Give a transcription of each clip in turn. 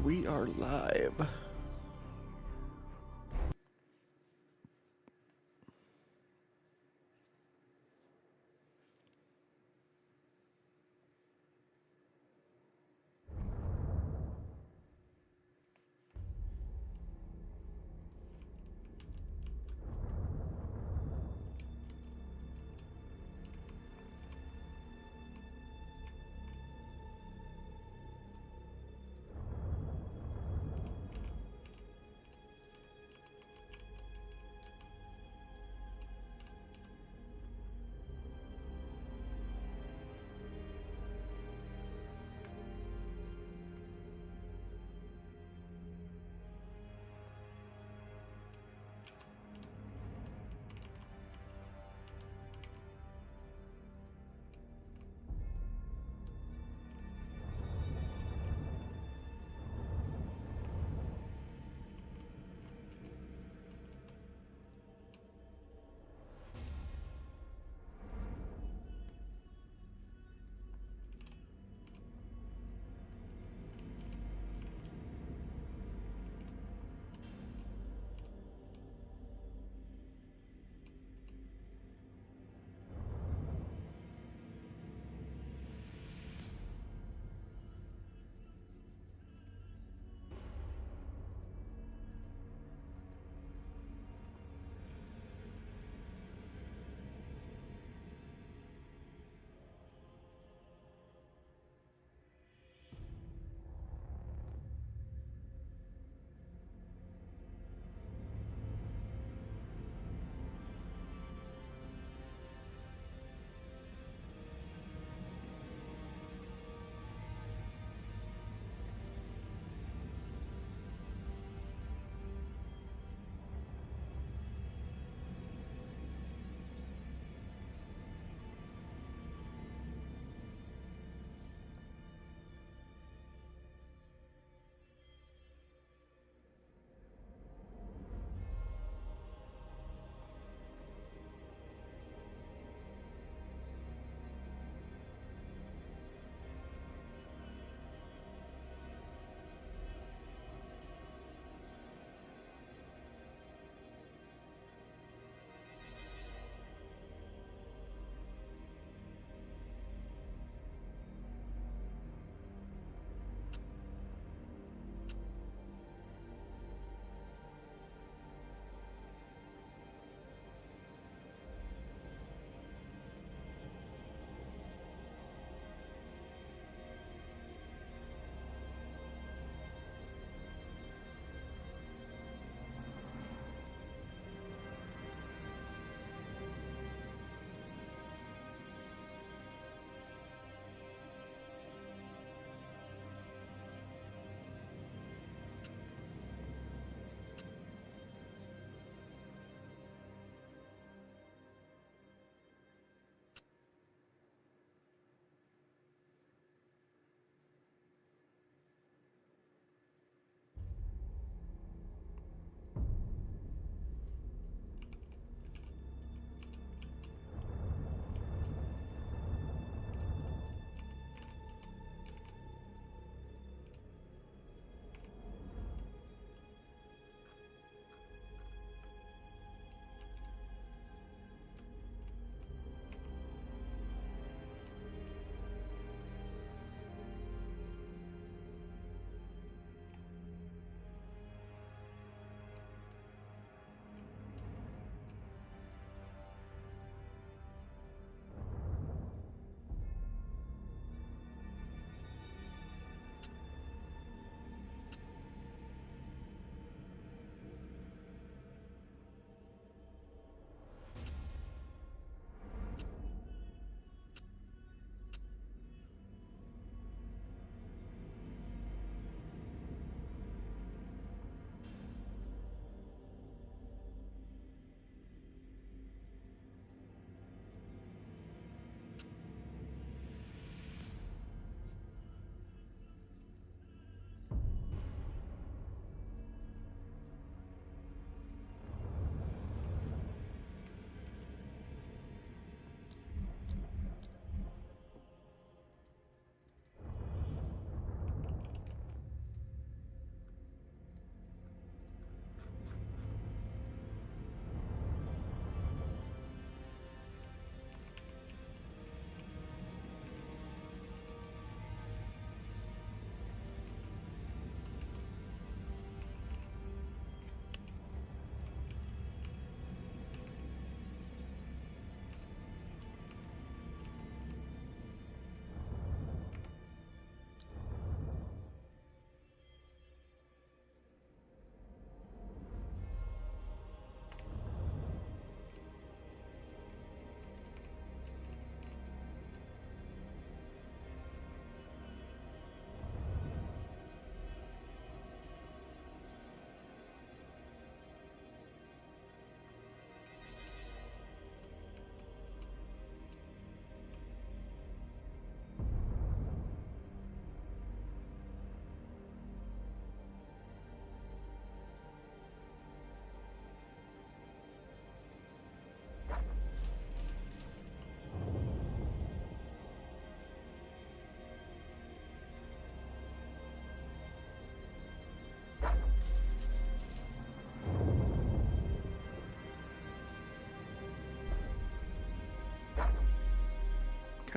we are live.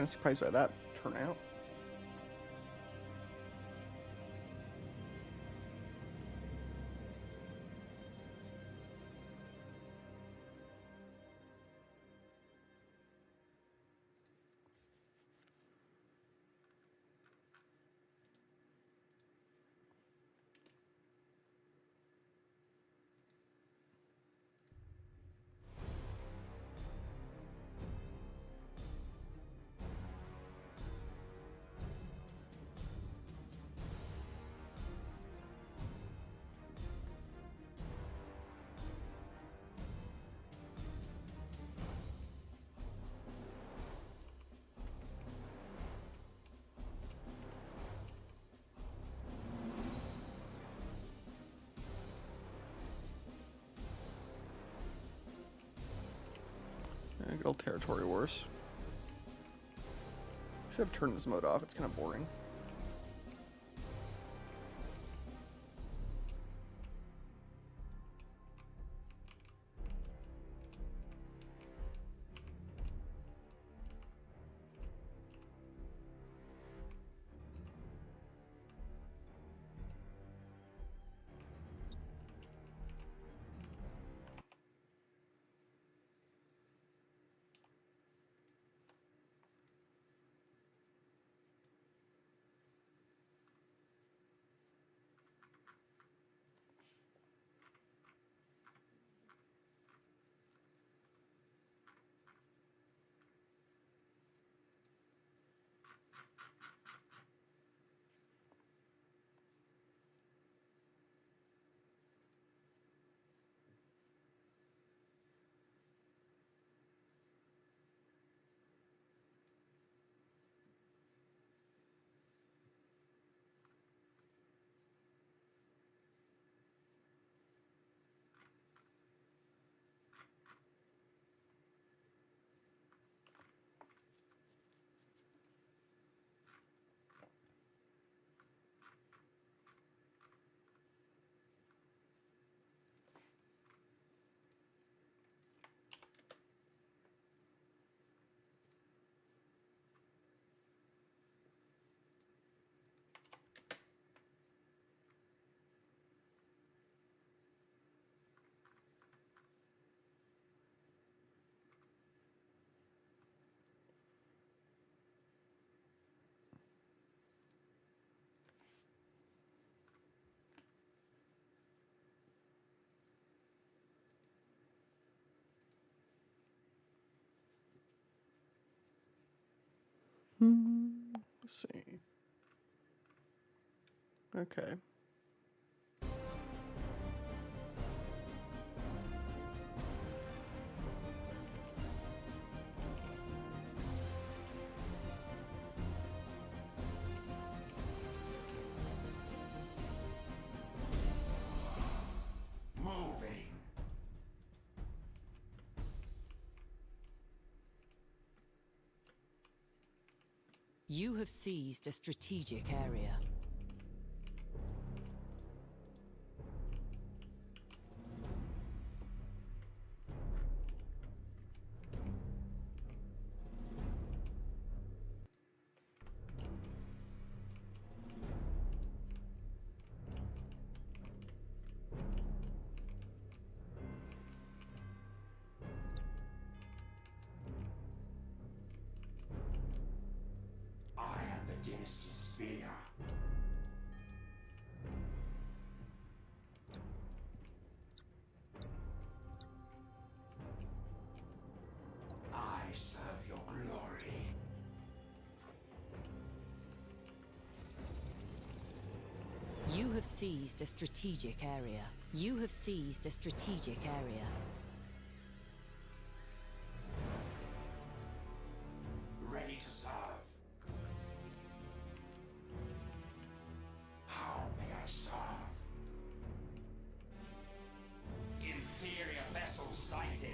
kind of surprised by that turnout. Good old territory wars. Should have turned this mode off, it's kind of boring. Let's see. Okay. You have seized a strategic area. Dynasty's spear. I serve your glory. You have seized a strategic area. You have seized a strategic area. Ready to serve. How may I serve? Inferior vessels sighted.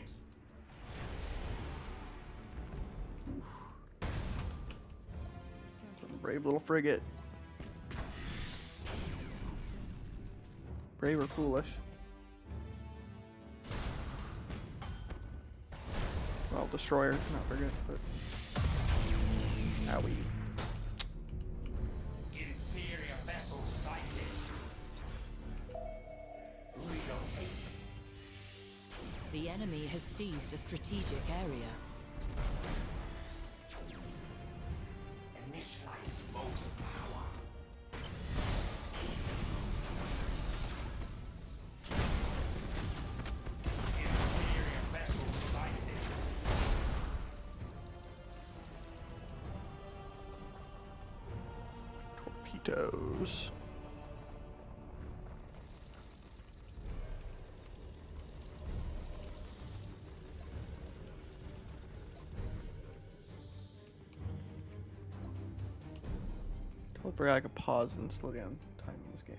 Brave little frigate. Brave or foolish? Well, destroyer, not frigate, but... Owie. Inferior vessel sighted. Relocating. The enemy has seized a strategic area. Initialize motive power. Inferior vessel sighted. Torpedoes. Totally forgot I could pause and slow down time in this game.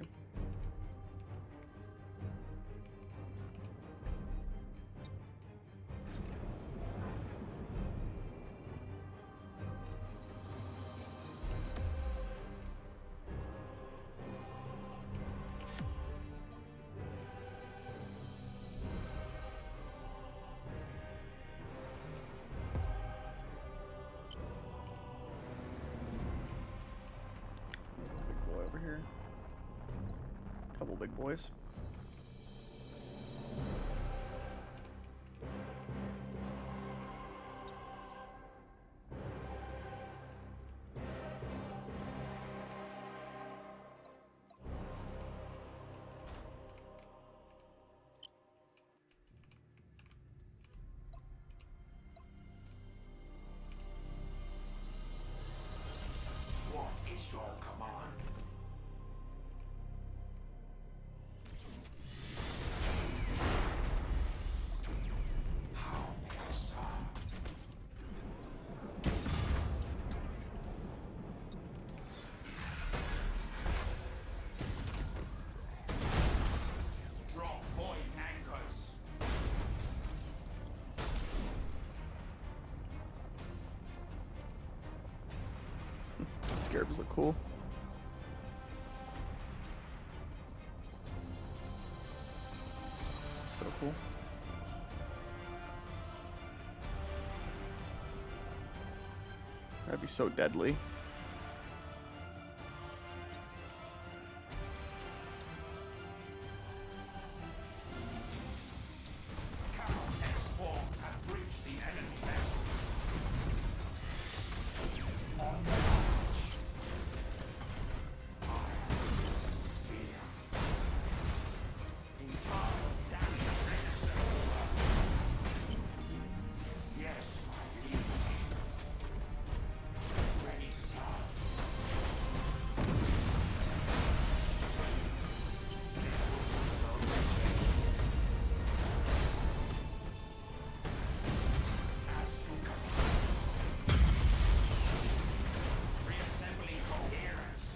Big boy over here. Couple big boys. What is your command? How may I serve? Drop void anchors. Scarabs look cool. So cool. That'd be so deadly. Cameltech swarms have breached the enemy vessel. On the march. I am Mr. Spear. Internal damage register. Yes, my liege. Ready to serve. As you command. Reassembling coherence.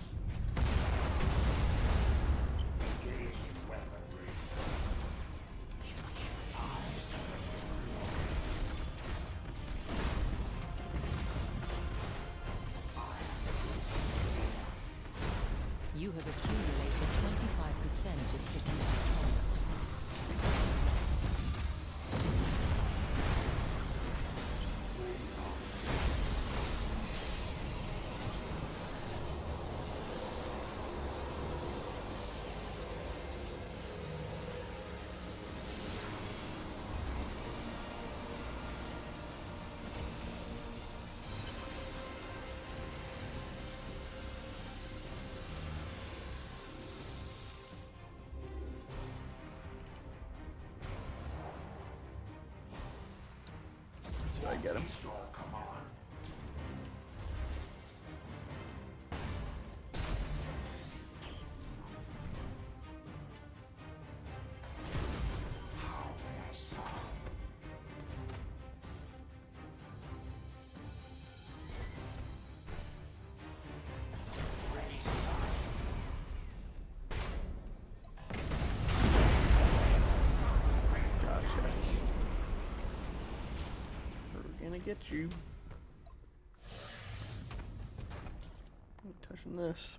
Engaging weaponry. I serve your glory. I am Mr. Spear. You have accumulated 25% of strategic points. Did I get him? Is your command? How may I serve? Ready to serve. Gotcha. We're gonna get you. I'm touching this.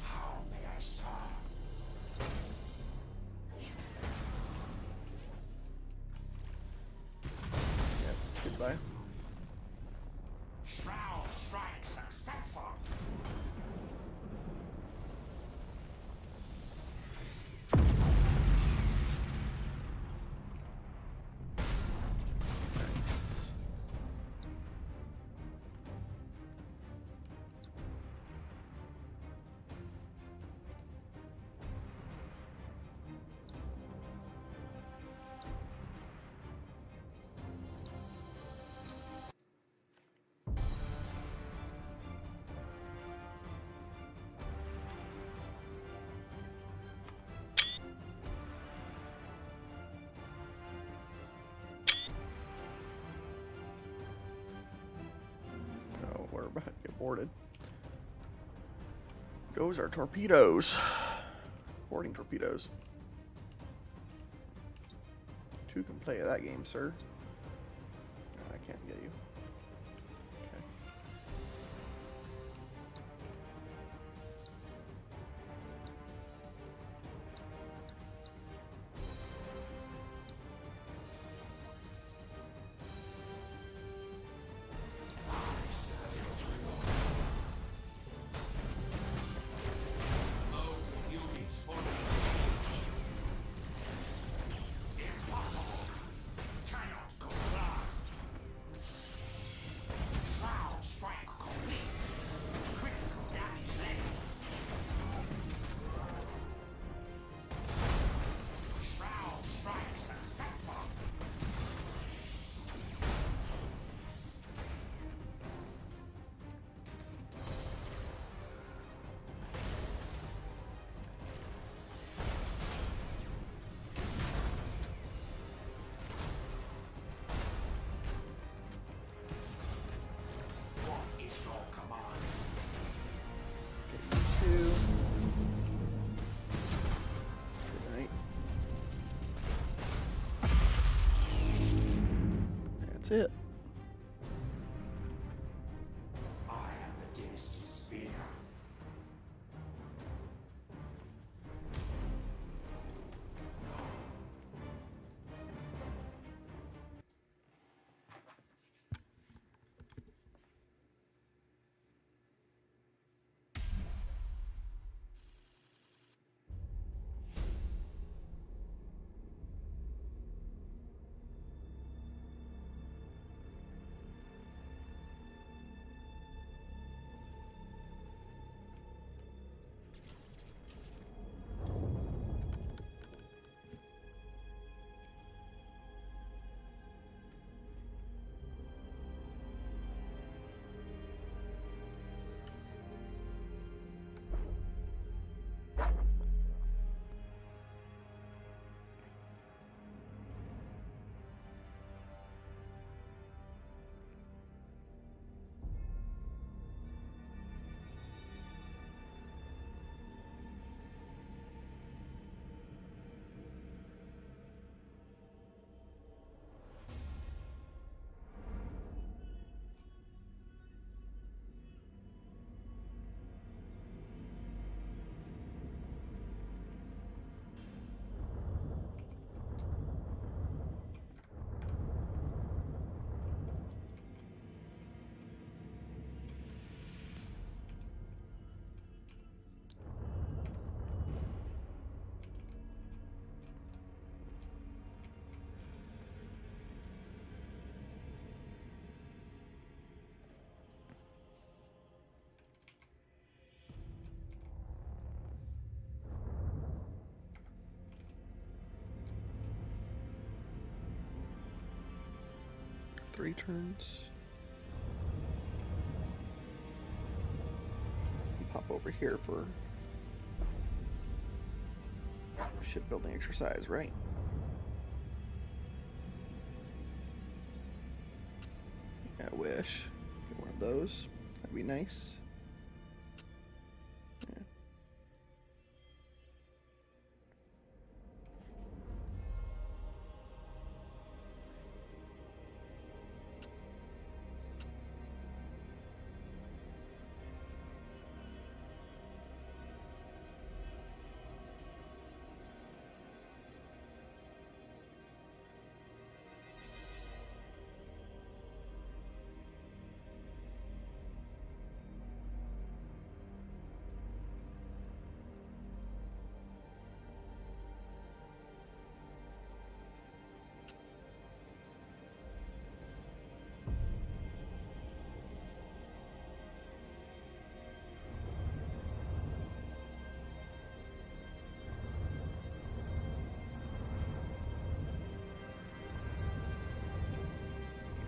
How may I serve? Yep. Goodbye. boarded. Those are torpedoes. Boarding torpedoes. 2 can play that game, sir. No, I can't get you. Okay. That's it. I am the Dynasty's spear. Three turns. Pop over here for shipbuilding exercise, right? Yeah, I wish. Get one of those. That'd be nice. Yeah.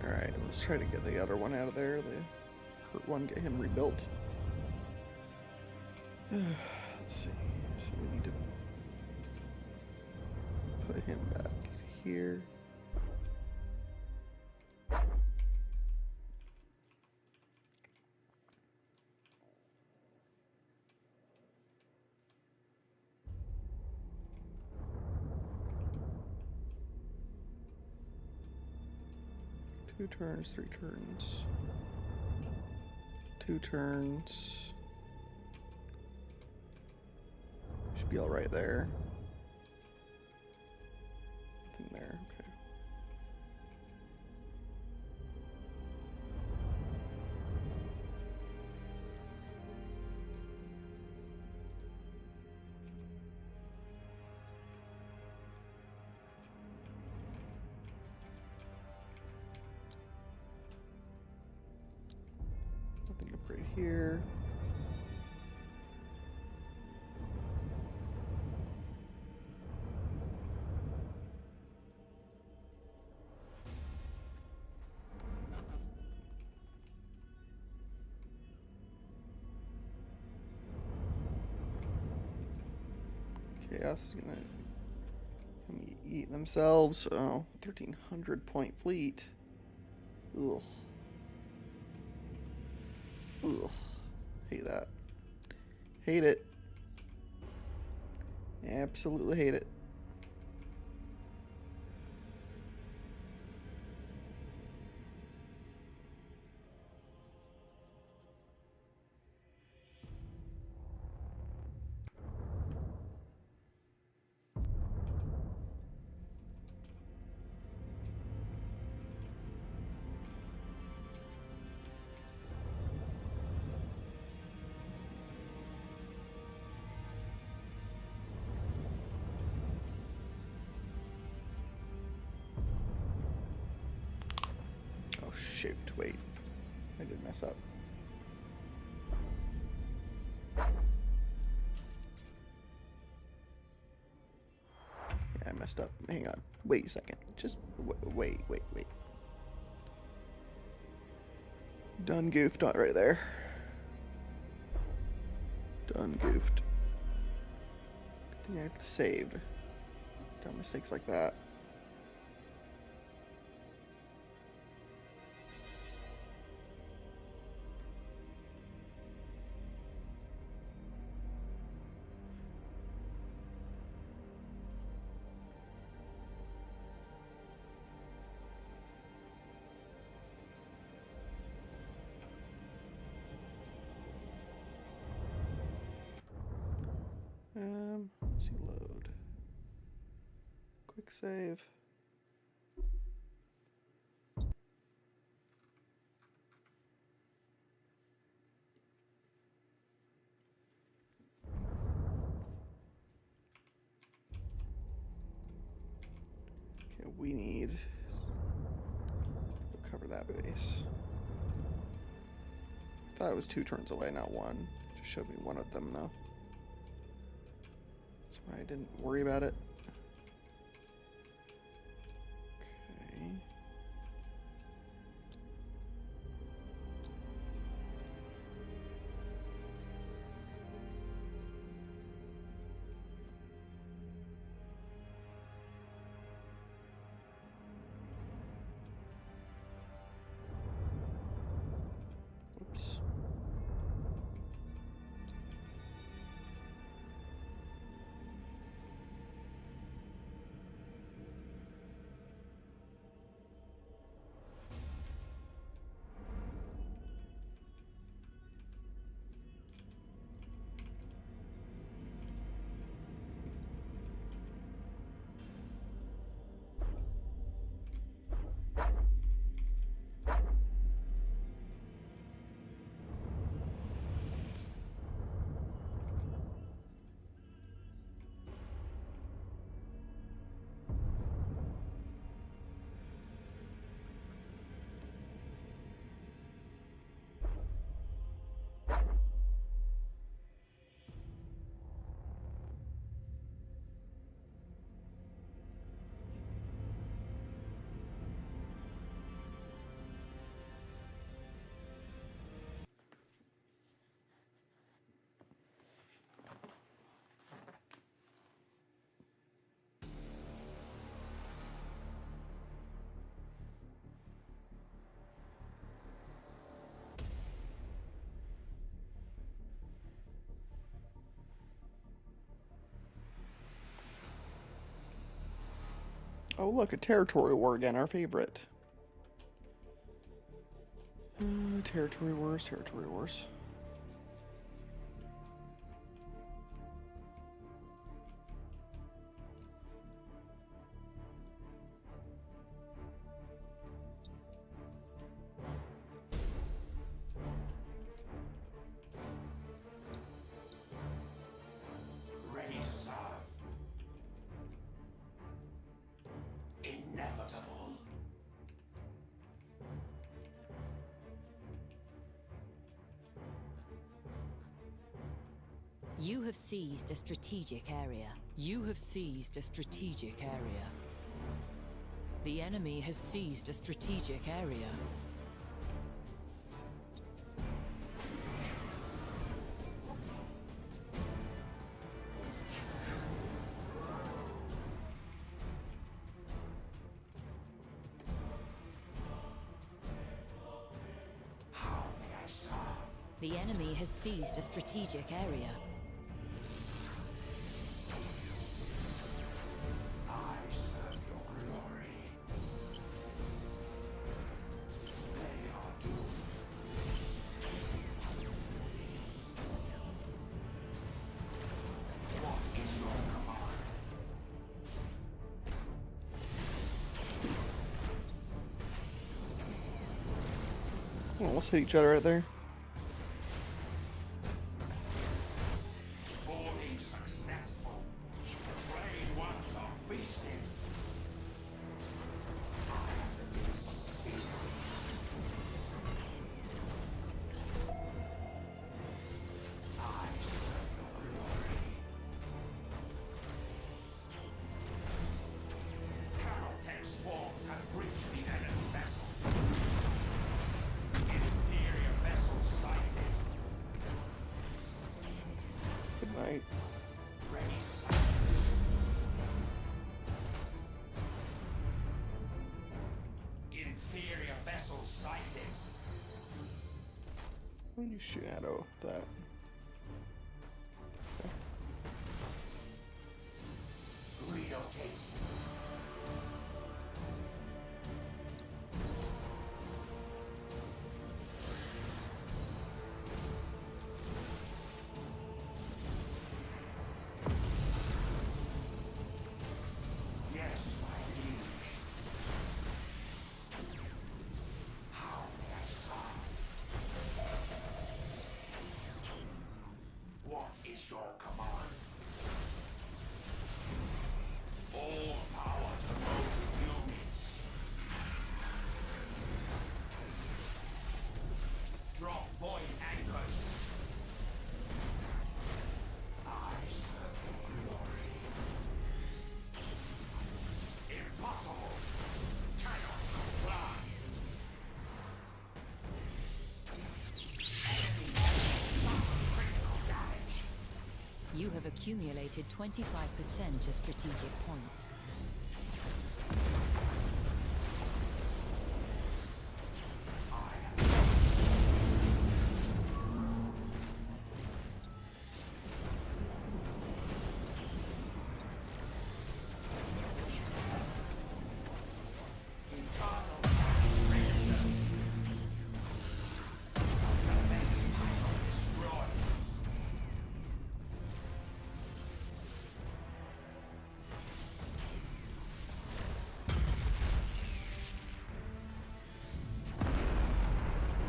Alright, let's try to get the other one out of there. The hurt one, get him rebuilt. Let's see. So we need to put him back here. 2 turns, 3 turns. 2 turns. Should be alright there. Nothing there, okay. Nothing upgrade here. Chaos is gonna come eat themselves. Oh, 1,300 point fleet. Ugh. Ugh. Hate that. Hate it. Absolutely hate it. Oh shoot, wait. I did mess up. Yeah, I messed up. Hang on. Wait a second. Just wait. Done goofed right there. Done goofed. Good thing I have saved. Done mistakes like that. Let's see, load. Quick save. Okay, we need to cover that base. I thought it was 2 turns away, not 1. Just showed me one of them though. That's why I didn't worry about it. Okay. Oops. Oh look, a territory war again, our favorite. Territory wars, territory wars. Ready to serve. Inevitable. You have seized a strategic area. You have seized a strategic area. The enemy has seized a strategic area. How may I serve? The enemy has seized a strategic area. I serve your glory. They are doomed. What is your command? Almost hit each other right there. Boarding successful. The brave ones are feasting. I have the days to speak. I serve your glory. Caltech swarms have breached the enemy vessel. Inferior vessel sighted. Good night. Ready to serve. Inferior vessel sighted. What are you shooting at? Oh, that. Okay. Relocating. Yes, my liege. How may I serve? What is your command? All power to motive units. Drop void anchors. I serve your glory. Impossible. Cannot comply. Enemy critical damage. You have accumulated 25% of strategic points. Internal penetration. Defense panel destroyed.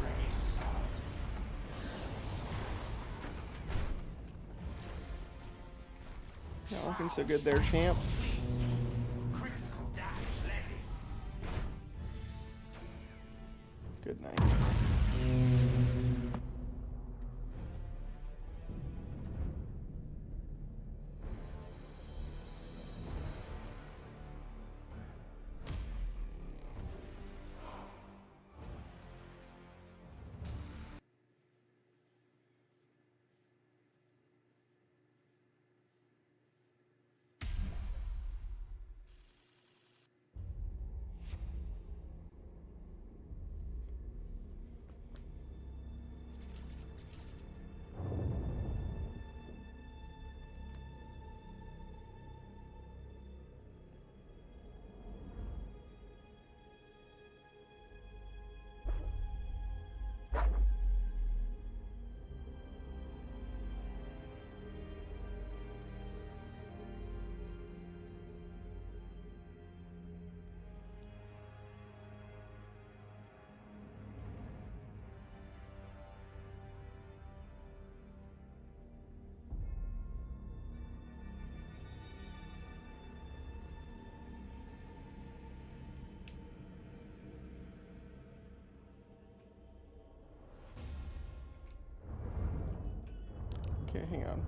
Ready to serve. Not looking so good there, champ. Critical damage levied. Good night. hang on.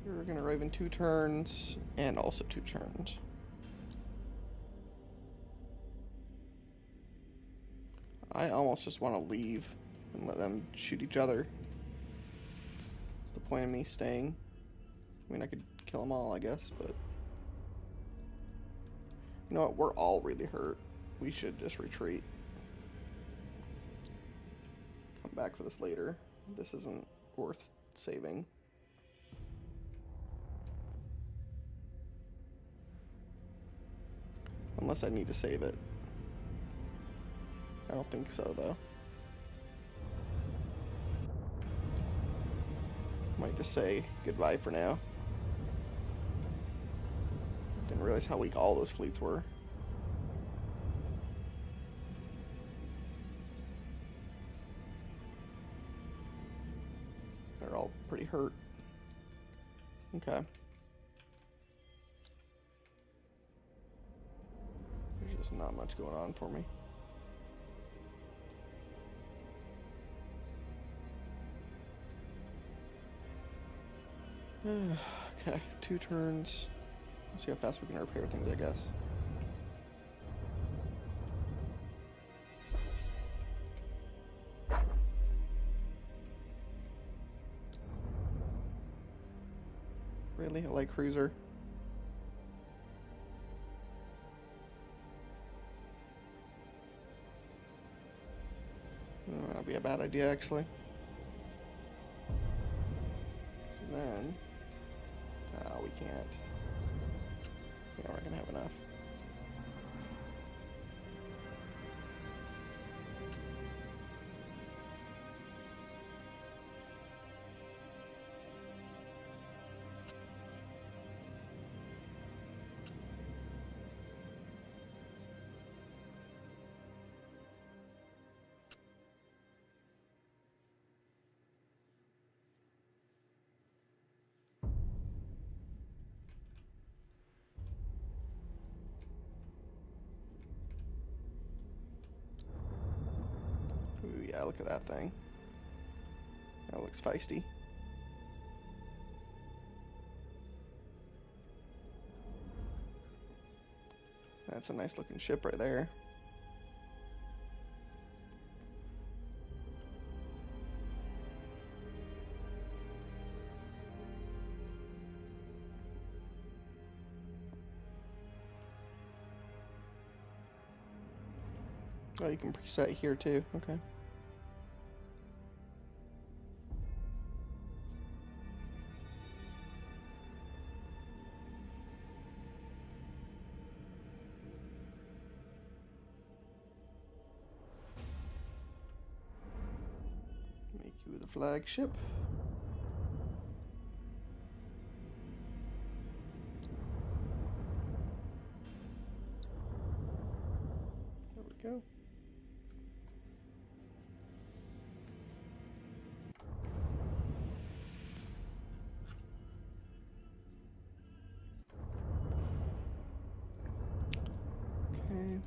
We're gonna arrive in 2 turns, and also 2 turns. I almost just want to leave and let them shoot each other. What's the point of me staying? I mean, I could kill them all, I guess, but... You know what? We're all really hurt. We should just retreat. Come back for this later. This isn't worth saving. Unless I need to save it. I don't think so, though. Might just say goodbye for now. Didn't realize how weak all those fleets were. They're all pretty hurt. Okay. There's just not much going on for me. Okay, 2 turns. Let's see how fast we can repair things, I guess. Really? A light cruiser? That'd be a bad idea, actually. So then... we can't. Yeah, we're gonna have enough. Ooh, yeah, look at that thing. That looks feisty. That's a nice looking ship right there. Oh, you can preset here too. Okay. Make you the flagship. There we go. Okay.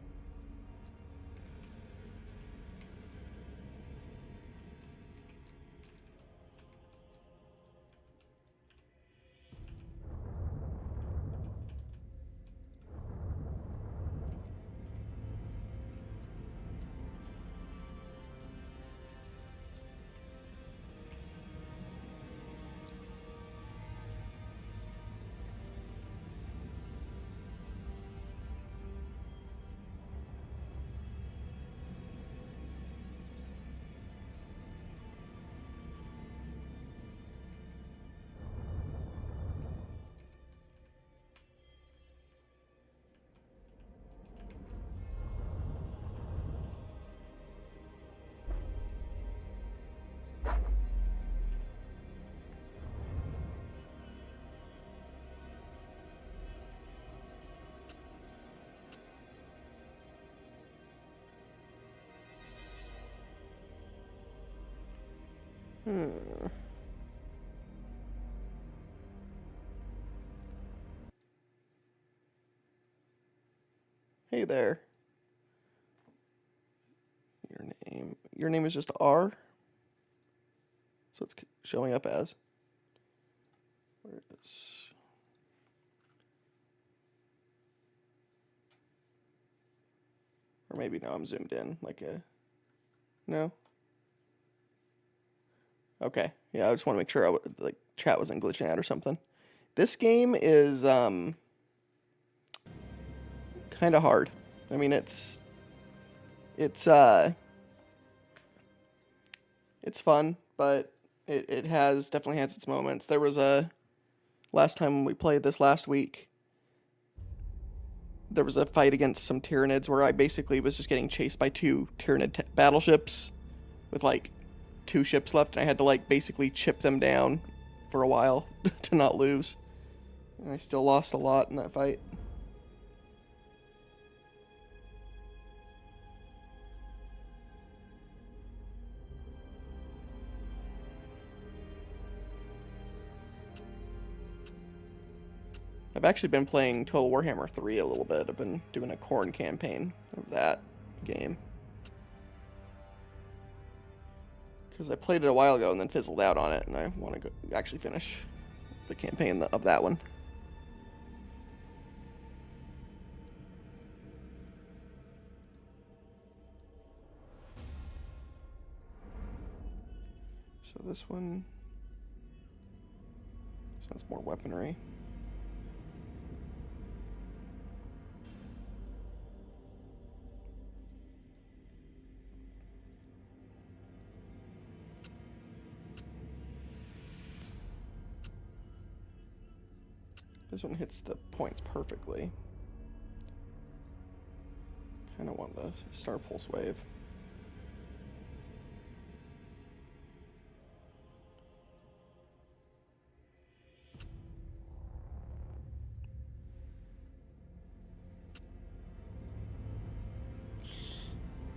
Hey there. Your name is just R? That's what it's showing up as. Where is... Or maybe no, I'm zoomed in. Like a... No? Okay. Yeah, I just want to make sure like chat wasn't glitching out or something. This game is kind of hard. I mean, it's fun, but it definitely has its moments. There was last time we played this last week, there was a fight against some Tyranids where I basically was just getting chased by 2 Tyranid battleships with like 2 ships left, and I had to like basically chip them down for a while to not lose. And I still lost a lot in that fight. I've actually been playing Total Warhammer 3 a little bit. I've been doing a Necron campaign of that game. Because I played it a while ago and then fizzled out on it, and I want to actually finish the campaign of that one. So this one sounds more weaponry. This one hits the points perfectly. Kind of want the Star Pulse Wave.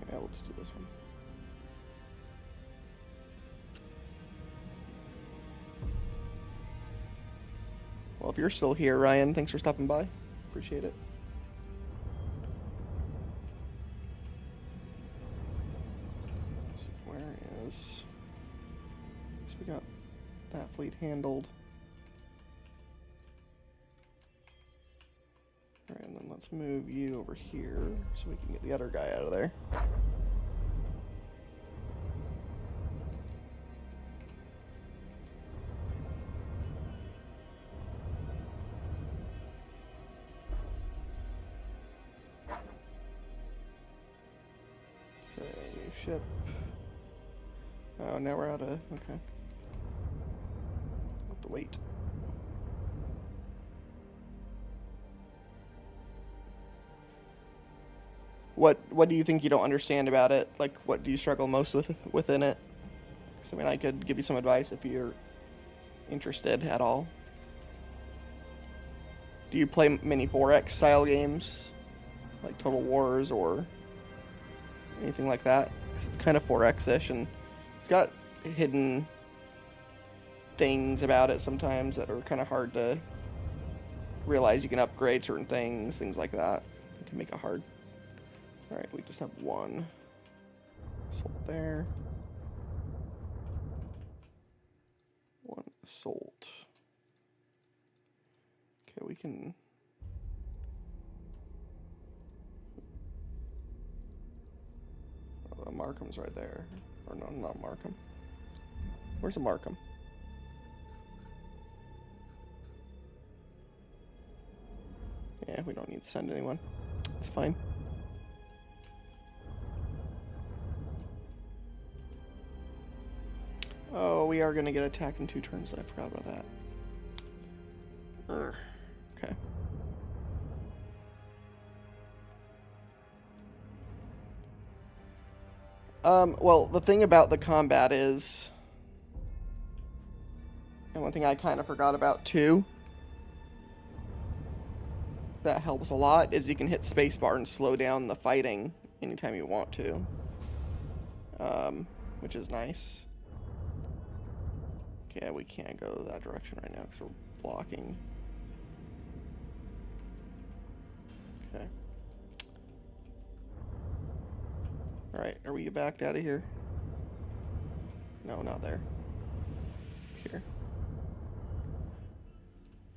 Yeah, let's do this one. Well, if you're still here, Ryan, thanks for stopping by. Appreciate it. So where is... So we got that fleet handled. Alright, and then let's move you over here so we can get the other guy out of there. Ship. Oh, now we're out of... Okay. Have to wait. What do you think you don't understand about it? Like, what do you struggle most with within it? So, I mean, I could give you some advice if you're interested at all. Do you play many 4X style games? Like Total Wars or anything like that? Because it's kind of 4X-ish, and it's got hidden things about it sometimes that are kind of hard to realize. You can upgrade certain things like that. It can make it hard. Alright, we just have one assault there. One assault. Okay, we can... Markham's right there. Or no, not Markham. Where's a Markham? Yeah, we don't need to send anyone. It's fine. Oh, we are going to get attacked in 2 turns. I forgot about that. Okay. Well, the thing about the combat is, and one thing I kind of forgot about too, that helps a lot, is you can hit spacebar and slow down the fighting anytime you want to, which is nice. Okay, we can't go that direction right now because we're blocking. Okay. Alright, are we backed out of here? No, not there.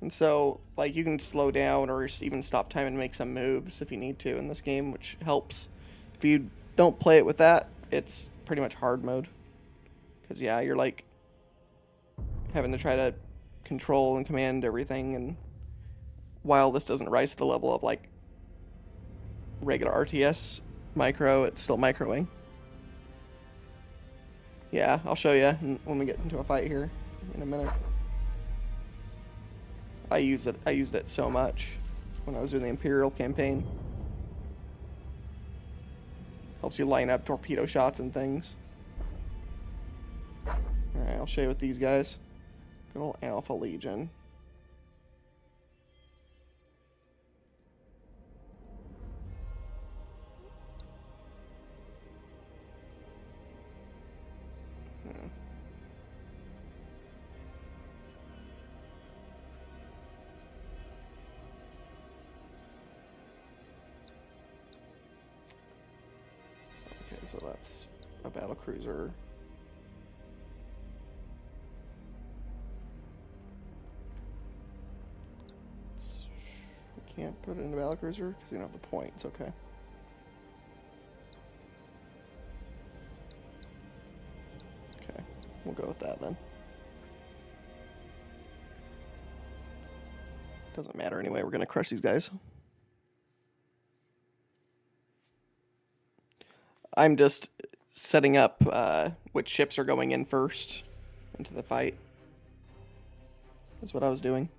And so, like, you can slow down or even stop time and make some moves if you need to in this game, which helps. If you don't play it with that, it's pretty much hard mode. Because, yeah, you're, like, having to try to control and command everything. And while this doesn't rise to the level of, like, regular RTS micro, it's still microing. Yeah, I'll show you when we get into a fight here in a minute. I used it so much when I was doing the Imperial campaign. Helps you line up torpedo shots and things. Alright, I'll show you with these guys. Good old Alpha Legion. So that's a battlecruiser. We can't put it in a battlecruiser because you don't have the points. Okay. Okay, we'll go with that then. Doesn't matter anyway. We're gonna crush these guys. I'm just setting up which ships are going in first into the fight. That's what I was doing.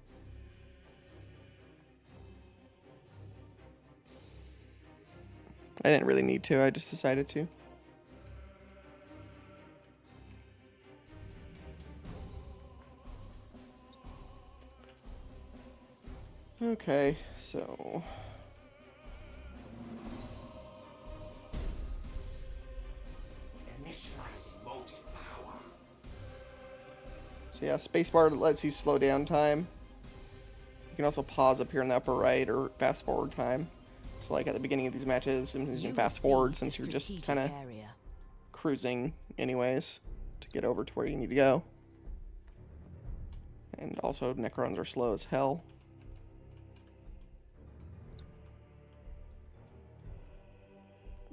I didn't really need to, I just decided to. Okay, so... Initializing motive power. So yeah, spacebar lets you slow down time. You can also pause up here in the upper right or fast forward time. So like at the beginning of these matches, you can fast forward since you're just kind of cruising anyways to get over to where you need to go. And also Necrons are slow as hell.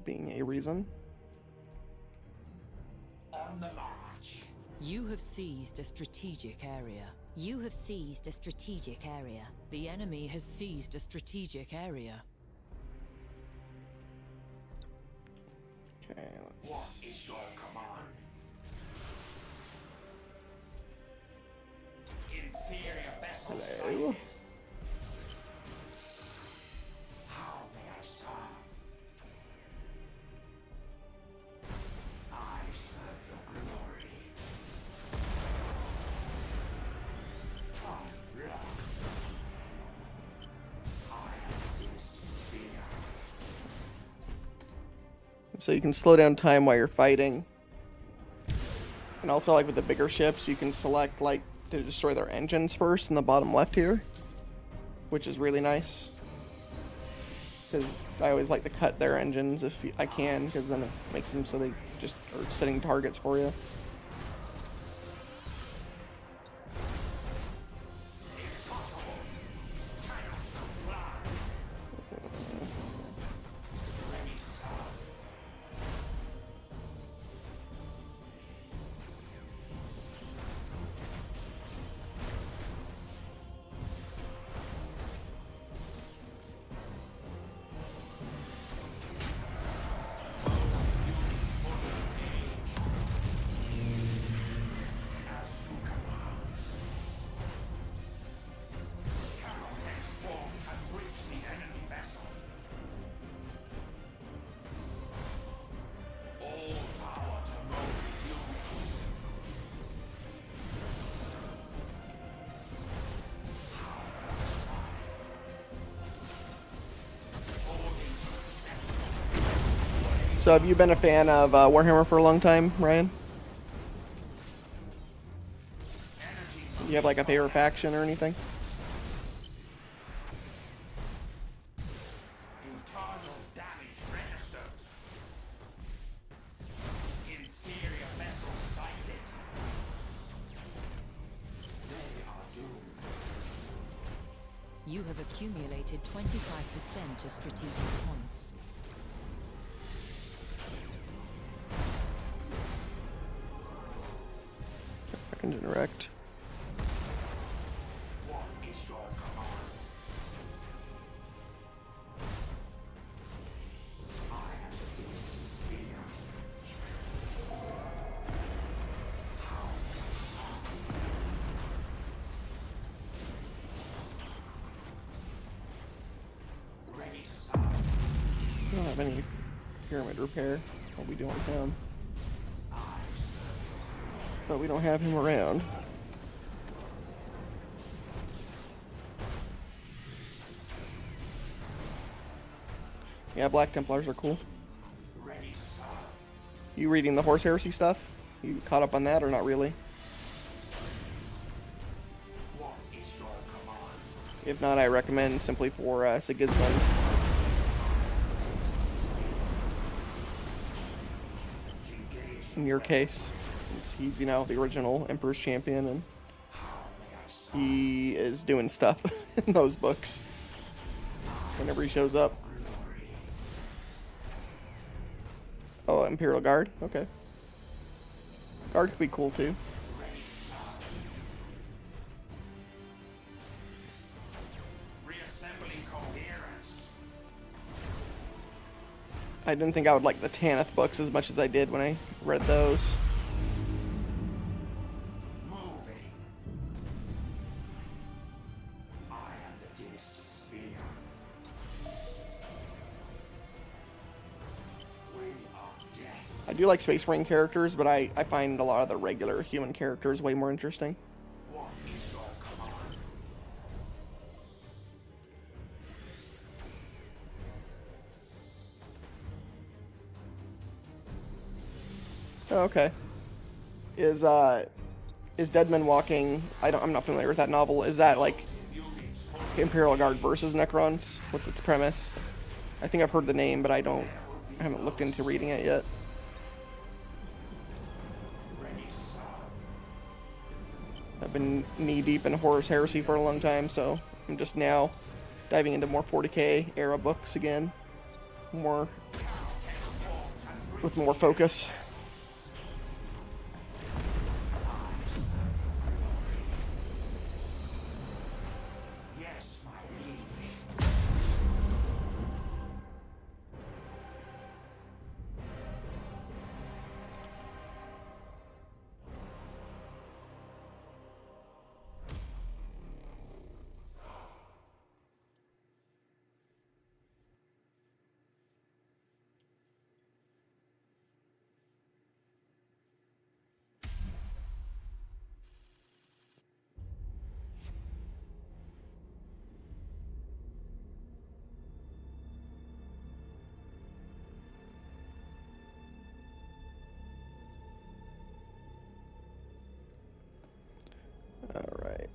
Being a reason. On the march. You have seized a strategic area. You have seized a strategic area. The enemy has seized a strategic area. Okay, let's... What is your command? Inferior vessel sighted. How may I serve? I serve your glory. Unlocked. I am the dynasty sphere. So you can slow down time while you're fighting. And also, like with the bigger ships, you can select like to destroy their engines first in the bottom left here, which is really nice. Because I always like to cut their engines if I can, because then it makes them so they just are setting targets for you. So have you been a fan of Warhammer for a long time, Ryan? Do you have like a favorite faction or anything? Internal damage registered. Inferior vessel sighted. They are doomed. have accumulated 25% of strategic points. I can direct. What is your command? I am the dynasty spear. How may I stop? Ready to serve. I don't have any pyramid repair. I'll be doing him. But we don't have him around. Yeah, Black Templars are cool. Ready to serve. You reading the Horse Heresy stuff? You caught up on that or not really? What is your command? If not, I recommend simply for Sigismund. Engage. In your case, since he's, you know, the original Emperor's Champion and How may I serve? he is doing stuff in those books whenever he shows up. Oh, Imperial Guard? Okay. Guard could be cool too. Reassembling coherence. I didn't think I would like the Tanith books as much as I did when I read those. Moving. I am the dynasty spear. Way of death. I do like Space Marine characters, but I find a lot of the regular human characters way more interesting. What is your command? Oh, okay. Is Deadman Walking? I'm not familiar with that novel. Is that like Imperial Guard versus Necrons? What's its premise? I think I've heard the name, but I haven't looked into reading it yet. Ready to serve. I've been knee deep in Horus Heresy for a long time, so I'm just now diving into more 40k era books again, with more focus. Yes, my liege. All right.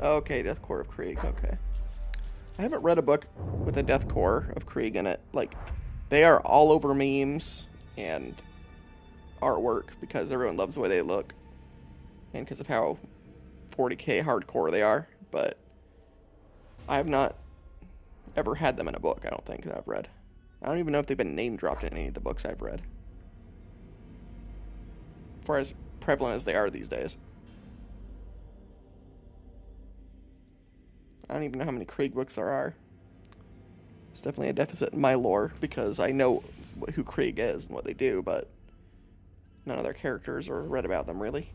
Okay, Death Core of Krieg, okay. I haven't read a book with a Death Core of Krieg in it. Like, they are all over memes and artwork because everyone loves the way they look. And because of how 40k hardcore they are. But I have not ever had them in a book, I don't think, that I've read. I don't even know if they've been name dropped in any of the books I've read. For as prevalent as they are these days. I don't even know how many Krieg books there are. It's definitely a deficit in my lore, because I know who Krieg is and what they do, but none of their characters or read about them, really.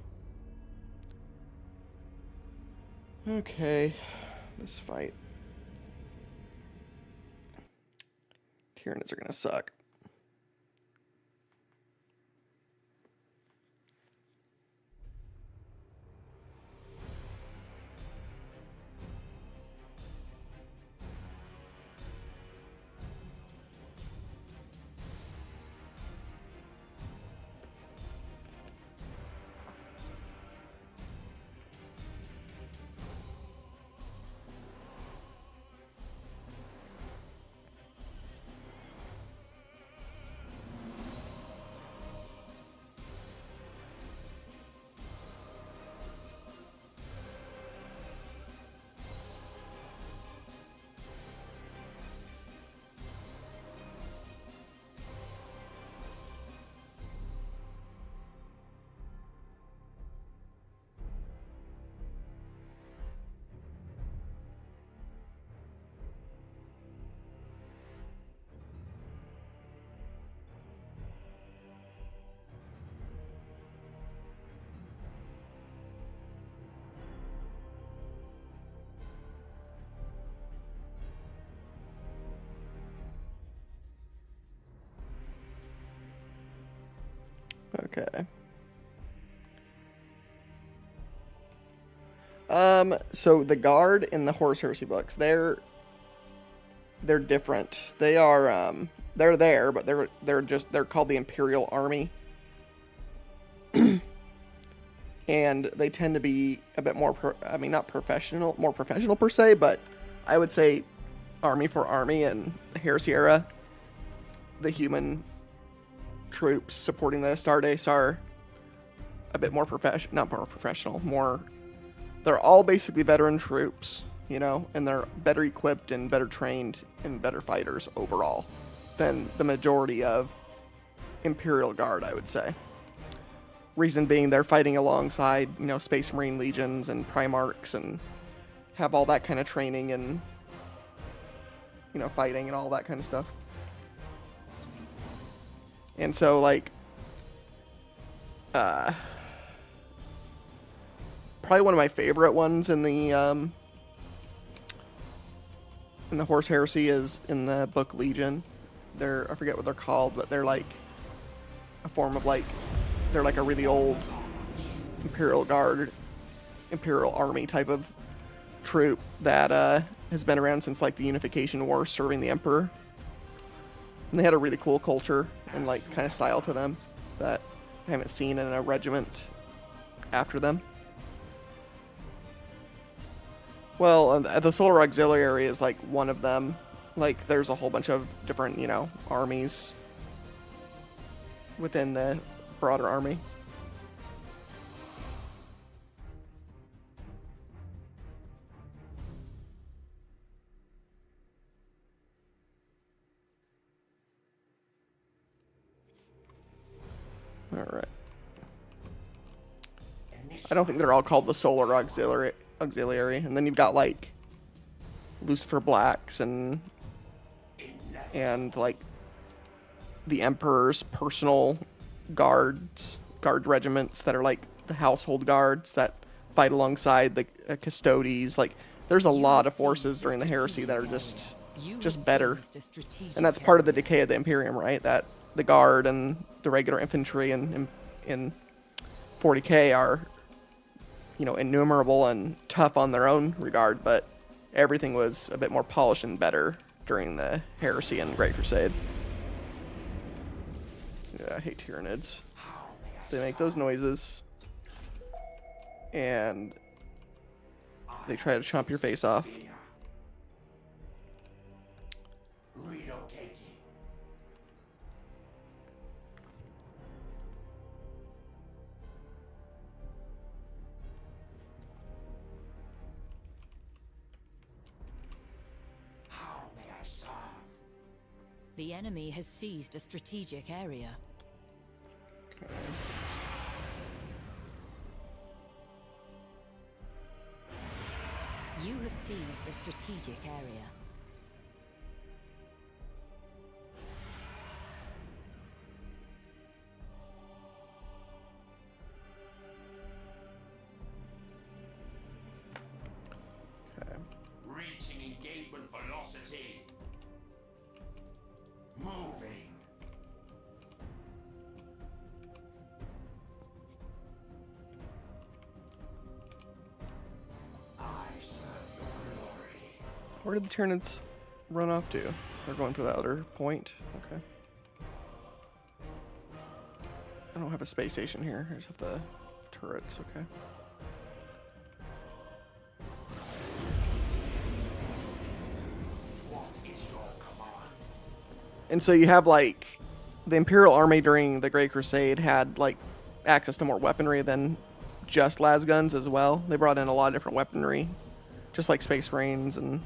Okay, this fight. Tyranids are gonna suck. Okay. So the guard in the Horus Heresy books, they're different. They are they're there, but they're called the Imperial Army. And they tend to be a bit more not professional, more professional per se, but I would say army for army in the Heresy era, the human troops supporting the Astartes are a bit more professional, they're all basically veteran troops, you know, and they're better equipped and better trained and better fighters overall than the majority of Imperial Guard, I would say. Reason being, they're fighting alongside, you know, Space Marine legions and Primarchs and have all that kind of training and, you know, fighting and all that kind of stuff. And so, like, probably one of my favorite ones in the Horus Heresy is in the book Legion. I forget what they're called, but they're like a form of like, they're like a really old Imperial Guard, Imperial Army type of troop that has been around since like the Unification War, serving the Emperor. And they had a really cool culture and like kind of style to them that I haven't seen in a regiment after them. Well, the Solar Auxiliary is like one of them. Like there's a whole bunch of different, you know, armies within the broader army. All right. I don't think they're all called the Solar Auxiliary. And then you've got like Lucifer Blacks and like the Emperor's personal guard regiments that are like the household guards that fight alongside the Custodes. Like there's a lot of forces during the Heresy that are just better, and that's part of the decay of the Imperium, right? That the guard and the regular infantry in 40k are, you know, innumerable and tough on their own regard, but everything was a bit more polished and better during the Heresy and Great Crusade. Yeah, I hate Tyranids. So they make those noises, and they try to chomp your face off. The enemy has seized a strategic area. Okay. You have seized a strategic area. Okay. Reaching engagement velocity. Moving. I serve your glory. Where did the Tyranids run off to? They're going to the other point. Okay. I don't have a space station here. I just have the turrets. Okay. What is your command? And so you have like the Imperial Army during the Great Crusade had like access to more weaponry than just las guns as well. They brought in a lot of different weaponry, just like Space Marines and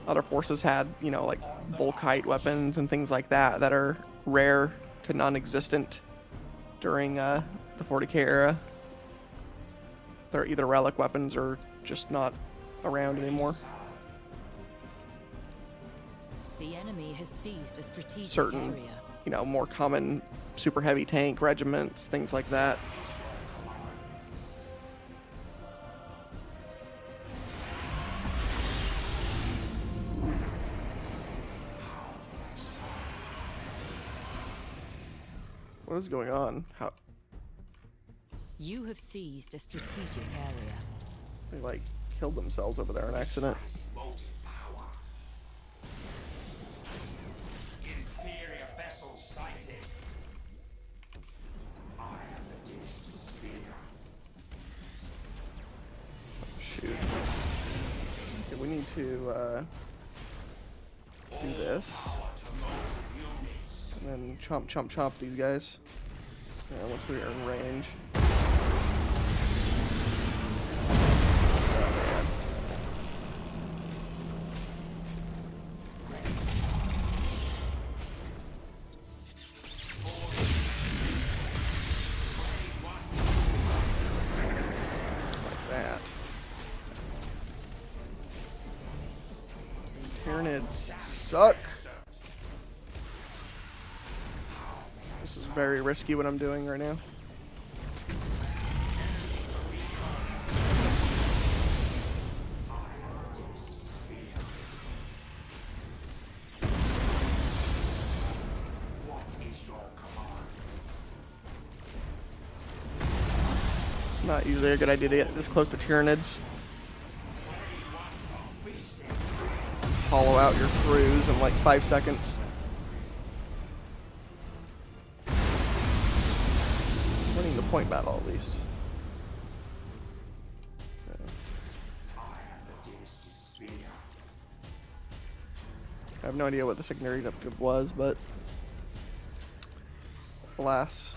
other forces had, you know, like Volkite weapons and things like that that are rare to non-existent during the 40k era. They're either relic weapons or just not around anymore. The enemy has seized a strategic Certain, area. you know, more common super heavy tank regiments, things like that. What is going on? You have seized a strategic area. They like killed themselves over there on accident. Motive power. Inferior vessel sighted. I am the dynasty spear. Shoot. Okay, we need to do this. And then chomp, chomp, chomp these guys. Yeah, once we are in range. Oh, man. Like that. Tyranids suck. This is very risky what I'm doing right now. It's not usually a good idea to get this close to Tyranids. Hollow out your crews in like 5 seconds. Winning the point battle at least. I have no idea what the secondary objective was, but alas.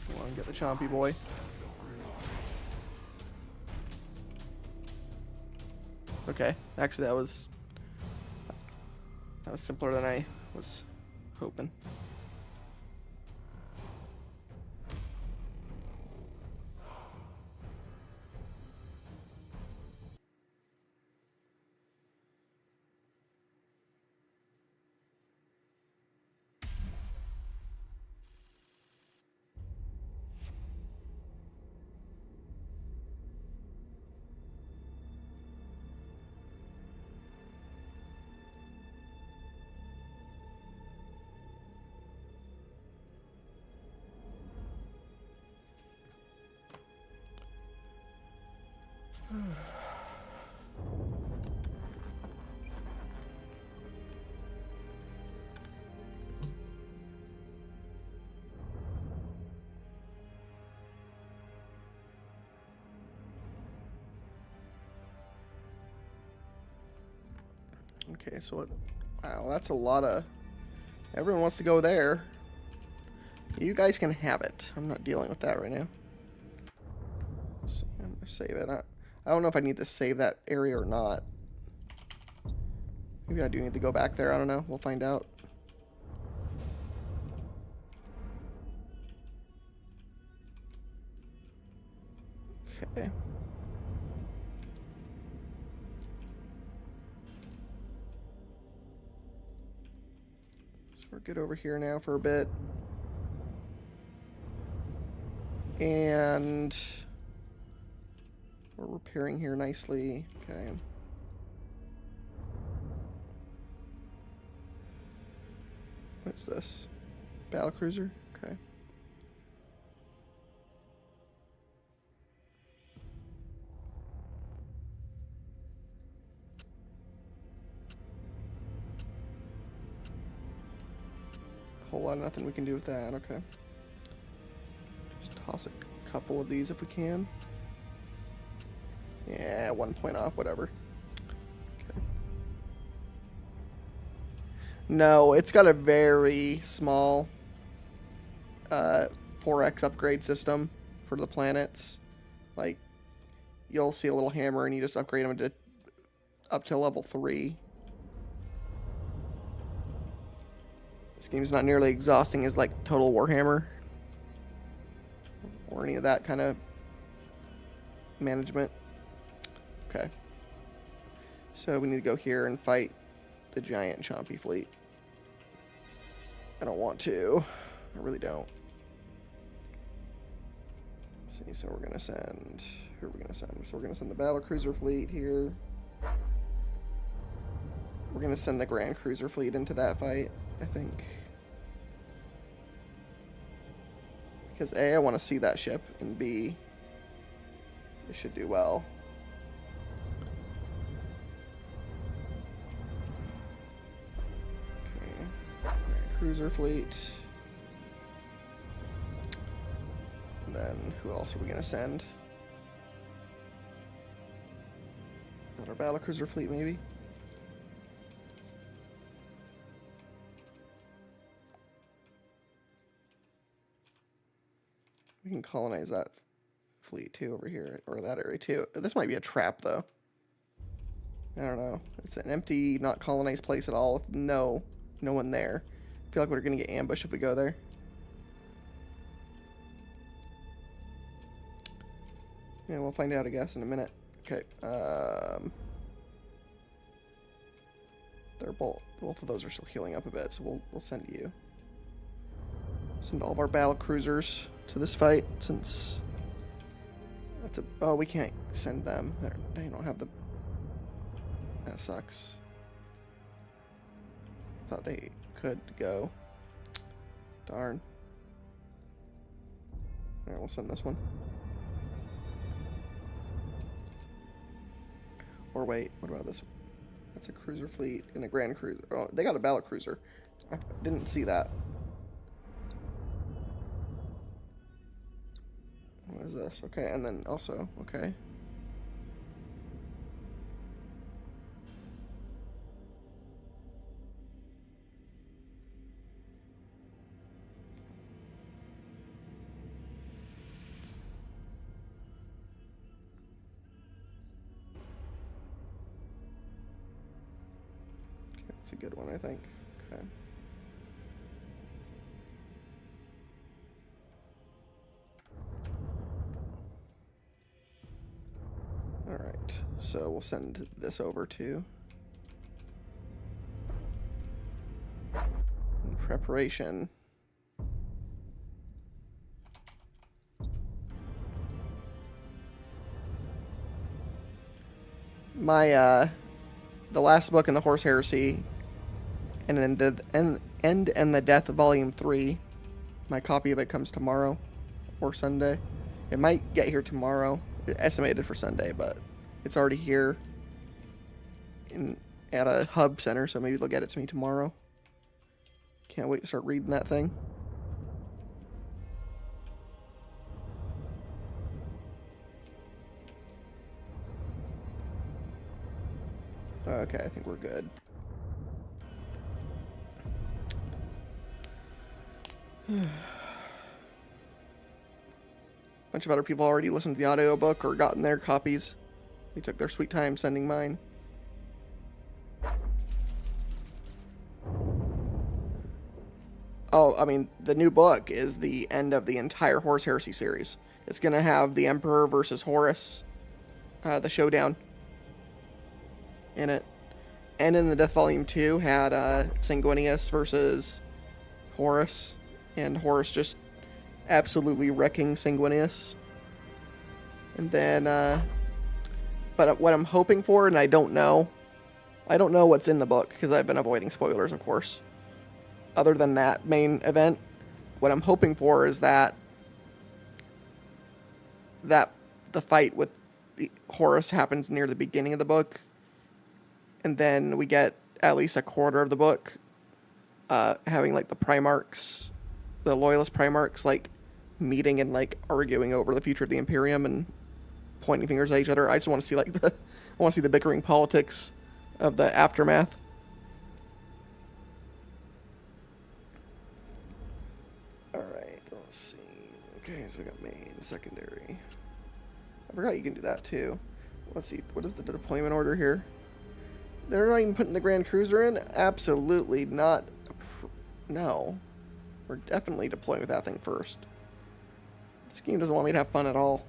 Come on, get the chompy boy. Okay, actually that was simpler than I was hoping. Okay, so what? Wow, that's a lot of. Everyone wants to go there. You guys can have it. I'm not dealing with that right now. So I'm gonna save it. I don't know if I need to save that area or not. Maybe I do need to go back there. I don't know. We'll find out. Okay. So we're good over here now for a bit. And we're repairing here nicely. Okay. What's this? Battlecruiser? Okay. Whole lot of nothing we can do with that. Okay. Just toss a couple of these if we can. Yeah, 1 point off, whatever. Okay. No, it's got a very small 4x upgrade system for the planets. Like, you'll see a little hammer and you just upgrade them to up to level 3. This game's not nearly exhausting as like Total Warhammer or any of that kind of management. Okay. So we need to go here and fight the giant chompy fleet. I don't want to. I really don't. Let's see, so we're going to send... Who are we going to send? So we're going to send the battlecruiser fleet here. We're gonna send the Grand Cruiser fleet into that fight, I think. Because A, I want to see that ship, and B, it should do well. Okay, Grand Cruiser fleet. And then, who else are we gonna send? Another battlecruiser fleet, maybe? We can colonize that fleet too over here, or that area too. This might be a trap though. I don't know. It's an empty, not colonized place at all with no one there. I feel like we're gonna get ambushed if we go there. Yeah, we'll find out, I guess, in a minute. Okay. They're both of those are still healing up a bit, so we'll send you. Send all of our battle cruisers to this fight, since that's a... Oh, we can't send them. They don't have the... That sucks. Thought they could go. Darn. Alright, we'll send this one. Or wait, what about this? That's a cruiser fleet and a grand cruiser. Oh, they got a battle cruiser. I didn't see that. What is this? Okay, and then also, okay. That's a good one, I think. Okay. Alright, so we'll send this over to in preparation. My the last book in the Horse Heresy and the Death Volume 3, my copy of it comes tomorrow or Sunday. It might get here tomorrow, estimated for Sunday, but it's already here at a hub center, so maybe they'll get it to me tomorrow. Can't wait to start reading that thing. Okay, I think we're good. Bunch of other people already listened to the audiobook or gotten their copies. They took their sweet time sending mine. Oh, I mean, the new book is the end of the entire Horse Heresy series. It's going to have the Emperor versus Horus, the showdown in it. And in the Death Volume 2 had Sanguinius versus Horus, and Horus just absolutely wrecking Sanguinius. And then, but what I'm hoping for, and I don't know what's in the book, because I've been avoiding spoilers, of course. Other than that main event, what I'm hoping for is that the fight with the Horus happens near the beginning of the book, and then we get at least a quarter of the book having like the Primarchs, the Loyalist Primarchs, like meeting and like arguing over the future of the Imperium and pointing fingers at each other. I just want to see like I want to see the bickering politics of the aftermath. Alright, let's see. Okay, so we got main, secondary. I forgot you can do that too. Let's see, what is the deployment order here? They're not even putting the Grand Cruiser in? Absolutely not. No. We're definitely deploying with that thing first. This game doesn't want me to have fun at all.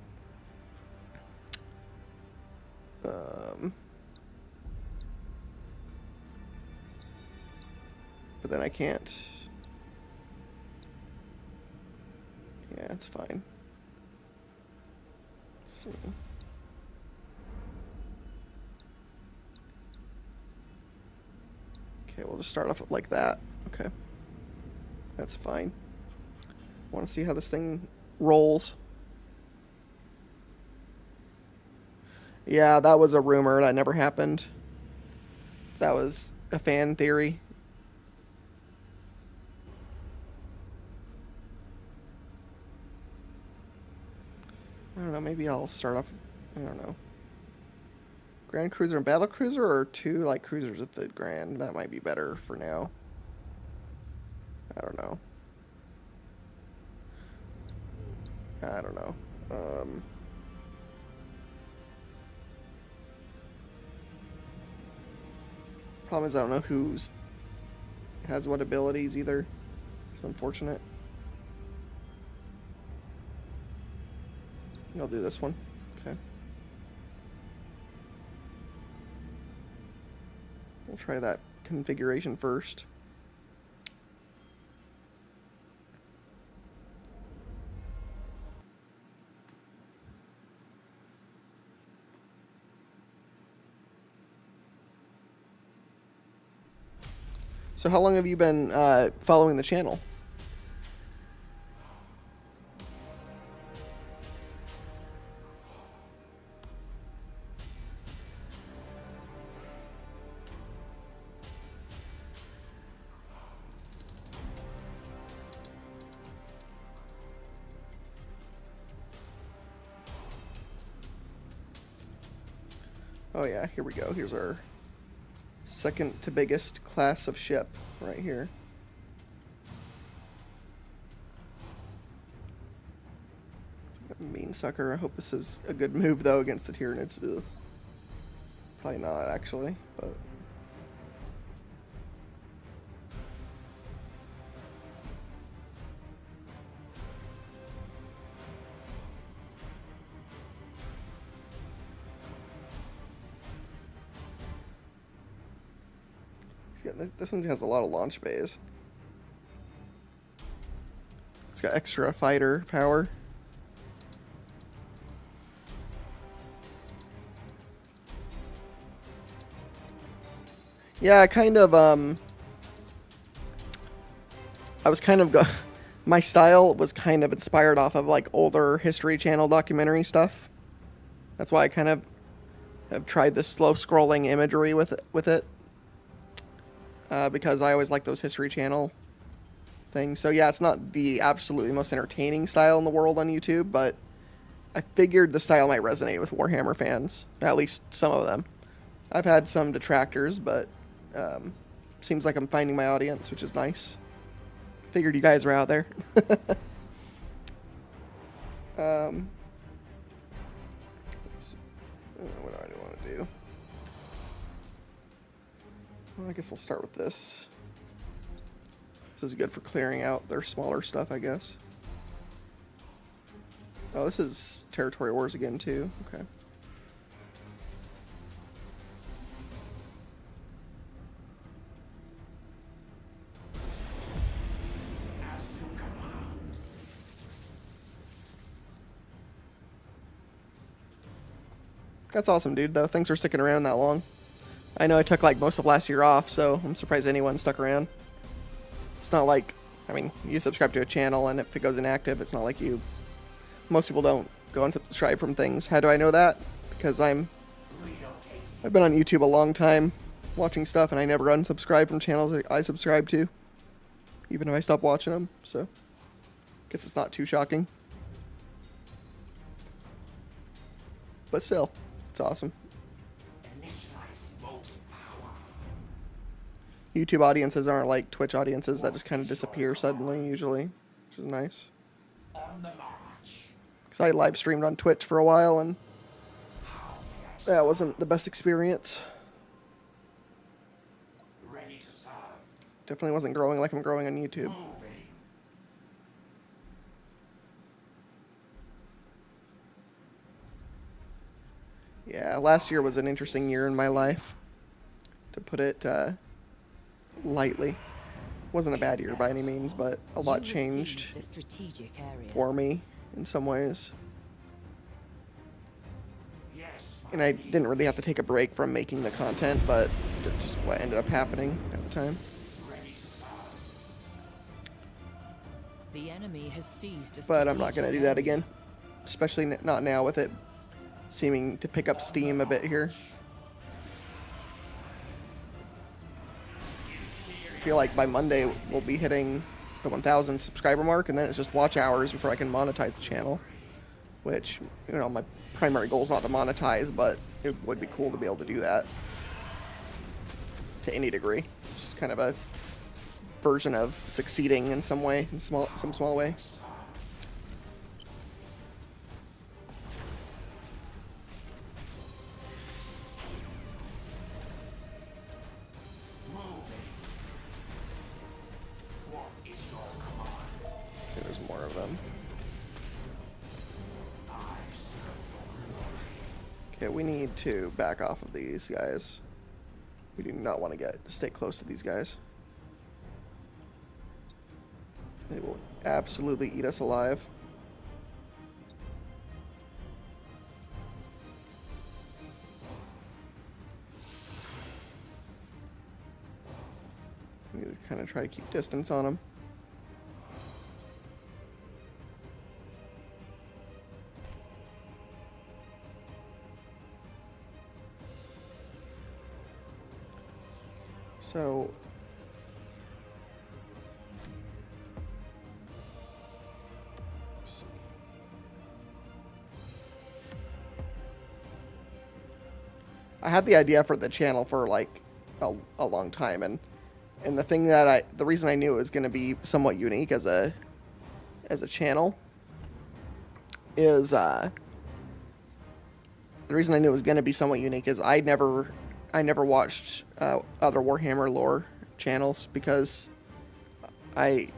But then I can't. Yeah, it's fine. Let's see. Okay, we'll just start off like that. Okay. That's fine. Want to see how this thing rolls. Yeah, that was a rumor. That never happened. That was a fan theory. I don't know, maybe I'll start off, I don't know. Grand Cruiser and Battle Cruiser, or 2 like cruisers at the Grand? That might be better for now. I don't know. I don't know. Problem is I don't know who's has what abilities either. It's unfortunate. I'll do this one. Okay. We'll try that configuration first. So how long have you been following the channel? Oh yeah, here we go. Here's our second to biggest class of ship right here. Mean sucker. I hope this is a good move though against the Tyranids. Ugh. Probably not actually, but this one has a lot of launch bays. It's got extra fighter power. Yeah, kind of, I was kind of, my style was kind of inspired off of, like, older History Channel documentary stuff. That's why I kind of have tried this slow-scrolling imagery with it. Because I always like those History Channel things. So yeah, it's not the absolutely most entertaining style in the world on YouTube, but I figured the style might resonate with Warhammer fans. At least some of them. I've had some detractors, but seems like I'm finding my audience, which is nice. Figured you guys were out there. What do I want to do? Well, I guess we'll start with this. This is good for clearing out their smaller stuff, I guess. Oh, this is Territory Wars again, too. Okay. That's awesome, dude, though. Thanks for sticking around that long. I know I took, like, most of last year off, so I'm surprised anyone stuck around. It's not like, I mean, you subscribe to a channel, and if it goes inactive, it's not like you... Most people don't go and subscribe from things. How do I know that? Because I've been on YouTube a long time, watching stuff, and I never unsubscribe from channels that I subscribe to. Even if I stop watching them, so... Guess it's not too shocking. But still, it's awesome. YouTube audiences aren't like Twitch audiences that just kind of disappear suddenly, usually, which is nice. Because I live streamed on Twitch for a while, and that wasn't the best experience. Definitely wasn't growing like I'm growing on YouTube. Yeah, last year was an interesting year in my life, to put it lightly. Wasn't a bad year by any means, but a lot changed for me in some ways. And I didn't really have to take a break from making the content, but That's just what ended up happening at the time. The enemy has seized a But I'm not going to do that strategic again. Especially not now with it seeming to pick up steam a bit here. I feel like by Monday we'll be hitting the 1,000 subscriber mark, and then it's just watch hours before I can monetize the channel. Which, you know, my primary goal is not to monetize, but it would be cool to be able to do that to any degree. It's just kind of a version of succeeding in some way, in some small way. Okay, there's more of them. Okay, we need to back off of these guys. We do not want to stay close to these guys. They will absolutely eat us alive. We need to kind of try to keep distance on them. So I had the idea for the channel for like a long time, and the thing that the reason I knew it was going to be somewhat unique as a channel is the reason I knew it was going to be somewhat unique is I never watched other Warhammer lore channels because I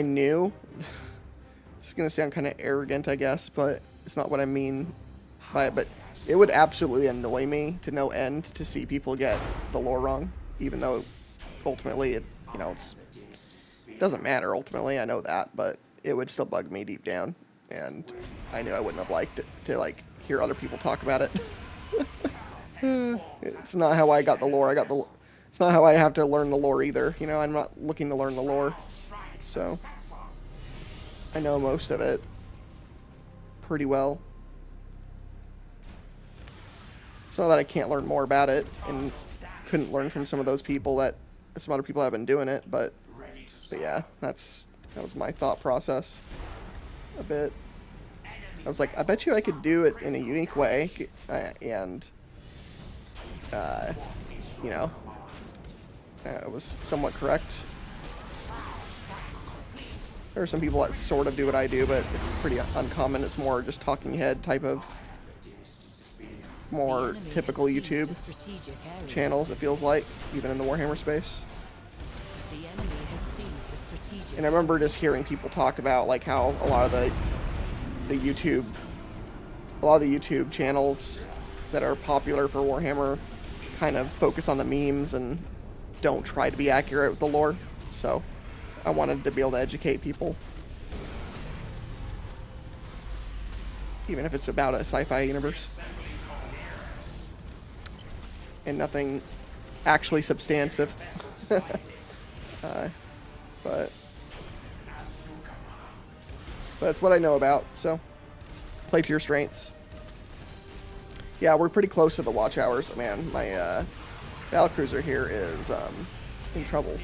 knew this is going to sound kind of arrogant, I guess, but it's not what I mean by it, but it would absolutely annoy me to no end to see people get the lore wrong, even though ultimately it doesn't matter ultimately, I know that, but it would still bug me deep down, and I knew I wouldn't have liked it to like hear other people talk about it. It's not how I got the lore. It's not how I have to learn the lore either. You know, I'm not looking to learn the lore, so I know most of it pretty well. It's not that I can't learn more about it and couldn't learn from some of those people that some other people have been doing it, but yeah, that was my thought process a bit. I was like, I bet you I could do it in a unique way, and you know, it was somewhat correct. There are some people that sort of do what I do, but it's pretty uncommon. It's more just talking head type of, more typical YouTube channels, it feels like, even in the Warhammer space. And I remember just hearing people talk about like how a lot of the YouTube channels that are popular for Warhammer kind of focus on the memes and don't try to be accurate with the lore. So I wanted to be able to educate people, even if it's about a sci-fi universe and nothing actually substantive. But it's what I know about, so play to your strengths. Yeah, we're pretty close to the watch hours. Man, my battlecruiser here is in trouble.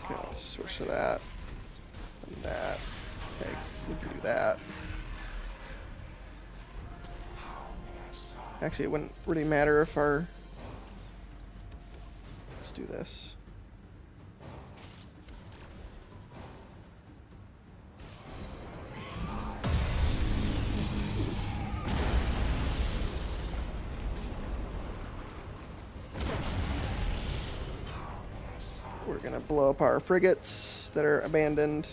Okay, let's switch to that and that. Okay, we can do that. Actually, it wouldn't really matter if our... Let's do this. We're gonna blow up our frigates that are abandoned.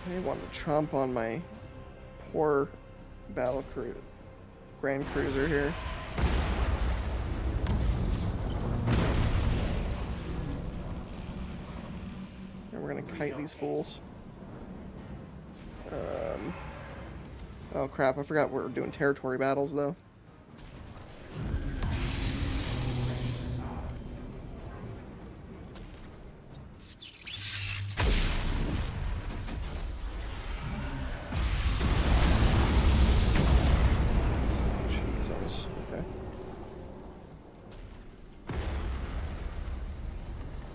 I want to chomp on my poor Grand Cruiser here. kite these fools. Oh crap, I forgot we're doing territory battles though. Jesus, okay.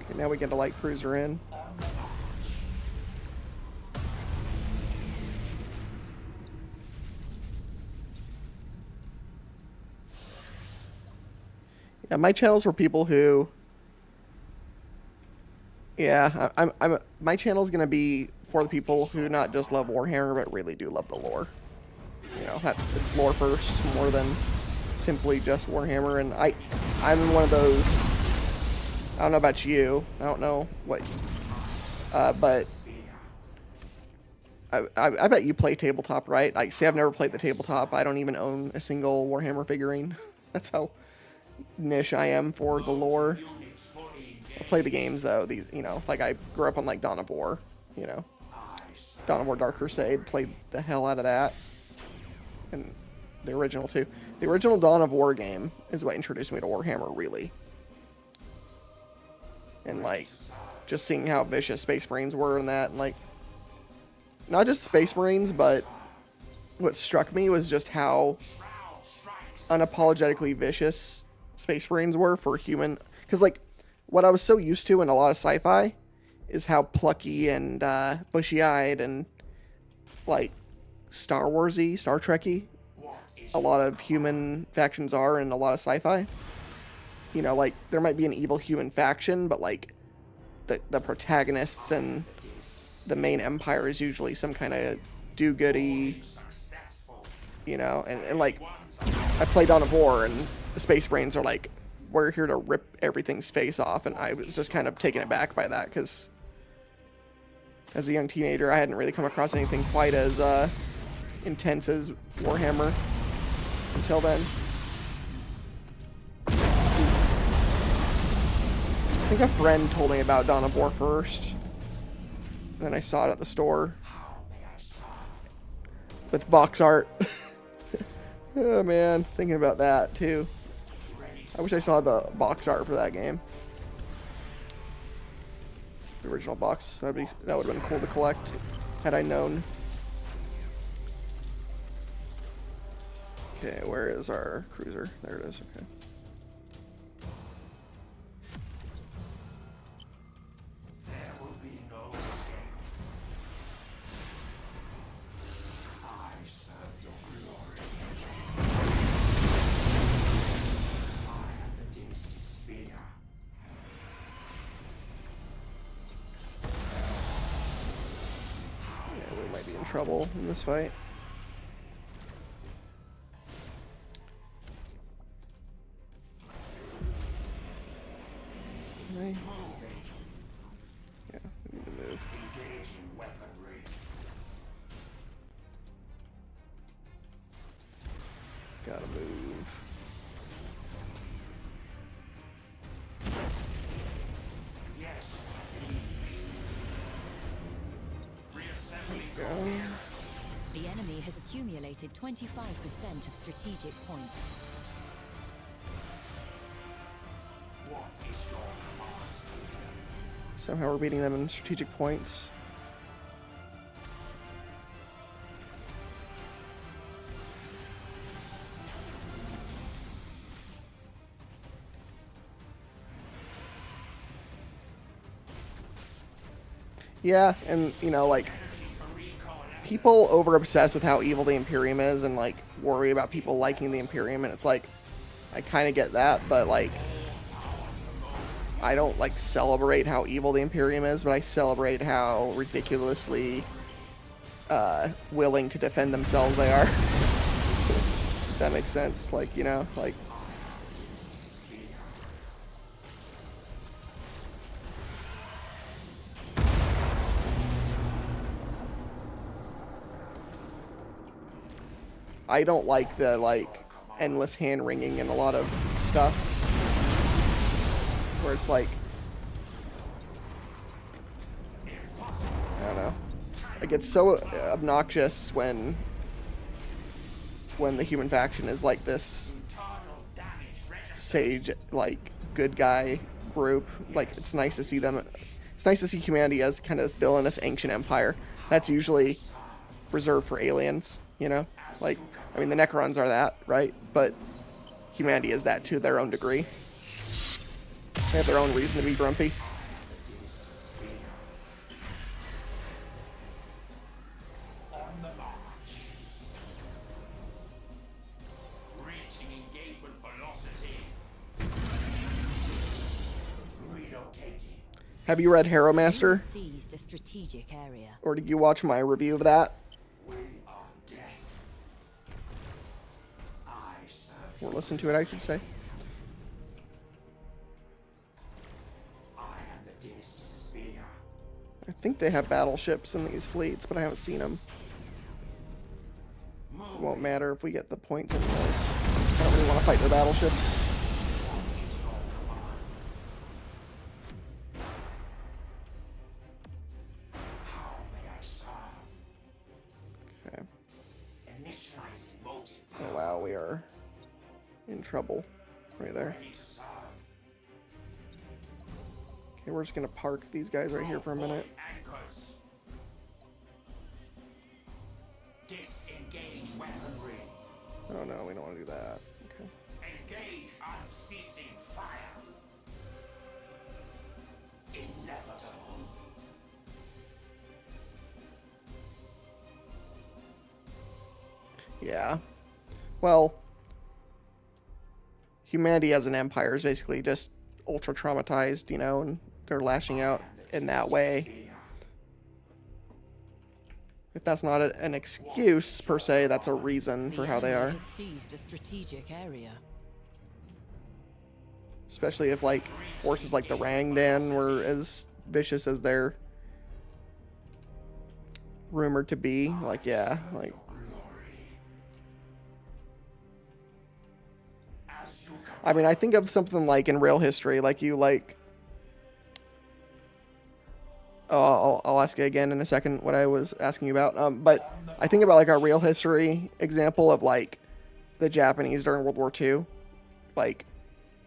Okay, now we get a light cruiser in. Yeah, my channel's for people who, yeah, my channel's gonna be for the people who not just love Warhammer but really do love the lore. You know, it's lore first more than simply just Warhammer. And I'm one of those. I don't know about you. I don't know what, but I bet you play tabletop, right? Like, see, I've never played the tabletop. I don't even own a single Warhammer figurine. That's how niche I am for the lore. I play the games though. These, you know, like I grew up on like Dawn of War, you know, Dawn of War Dark Crusade. Played the hell out of that, and the original too. The original Dawn of War game is what introduced me to Warhammer, really. And like, just seeing how vicious Space Marines were in that, and like, not just Space Marines, but what struck me was just how unapologetically vicious Space Marines were for human. Because like, what I was so used to in a lot of sci-fi is how plucky and bushy-eyed and like Star Warsy, Star Trekky a lot of human factions are in a lot of sci-fi. You know, like, there might be an evil human faction, but like the protagonists and the main empire is usually some kind of do-goody, you know. And like, I played Dawn of War, and the Space Marines are like, we're here to rip everything's face off, and I was just kind of taken aback by that, because as a young teenager, I hadn't really come across anything quite as intense as Warhammer until then. I think a friend told me about Dawn of War first, and then I saw it at the store with box art. Oh man, thinking about that too. I wish I saw the box art for that game. The original box. That would have been cool to collect had I known. Okay, where is our cruiser? There it is, okay. There will be no escape. I serve your glory. I am the Dynasty Spear. Yeah, we might be in trouble in this fight. Okay. Yeah, we need to move. Engaging weaponry. Gotta move. Yes, liege. Reassembling. Go. The enemy has accumulated 25% of strategic points. What is your command? Somehow we're beating them in strategic points. Yeah, and you know, like, people over obsess with how evil the Imperium is and like worry about people liking the Imperium, and it's like, I kind of get that, but like, I don't like celebrate how evil the Imperium is, but I celebrate how ridiculously willing to defend themselves they are. If that makes sense. Like, you know, like, I don't like the like endless hand wringing in a lot of stuff where it's like, Like, it's so obnoxious when the human faction is like this sage, like, good guy group. Like, it's nice to see them. It's nice to see humanity as kind of this villainous ancient empire. That's usually reserved for aliens, you know? Like, I mean, the Necrons are that, right? But humanity is that to their own degree. They have their own reason to be grumpy. Have you read Harrow Master? Seized a strategic area. Or did you watch my review of that? Or listen to it, I should say. I think they have battleships in these fleets, but I haven't seen them. It won't matter if we get the points anyways. I don't really want to fight their battleships. Okay. Oh wow, we are in trouble right there. Okay, we're just gonna park these guys right here for a minute. Disengage weaponry. Oh no, we don't want to do that. Okay. Engage unceasing fire. Inevitable. Yeah. Well, humanity as an empire is basically just ultra traumatized, you know, and they're lashing out in that way. If that's not an excuse per se, that's a reason for how they are. Has seized a strategic area. Especially if, like, forces like the Rangdan were as vicious as they're rumored to be. Like, yeah, like. I mean, I think of something like in real history, like you, like. Oh, I'll ask you again in a second what I was asking you about. But I think about like a real history example of like the Japanese during World War II. Like,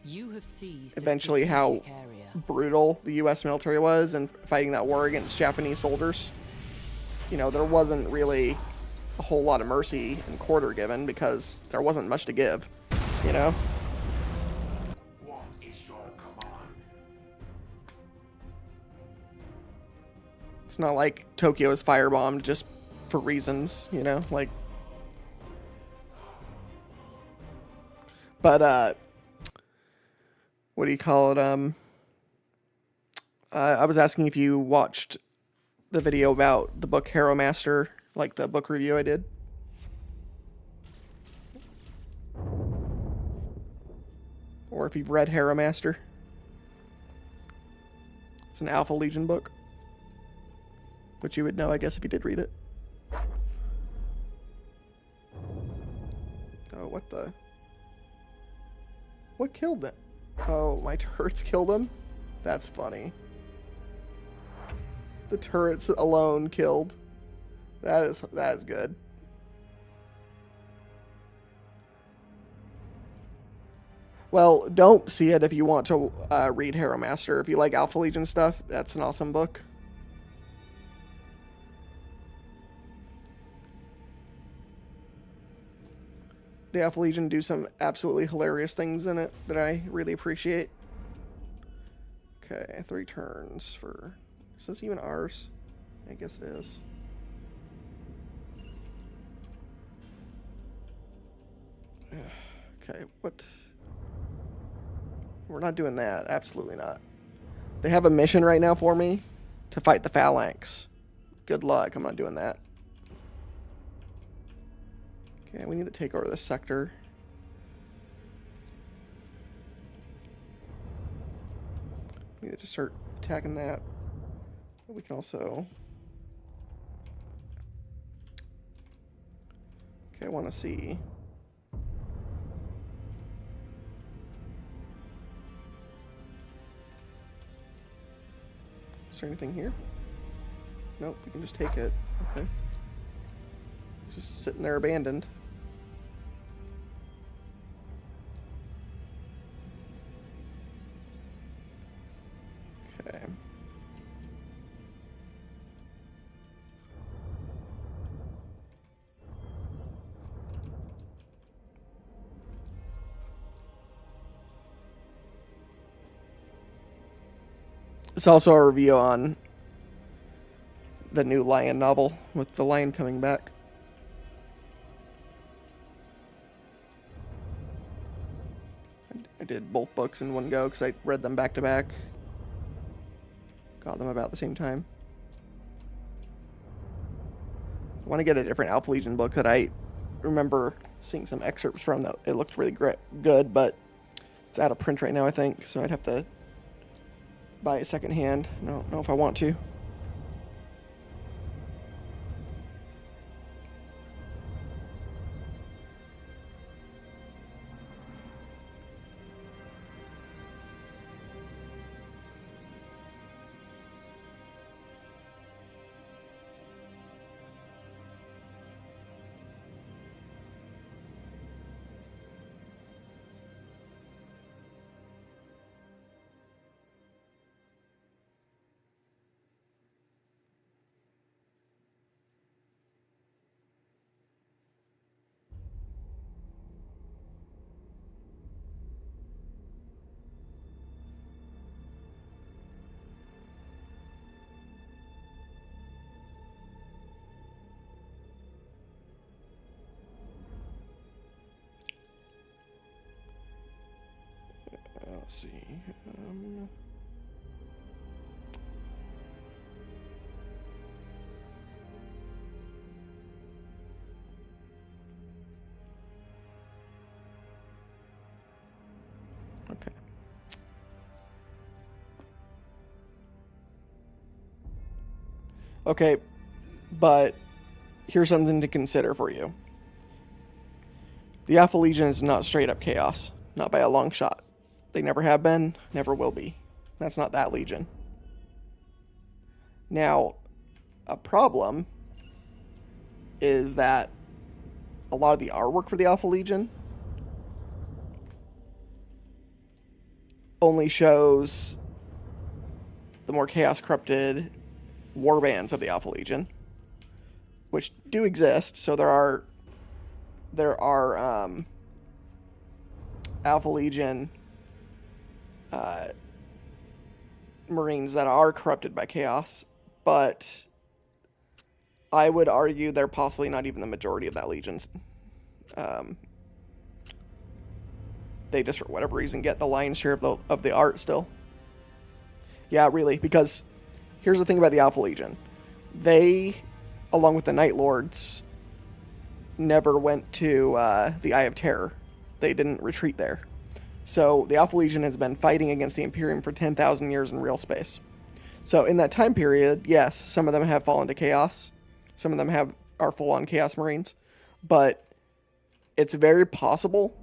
You have seized eventually a how strategic area. brutal the U.S. military was in fighting that war against Japanese soldiers. You know, there wasn't really a whole lot of mercy and quarter given because there wasn't much to give, you know? What is your command? It's not like Tokyo is firebombed just for reasons, you know? Like, but, what do you call it? I was asking if you watched the video about the book Harrow Master, like the book review I did. Or if you've read Harrow Master. It's an Alpha Legion book. Which you would know, I guess, if you did read it. Oh, what the? What killed it? Oh, my turrets killed him? That's funny. The turrets alone killed. That is good. Well, don't see it if you want to read Harrow Master. If you like Alpha Legion stuff, that's an awesome book. The Alpha Legion do some absolutely hilarious things in it that I really appreciate. Okay, 3 turns for... Is this even ours? I guess it is. Okay, what? We're not doing that. Absolutely not. They have a mission right now for me to fight the Phalanx. Good luck. I'm not doing that. Okay, we need to take over this sector. We need to just start attacking that. But we can also... Okay, I want to see... Is there anything here? Nope, we can just take it. Okay. Just sitting there abandoned. Okay. It's also a review on the new Lion novel, with the Lion coming back. I did both books in one go because I read them back to back. Got them about the same time. I want to get a different Alpha Legion book that I remember seeing some excerpts from that it looked really good, but it's out of print right now, I think, so I'd have to buy it secondhand. I don't know if I want to. Let's see. Okay. Okay, but here's something to consider for you. The Alpha Legion is not straight up chaos, not by a long shot. They never have been, never will be. That's not that Legion. Now, a problem is that a lot of the artwork for the Alpha Legion only shows the more chaos corrupted warbands of the Alpha Legion, which do exist. So there are Alpha Legion Marines that are corrupted by chaos, but I would argue they're possibly not even the majority of that Legions. They just, for whatever reason, get the lion's share of the art still. Yeah, really, because here's the thing about the Alpha Legion. They, along with the Night Lords, never went to the Eye of Terror. They didn't retreat there. So the Alpha Legion has been fighting against the Imperium for 10,000 years in real space. So in that time period, yes, some of them have fallen to chaos. Some of them are full-on Chaos Marines. But it's very possible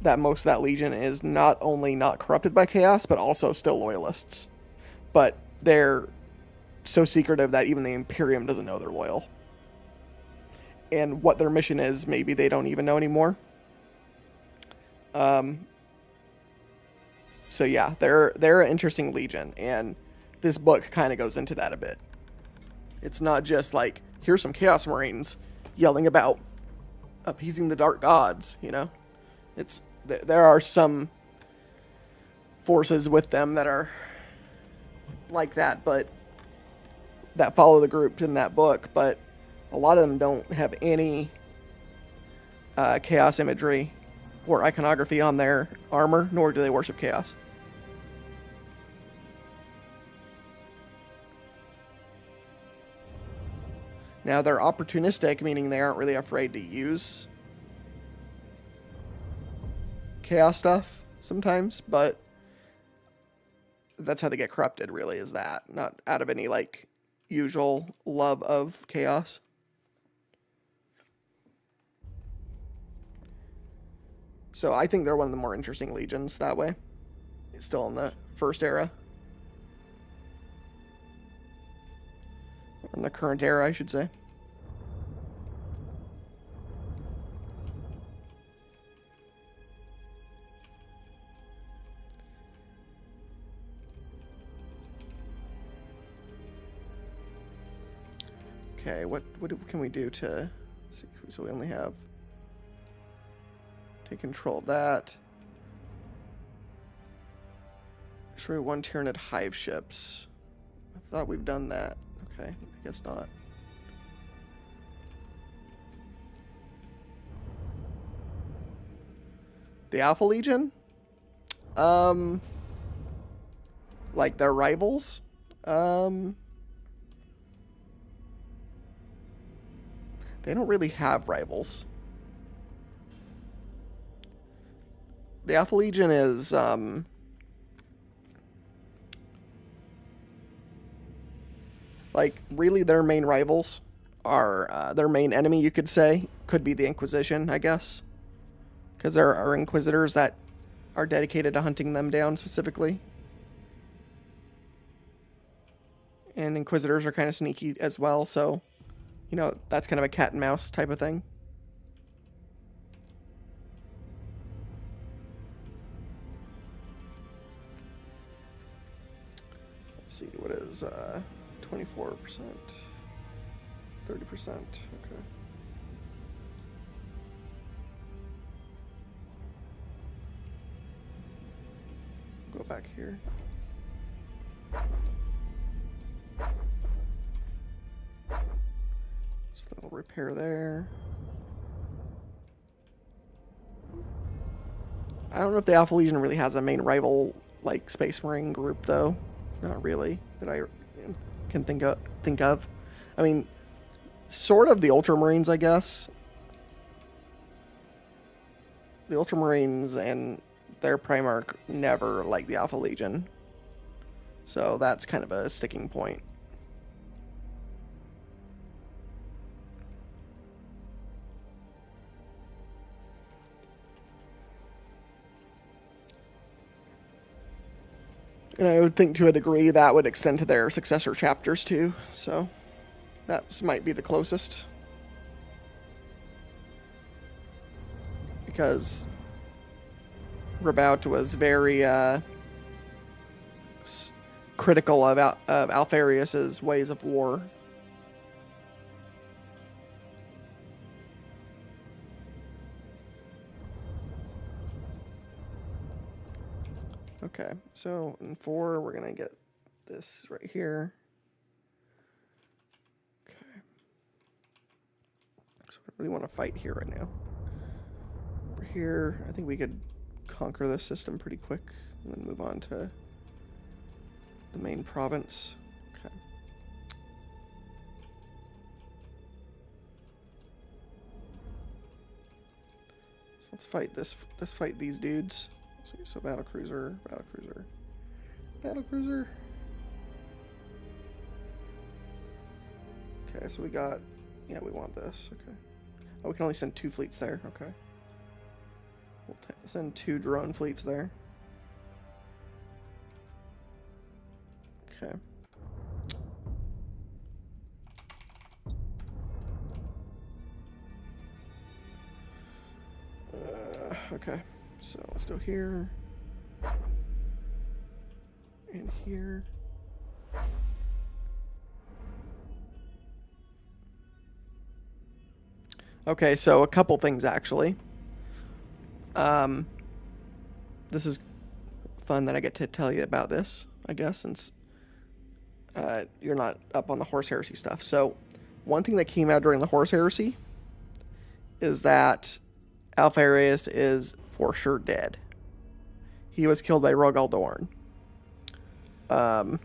that most of that Legion is not only not corrupted by chaos, but also still loyalists. But they're so secretive that even the Imperium doesn't know they're loyal. And what their mission is, maybe they don't even know anymore. So yeah, they're an interesting Legion, and this book kind of goes into that a bit. It's not just like, here's some Chaos Marines yelling about appeasing the Dark Gods, you know? There are some forces with them that are like that, but that follow the group in that book, but a lot of them don't have any chaos imagery or iconography on their armor, nor do they worship chaos. Now, they're opportunistic, meaning they aren't really afraid to use chaos stuff sometimes, but that's how they get corrupted, really, is that. Not out of any, like, usual love of chaos. So I think they're one of the more interesting Legions that way. It's still in the first era. From the current era, I should say. Okay, what can we do to see? So we only have take control of that. Destroy 1 Tyranid hive ships. I thought we've done that. Okay, I guess not. The Alpha Legion? Like their rivals? They don't really have rivals. The Alpha Legion is, like, really their main rivals are, their main enemy, you could say, could be the Inquisition, I guess. Because there are Inquisitors that are dedicated to hunting them down specifically. And Inquisitors are kind of sneaky as well, so, you know, that's kind of a cat and mouse type of thing. Let's see, what is 24%, 30%, okay. Go back here. So that'll repair there. I don't know if the Alpha Legion really has a main rival like Space Marine group though. Not really that I can think of. I mean, sort of the Ultramarines, I guess. The Ultramarines and their Primarch never like the Alpha Legion. So that's kind of a sticking point. And I would think to a degree that would extend to their successor chapters too. So that might be the closest. Because Rabout was very critical of Alpharius's ways of war. Okay, so in 4, we're going to get this right here. Okay. So I don't really want to fight here right now. Over here, I think we could conquer this system pretty quick and then move on to the main province. Okay. So let's fight this. Let's fight these dudes. So battlecruiser. Okay, so we got, yeah, we want this. Okay. Oh, we can only send 2 fleets there. Okay. We'll send 2 drone fleets there. Okay. Okay. So let's go here. And here. Okay, so a couple things actually. This is fun that I get to tell you about this, I guess, since you're not up on the Horse Heresy stuff. So, one thing that came out during the Horse Heresy is that Alpharius is for sure dead. He was killed by Rogal Dorn. And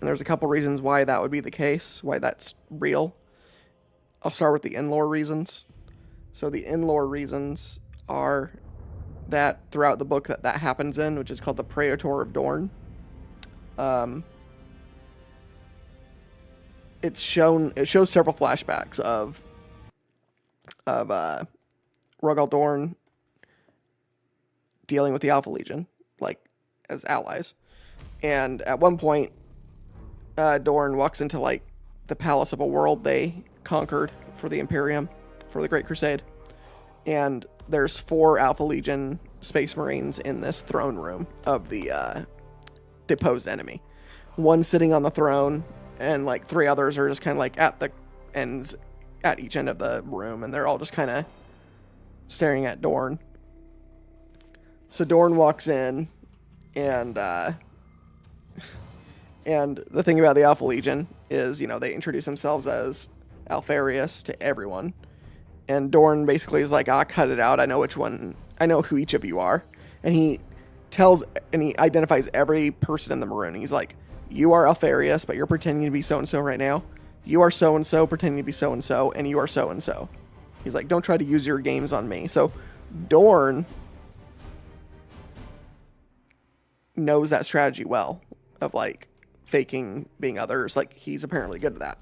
there's a couple reasons why that would be the case, why that's real. I'll start with the in-lore reasons. So the in-lore reasons are that throughout the book that happens in, which is called the Praetor of Dorn, it shows several flashbacks of Rogal Dorn dealing with the Alpha Legion, like, as allies. And at one point, Dorn walks into, like, the palace of a world they conquered for the Imperium, for the Great Crusade. And there's 4 Alpha Legion Space Marines in this throne room of the deposed enemy. One sitting on the throne, and like 3 others are just kind of like at the ends, at each end of the room, and they're all just kind of staring at Dorn. So Dorn walks in, and the thing about the Alpha Legion is, you know, they introduce themselves as Alpharius to everyone. And Dorn basically is like, cut it out. I know who each of you are. And he identifies every person in the Maroon. He's like, you are Alpharius, but you're pretending to be so-and-so right now. You are so-and-so pretending to be so-and-so, and you are so-and-so. He's like, don't try to use your games on me. So Dorn knows that strategy well, of like faking being others. Like, he's apparently good at that.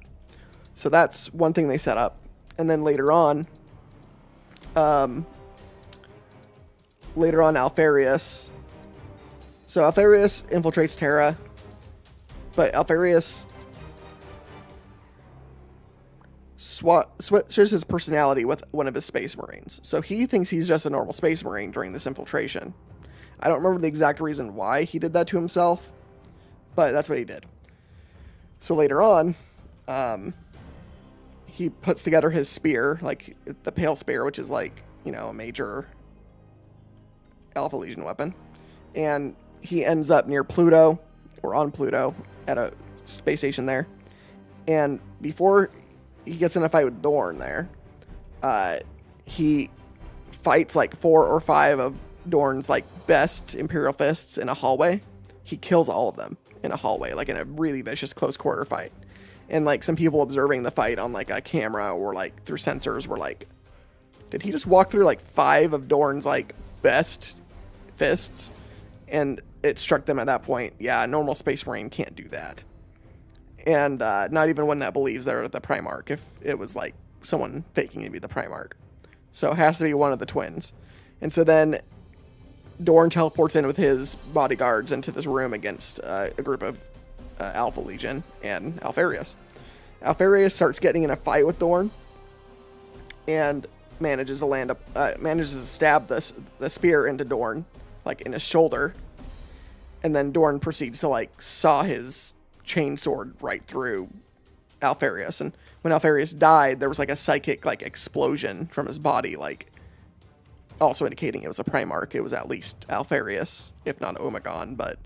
So that's one thing they set up. And then later on Alpharius. So Alpharius infiltrates Terra, but Alpharius switches his personality with one of his Space Marines. So he thinks he's just a normal Space Marine during this infiltration. I don't remember the exact reason why he did that to himself, but that's what he did. So later on, he puts together his spear, like the Pale Spear, which is like, you know, a major Alpha Legion weapon. And he ends up near Pluto, or on Pluto, at a space station there. And before he gets in a fight with Dorn there, he fights like 4 or 5 of Dorn's like best Imperial Fists in a hallway. He kills all of them in a hallway, like in a really vicious close quarter fight. And like some people observing the fight on like a camera or like through sensors were like, did he just walk through like 5 of Dorn's like best fists? And it struck them at that point, yeah, a normal Space Marine can't do that. And not even one that believes they're the Primarch, if it was like someone faking to be the Primarch. So it has to be one of the twins. And so then Dorn teleports in with his bodyguards into this room against a group of Alpha Legion and Alpharius. Alpharius starts getting in a fight with Dorn and manages to stab the spear into Dorn, like in his shoulder. And then Dorn proceeds to like saw his chainsword right through Alpharius. And when Alpharius died, there was like a psychic like explosion from his body, like also indicating it was a Primarch. It was at least Alpharius, if not Omegon, but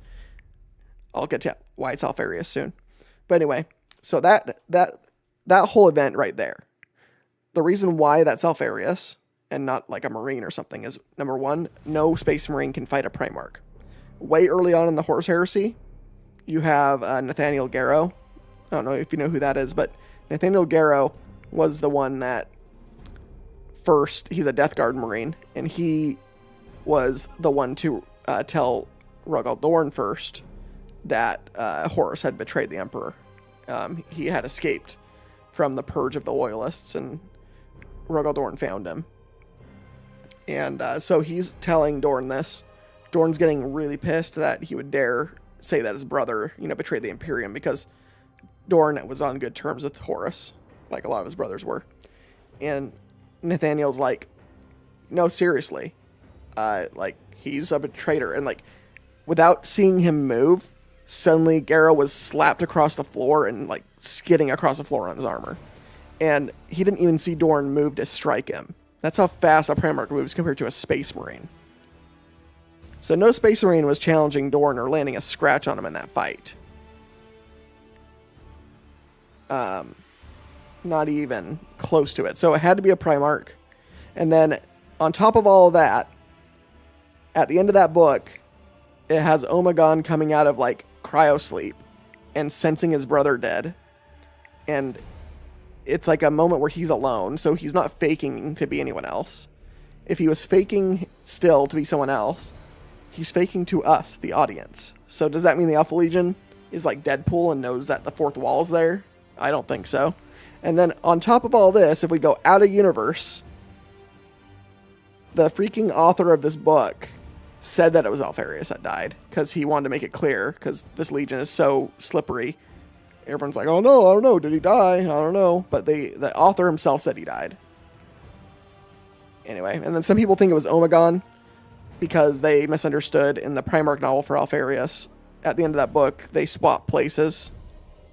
I'll get to why it's Alpharius soon. But anyway, so that whole event right there, the reason why that's Alpharius and not like a Marine or something is, number one, no Space Marine can fight a Primarch. Way early on in the Horus Heresy, you have Nathaniel Garrow. I don't know if you know who that is, but Nathaniel Garrow was the one that first, he's a Death Guard Marine, and he was the one to tell Rogal Dorn first that Horus had betrayed the Emperor. He had escaped from the purge of the Loyalists, and Rogal Dorn found him. And so he's telling Dorn this. Dorn's getting really pissed that he would dare say that his brother, you know, betrayed the Imperium, because Dorn was on good terms with Horus, like a lot of his brothers were. And Nathaniel's like, no, seriously, like, he's a traitor. And like, without seeing him move, suddenly Garrow was slapped across the floor and like skidding across the floor on his armor. And he didn't even see Dorn move to strike him. That's how fast a Primarch moves compared to a Space Marine. So no Space Marine was challenging Dorn or landing a scratch on him in that fight. Not even close to it. So it had to be a Primarch. And then on top of all of that, at the end of that book, it has Omegon coming out of like cryosleep and sensing his brother dead. And it's like a moment where he's alone, so he's not faking to be anyone else. If he was faking still to be someone else, he's faking to us, the audience. So does that mean the Alpha Legion is like Deadpool and knows that the fourth wall is there? I don't think so. And then on top of all this, if we go out of universe, the freaking author of this book said that it was Alpharius that died, because he wanted to make it clear, because this Legion is so slippery. everyone's like, oh no, I don't know, did he die? I don't know. But the author himself said he died. Anyway, and then some people think it was Omegon because they misunderstood in the Primarch novel for Alpharius. At the end of that book, they swap places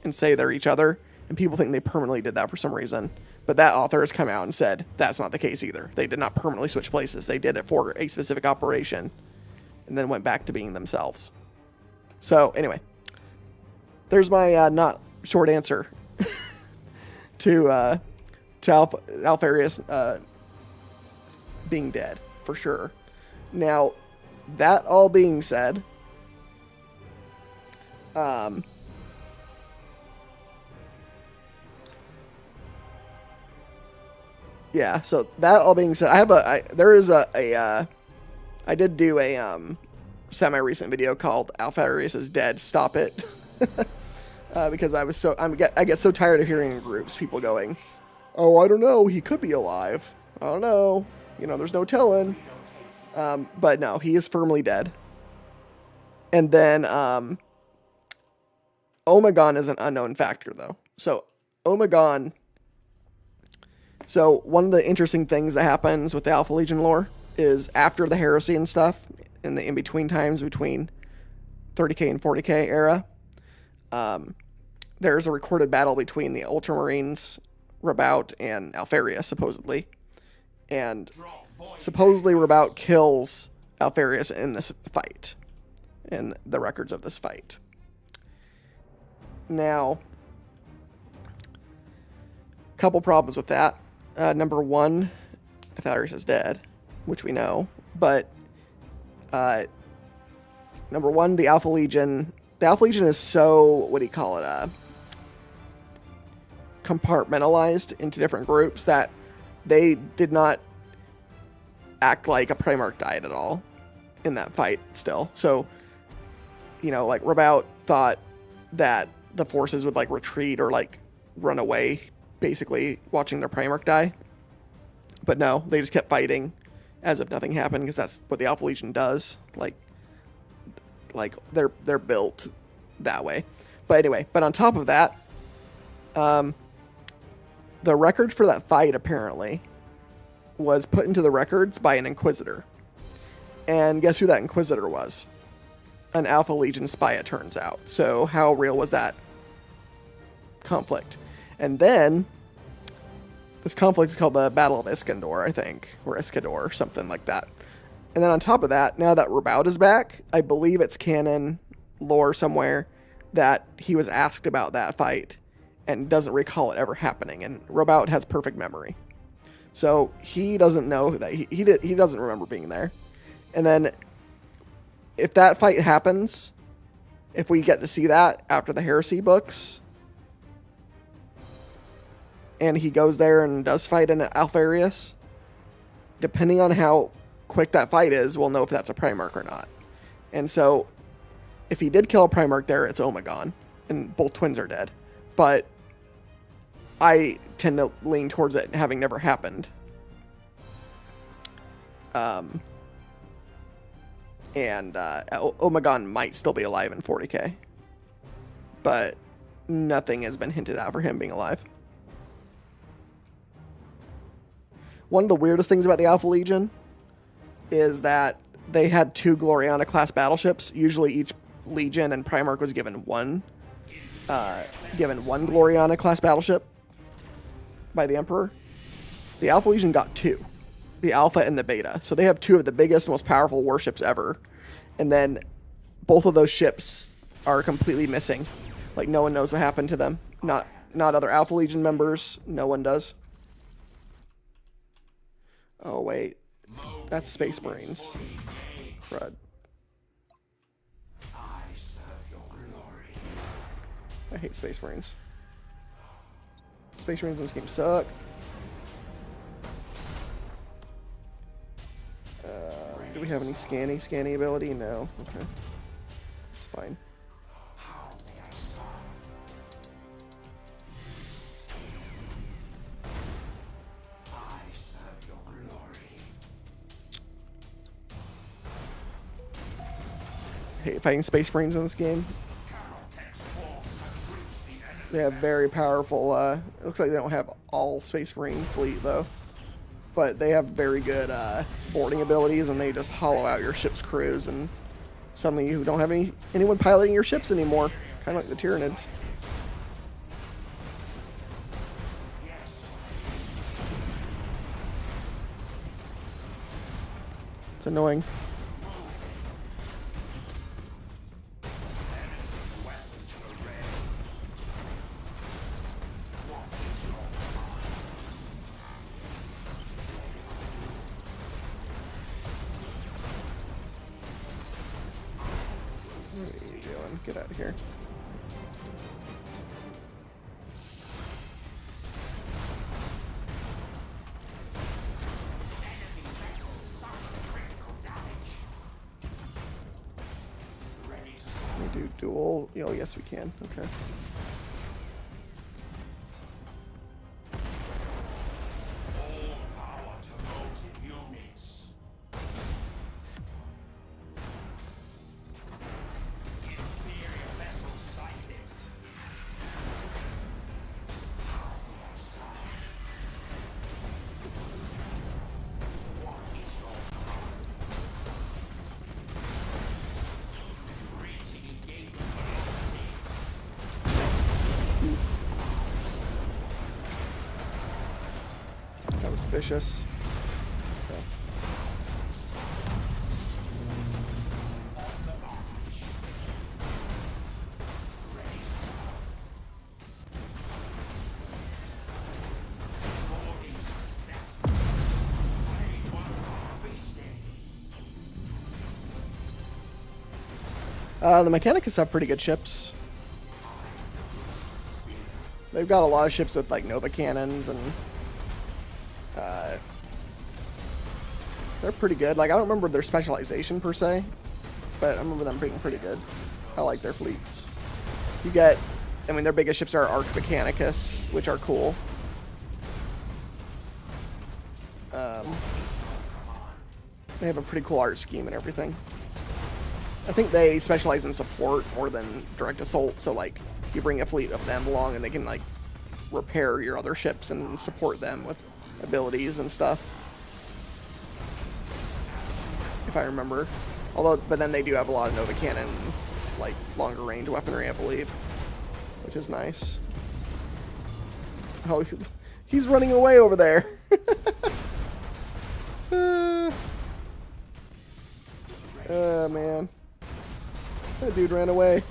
and say they're each other, and people think they permanently did that for some reason. But that author has come out and said that's not the case either. They did not permanently switch places. They did it for a specific operation and then went back to being themselves. So, anyway, there's my not short answer to Alpharius being dead, for sure. Now, that all being said, yeah, so that all being said, I did do a semi-recent video called Alpharius is dead, stop it. Because I get so tired of hearing in groups people going, oh, I don't know, he could be alive. I don't know. You know, there's no telling. But no, he is firmly dead. And then Omegon is an unknown factor, though. So Omegon. So one of the interesting things that happens with the Alpha Legion lore is after the heresy and stuff, in the in-between times between 30k and 40k era, there's a recorded battle between the Ultramarines, Rabout, and Alpharius, supposedly. And supposedly Rabout kills Alpharius in this fight, in the records of this fight. Now, a couple problems with that. Number one, Alpharius is dead, which we know, but number one, the Alpha Legion is so, what do you call it, compartmentalized into different groups that they did not act like a Primarch died at all in that fight still. So, you know, like, Rabout thought that the forces would, like, retreat or, like, run away, basically watching their Primarch die. But no, they just kept fighting as if nothing happened, because that's what the Alpha Legion does. Like they're built that way. But anyway, but on top of that, the record for that fight apparently was put into the records by an Inquisitor. And guess who that Inquisitor was? An Alpha Legion spy, it turns out. So how real was that conflict? And then this conflict is called the Battle of Iskandar, I think, or Iskandar, something like that. And then on top of that, now that Rabout is back, I believe it's canon lore somewhere that he was asked about that fight and doesn't recall it ever happening. And Rabout has perfect memory, so he doesn't know that he doesn't remember being there. And then if that fight happens, if we get to see that after the Heresy books, and he goes there and does fight in Alpharius, depending on how quick that fight is, we'll know if that's a Primarch or not. And so, if he did kill a Primarch there, it's Omegon, and both twins are dead. But I tend to lean towards it having never happened. Omegon might still be alive in 40k, but nothing has been hinted at for him being alive. One of the weirdest things about the Alpha Legion is that they had 2 Gloriana class battleships. Usually each Legion and Primarch was given one Gloriana class battleship by the Emperor. The Alpha Legion got 2. The Alpha and the Beta. So they have 2 of the biggest, most powerful warships ever. And then both of those ships are completely missing. Like, no one knows what happened to them. Not other Alpha Legion members. No one does. Oh, wait. That's Space Marines. Crud. I hate Space Marines. Space Marines in this game suck. Do we have any scanny ability? No. Okay. It's fine. I hate fighting Space Marines in this game. They have very powerful, it looks like they don't have all Space Marine fleet though. But they have very good boarding abilities, and they just hollow out your ship's crews, and suddenly you don't have anyone piloting your ships anymore. Kind of like the Tyranids. It's annoying. What are you doing? Get out of here. Can we do dual? Oh, yes, we can. Okay. All power to motive units. Inferior vessel sighted. What is your command? Reaching gate velocity. That was vicious. Okay. Boarding successful. Flayed ones are feasting. The Mechanicus have pretty good ships. They've got a lot of ships with like Nova cannons, and they're pretty good. Like, I don't remember their specialization per se, but I remember them being pretty good. I like their fleets. You get, I mean, their biggest ships are Arc Mechanicus, which are cool. They have a pretty cool art scheme and everything. I think they specialize in support more than direct assault, so like you bring a fleet of them along and they can like repair your other ships and support them with abilities and stuff. If I remember. Although, but then they do have a lot of Nova Cannon, like longer range weaponry, I believe, which is nice. Oh, he's running away over there. Oh man. That dude ran away.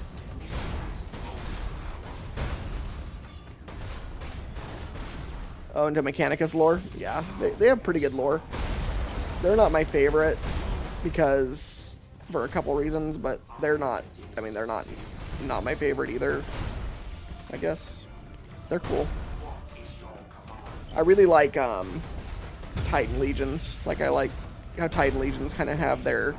Oh, into Mechanicus lore? Yeah, they have pretty good lore. They're not my favorite because, for a couple reasons, but they're not, I mean, they're not my favorite either, I guess. They're cool. I really like Titan Legions. Like, I like how Titan Legions kind of have their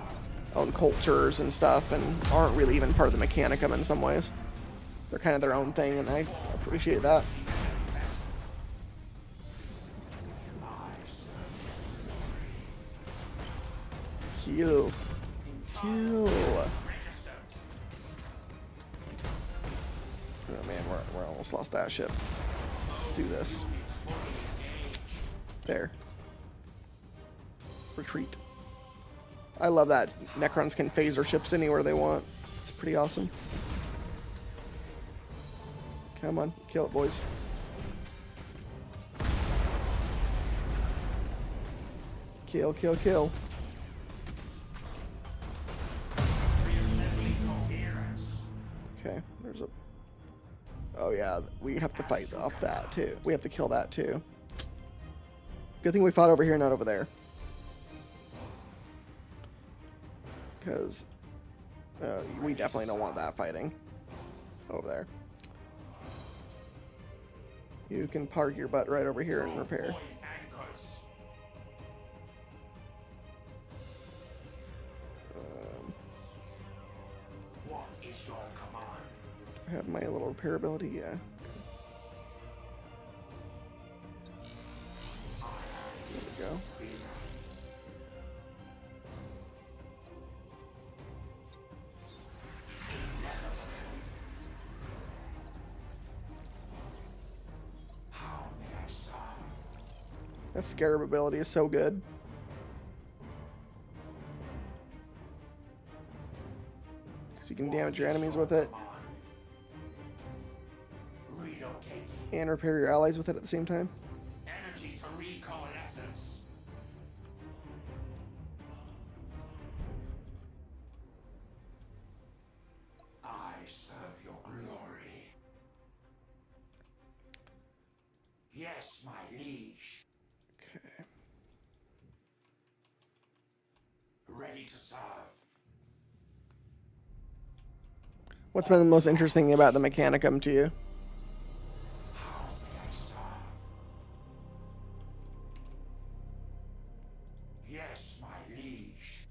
own cultures and stuff and aren't really even part of the Mechanicum in some ways. They're kind of their own thing, and I appreciate that. Kill. Kill. Oh man, we're almost lost that ship. Let's do this. There. Retreat. I love that Necrons can phaser ships anywhere they want. It's pretty awesome. Come on, kill it, boys. Kill, kill, kill. Okay, there's a... Oh yeah, we have to fight off that too. We have to kill that too. Good thing we fought over here, not over there. Because we definitely don't want that fighting over there. You can park your butt right over here and repair. What is your command? I have my little repair ability, yeah. There we go. That scarab ability is so good. Because you can damage your enemies with it. And repair your allies with it at the same time. Energy to recoalescence. I serve your glory. Yes, my liege. Okay. Ready to serve. What's been the most interesting thing about the Mechanicum to you? How may I serve? Yes, my liege.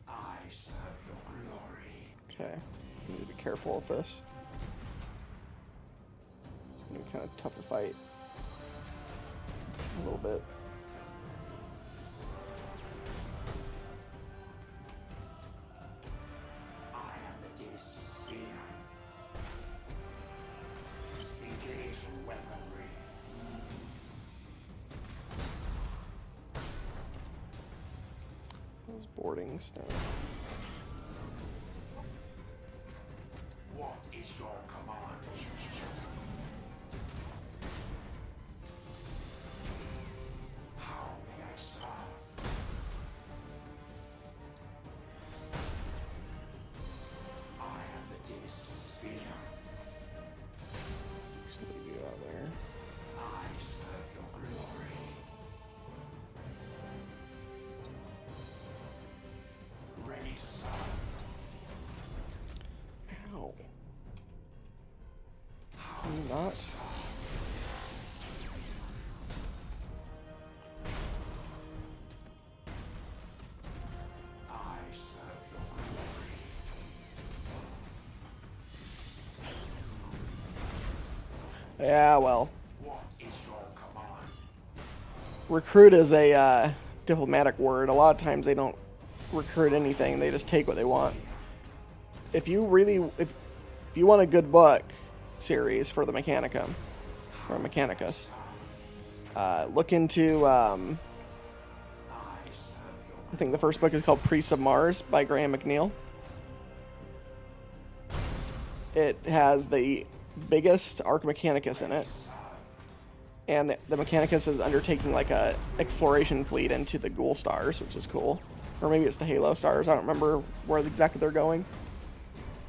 I serve your glory. Okay. I need to be careful with this. It's going to be kind of tough to fight. A little bit. I am the dynasty spear. Engage in weaponry. Those boardings now. What is your command? How may I serve? I am the dynasty spear. Just need to get out of there. I serve your glory. Ready to serve. Ow. Can you not? I serve your glory. Yeah, well. What is your command? Recruit is a diplomatic word. A lot of times they don't recruit anything. They just take what they want. If you you want a good book series for the Mechanicum or Mechanicus, look into I think the first book is called Priests of Mars by Graham McNeil. It has the biggest Arch Mechanicus in it, and the Mechanicus is undertaking like a exploration fleet into the Ghoul Stars, which is cool. Or maybe it's the Halo Stars. I don't remember where exactly they're going.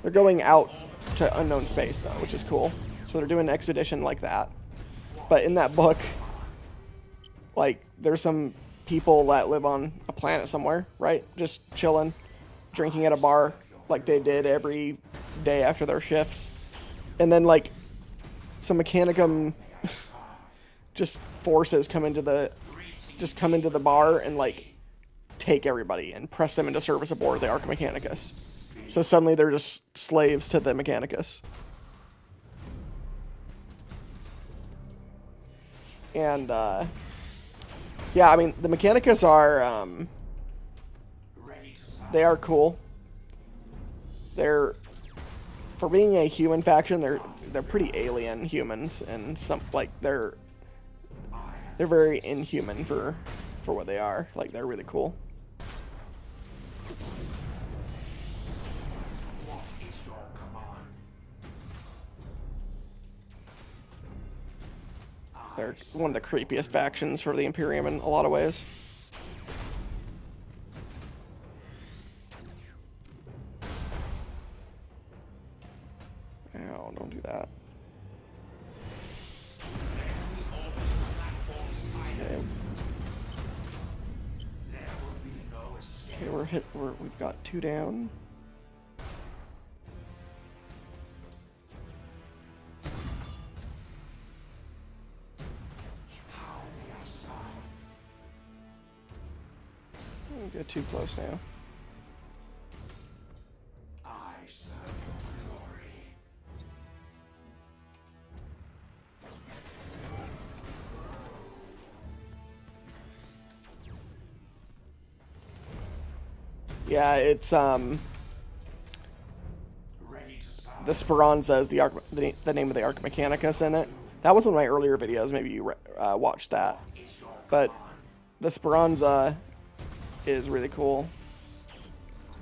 They're going out to unknown space, though, which is cool. So they're doing an expedition like that. But in that book, like, there's some people that live on a planet somewhere, right? Just chilling, drinking at a bar like they did every day after their shifts. And then, like, some Mechanicum just forces come into the bar and, like, take everybody and press them into service aboard the Arch Mechanicus. So suddenly they're just slaves to the Mechanicus. And, yeah, I mean, the Mechanicus are, they are cool. They're, for being a human faction, they're pretty alien humans, and some, like, they're very inhuman for what they are. Like, they're really cool. What is your command? They're one of the creepiest factions for the Imperium in a lot of ways. Ow, don't do that. Okay. Okay, we've got 2 down. Don't get too close now. I serve your glory. Yeah, it's Ready to serve. the Speranza is the name of the Arc Mechanicus in it. That was one of my earlier videos. Maybe you watched that. But the Speranza is really cool.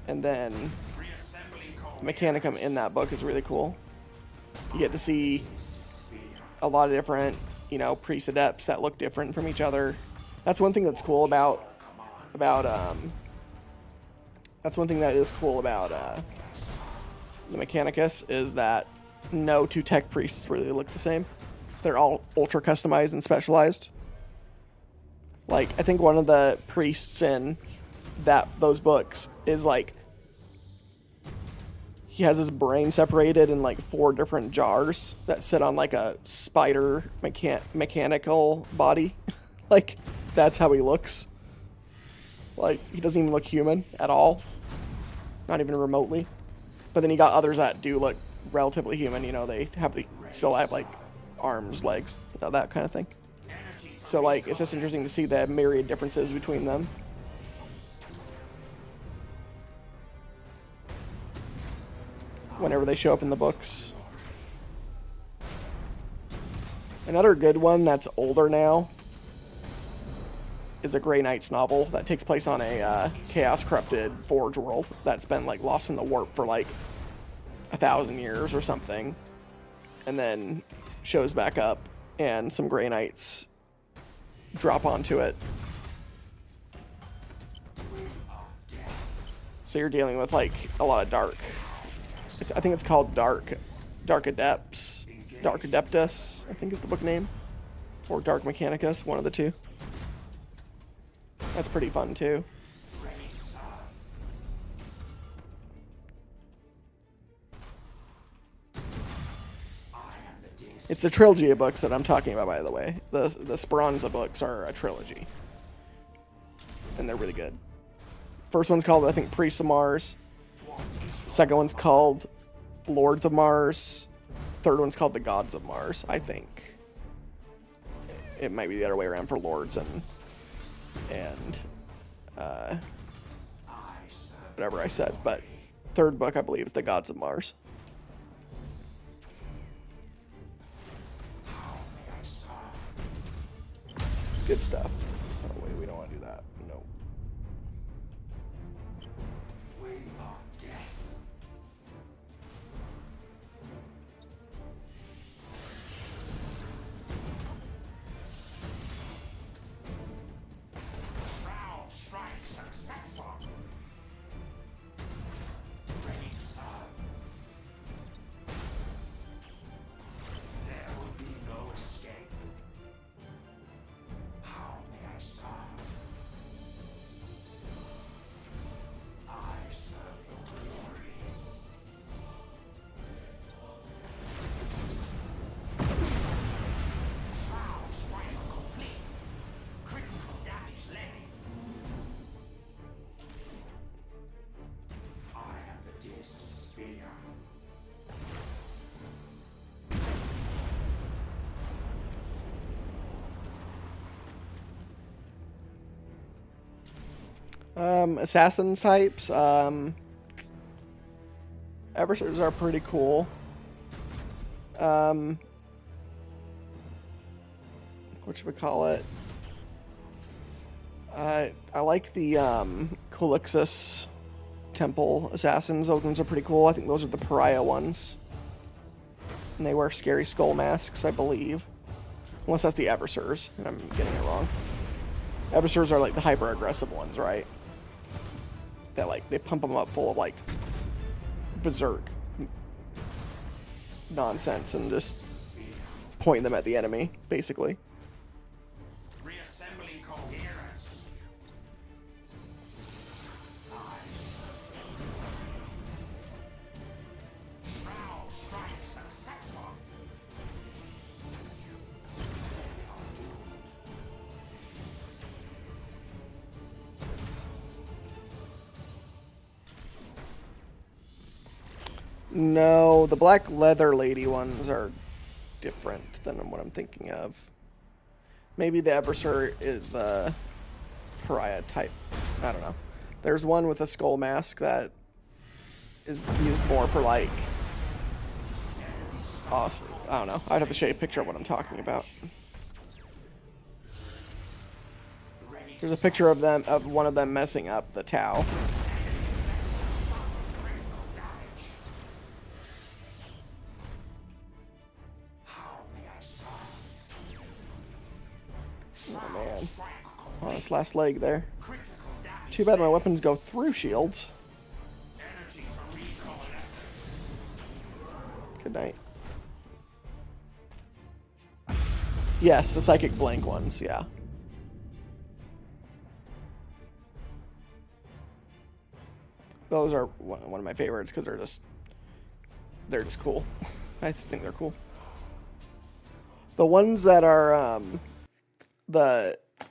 And then Mechanicum in that book is really cool. You get to see a lot of different, you know, priest adepts that look different from each other. That's one thing that's cool about that's one thing that is cool about the Mechanicus, is that no two tech priests really look the same. They're all ultra customized and specialized. Like, I think one of the priests in those books is like, he has his brain separated in like 4 different jars that sit on like a spider mechanical body. Like, that's how he looks. Like, he doesn't even look human at all. Not even remotely. But then you got others that do look relatively human. You know, they have still have like arms, legs, that kind of thing. So like, it's just interesting to see the myriad differences between them. Whenever they show up in the books. Another good one that's older now is a Grey Knights novel that takes place on a chaos corrupted Forge world that's been like lost in the warp for like 1,000 years or something, and then shows back up and some Grey Knights drop onto it. So you're dealing with like a lot of dark. I think it's called Dark Adepts. Dark Adeptus, I think is the book name. Or Dark Mechanicus, one of the two. That's pretty fun too. It's the trilogy of books that I'm talking about, by the way. The Speranza books are a trilogy. And they're really good. First one's called, I think, Priests of Mars. Second one's called Lords of Mars. Third one's called the Gods of Mars, I think. It might be the other way around for Lords and whatever I said. But third book, I believe, is the Gods of Mars. It's good stuff. Oh, wait, we don't want to do that. No. Assassin types, Eversers are pretty cool. Whatchamacallit? I like the Colixus Temple Assassins. Those ones are pretty cool. I think those are the pariah ones. And they wear scary skull masks, I believe. Unless that's the Eversers, and I'm getting it wrong. Eversers are like the hyper aggressive ones, right? That like they pump them up full of like berserk nonsense and just point them at the enemy, basically. Reassembling coherence. Shroud strike successful. No, the black leather lady ones are different than what I'm thinking of. Maybe the Everser is the pariah type. I don't know. There's one with a skull mask that is used more for like awesome. I don't know. I'd have to show you a picture of what I'm talking about. There's a picture of them, of one of them messing up the Tau. Oh man. Oh, this last leg there. Too bad my weapons go through shields. Good night. Yes, the psychic blank ones, yeah. Those are one of my favorites because they're just cool. I just think they're cool. The ones that are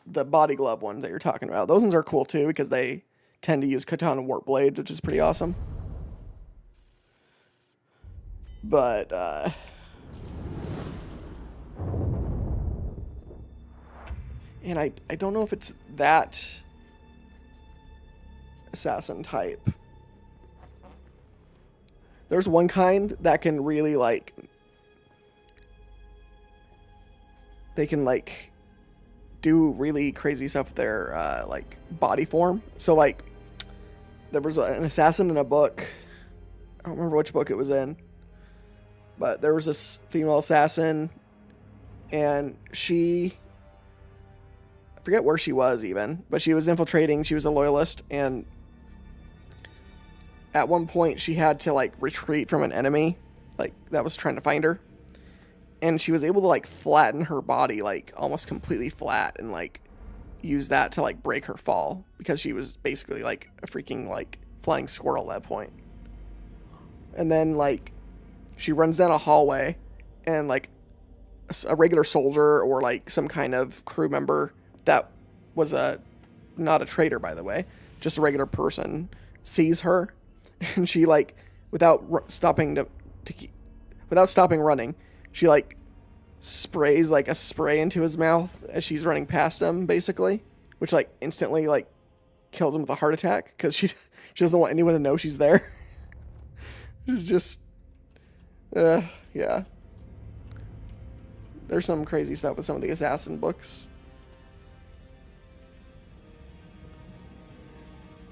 the body glove ones that you're talking about, those ones are cool too because they tend to use katana warp blades, which is pretty awesome. But and I don't know if it's that assassin type. There's one kind that can really like, they can like do really crazy stuff with their like body form. So like there was an assassin in a book, I don't remember which book it was in, but there was this female assassin and she, I forget where she was even, but she was infiltrating, she was a loyalist, and at one point she had to like retreat from an enemy like that was trying to find her, and she was able to like flatten her body like almost completely flat and like use that to like break her fall because she was basically like a freaking like flying squirrel at that point. And then like she runs down a hallway and like a regular soldier or like some kind of crew member that was not a traitor, by the way, just a regular person, sees her, and she like without stopping running, she like sprays like a spray into his mouth as she's running past him, basically, which like instantly like kills him with a heart attack because she doesn't want anyone to know she's there. It's just yeah. There's some crazy stuff with some of the assassin books.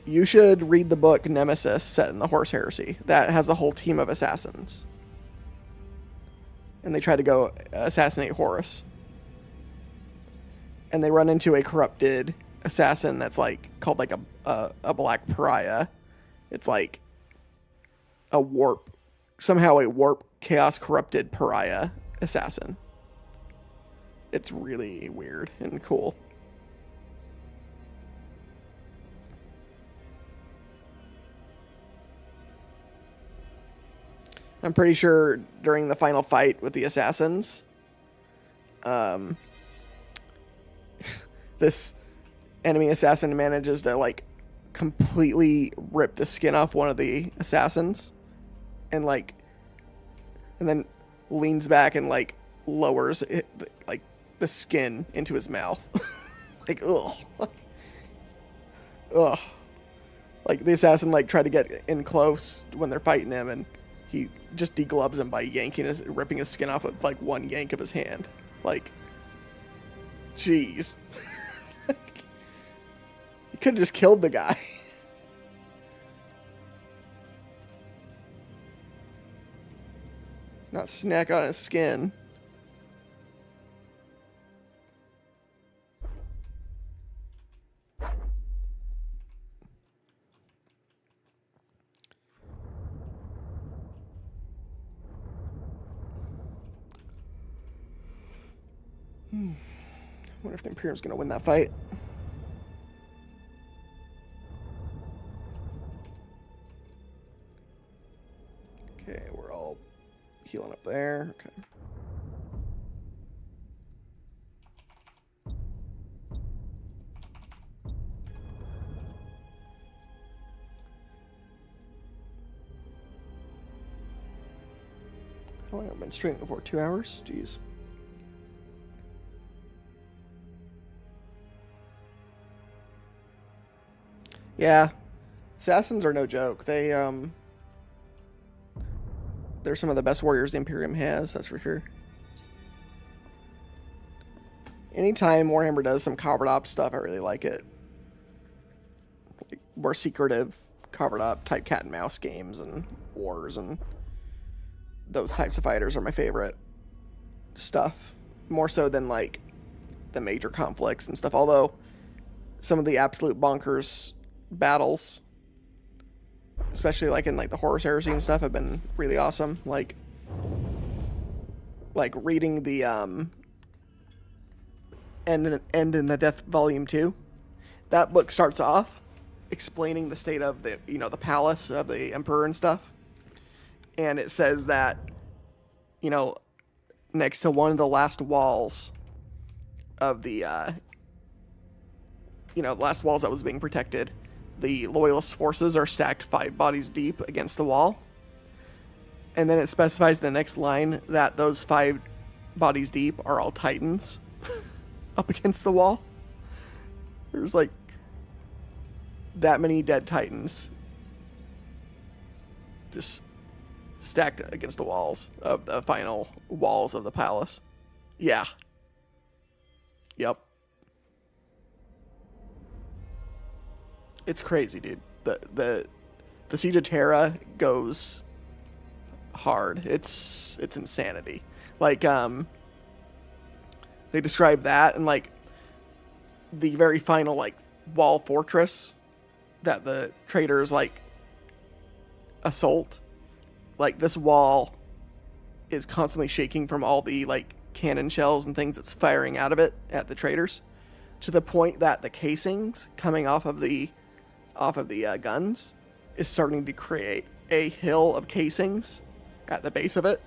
You should read the book Nemesis set in the Horus Heresy. That has a whole team of assassins. And they try to go assassinate Horus. And they run into a corrupted assassin that's like called like a black pariah. It's like somehow a warp chaos corrupted pariah assassin. It's really weird and cool. I'm pretty sure during the final fight with the assassins, this enemy assassin manages to like completely rip the skin off one of the assassins and then leans back and like lowers it, like the skin into his mouth. Like, ugh. Ugh. Like the assassin like tried to get in close when they're fighting him, and he just degloves him by ripping his skin off with like one yank of his hand. Like, jeez. You could have just killed the guy. Not snack on his skin. I wonder if the Imperium's going to win that fight. Okay, we're all healing up there. Okay. How long have I been streaming for? 2 hours? Jeez. Yeah, Assassins are no joke. They're some of the best warriors the Imperium has, that's for sure. Anytime Warhammer does some covered up stuff, I really like it. Like more secretive, covered up type cat and mouse games and wars and those types of fighters are my favorite stuff. More so than like the major conflicts and stuff. Although some of the absolute bonkers battles, especially like in like the Horus Heresy and stuff, have been really awesome. Like reading the End in the Death Volume 2. That book starts off explaining the state of the the palace of the Emperor and stuff. And it says that, next to one of the last walls of the last walls that was being protected, the Loyalist forces are stacked 5 bodies deep against the wall. And then it specifies in the next line that those 5 bodies deep are all Titans up against the wall. There's like that many dead Titans just stacked against the walls of the final walls of the palace. Yeah. Yep. It's crazy, dude. The Siege of Terra goes hard. It's insanity. Like they describe that, and like the very final like wall fortress that the traitors like assault. Like this wall is constantly shaking from all the like cannon shells and things that's firing out of it at the traitors, to the point that the casings coming off of the guns is starting to create a hill of casings at the base of it.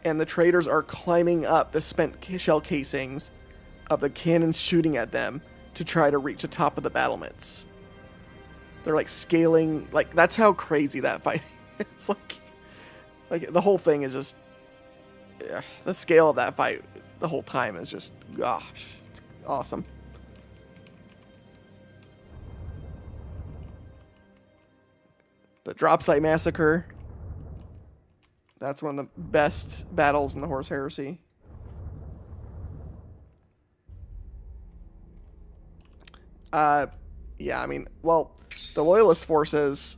And the traitors are climbing up the spent shell casings of the cannons shooting at them to try to reach the top of the battlements. They're like scaling, like that's how crazy that fight is. Like the whole thing is just, the scale of that fight the whole time is just, gosh, it's awesome. The Drop Site Massacre. That's one of the best battles in the Horus Heresy. Yeah, I mean, well, the Loyalist forces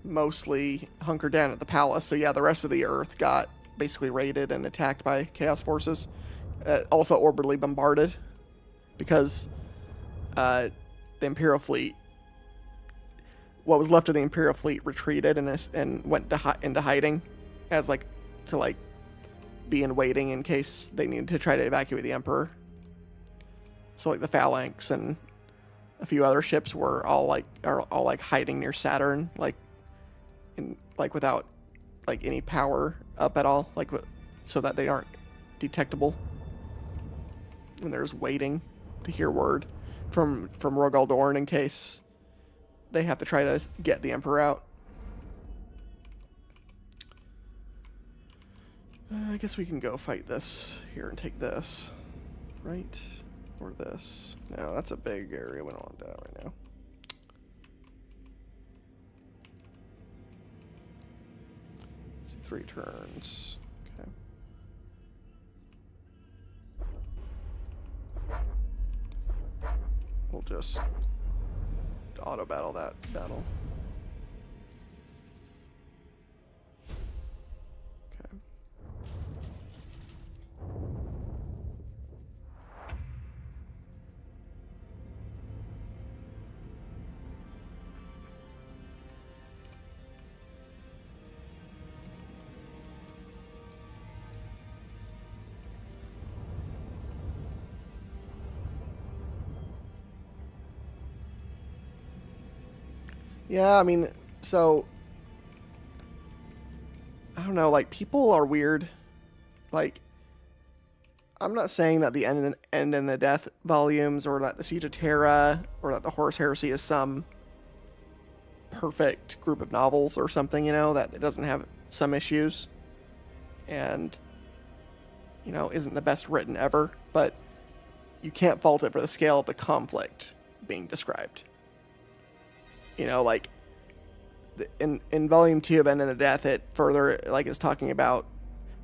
mostly hunkered down at the palace, so yeah, the rest of the Earth got basically raided and attacked by Chaos forces. Also orbitally bombarded, because the Imperial fleet, what was left of the Imperial fleet, retreated and went into hiding, as like to like be in waiting in case they needed to try to evacuate the Emperor. So like the Phalanx and a few other ships are all hiding near Saturn, without like any power up at all, so that they aren't detectable. And they're just waiting to hear word from Rogal Dorn in case they have to try to get the Emperor out. I guess we can go fight this here and take this, right? Or this. No, that's a big area we don't want that right now. Let's see, 3 turns. Okay. We'll just auto battle that battle. Okay. Yeah, I mean, so I don't know, like people are weird. Like, I'm not saying that the End in the Death volumes, or that the Siege of Terra, or that the Horus Heresy is some perfect group of novels or something, that it doesn't have some issues and, isn't the best written ever, but you can't fault it for the scale of the conflict being described. You know, like in volume 2 of End of the Death, it further like is talking about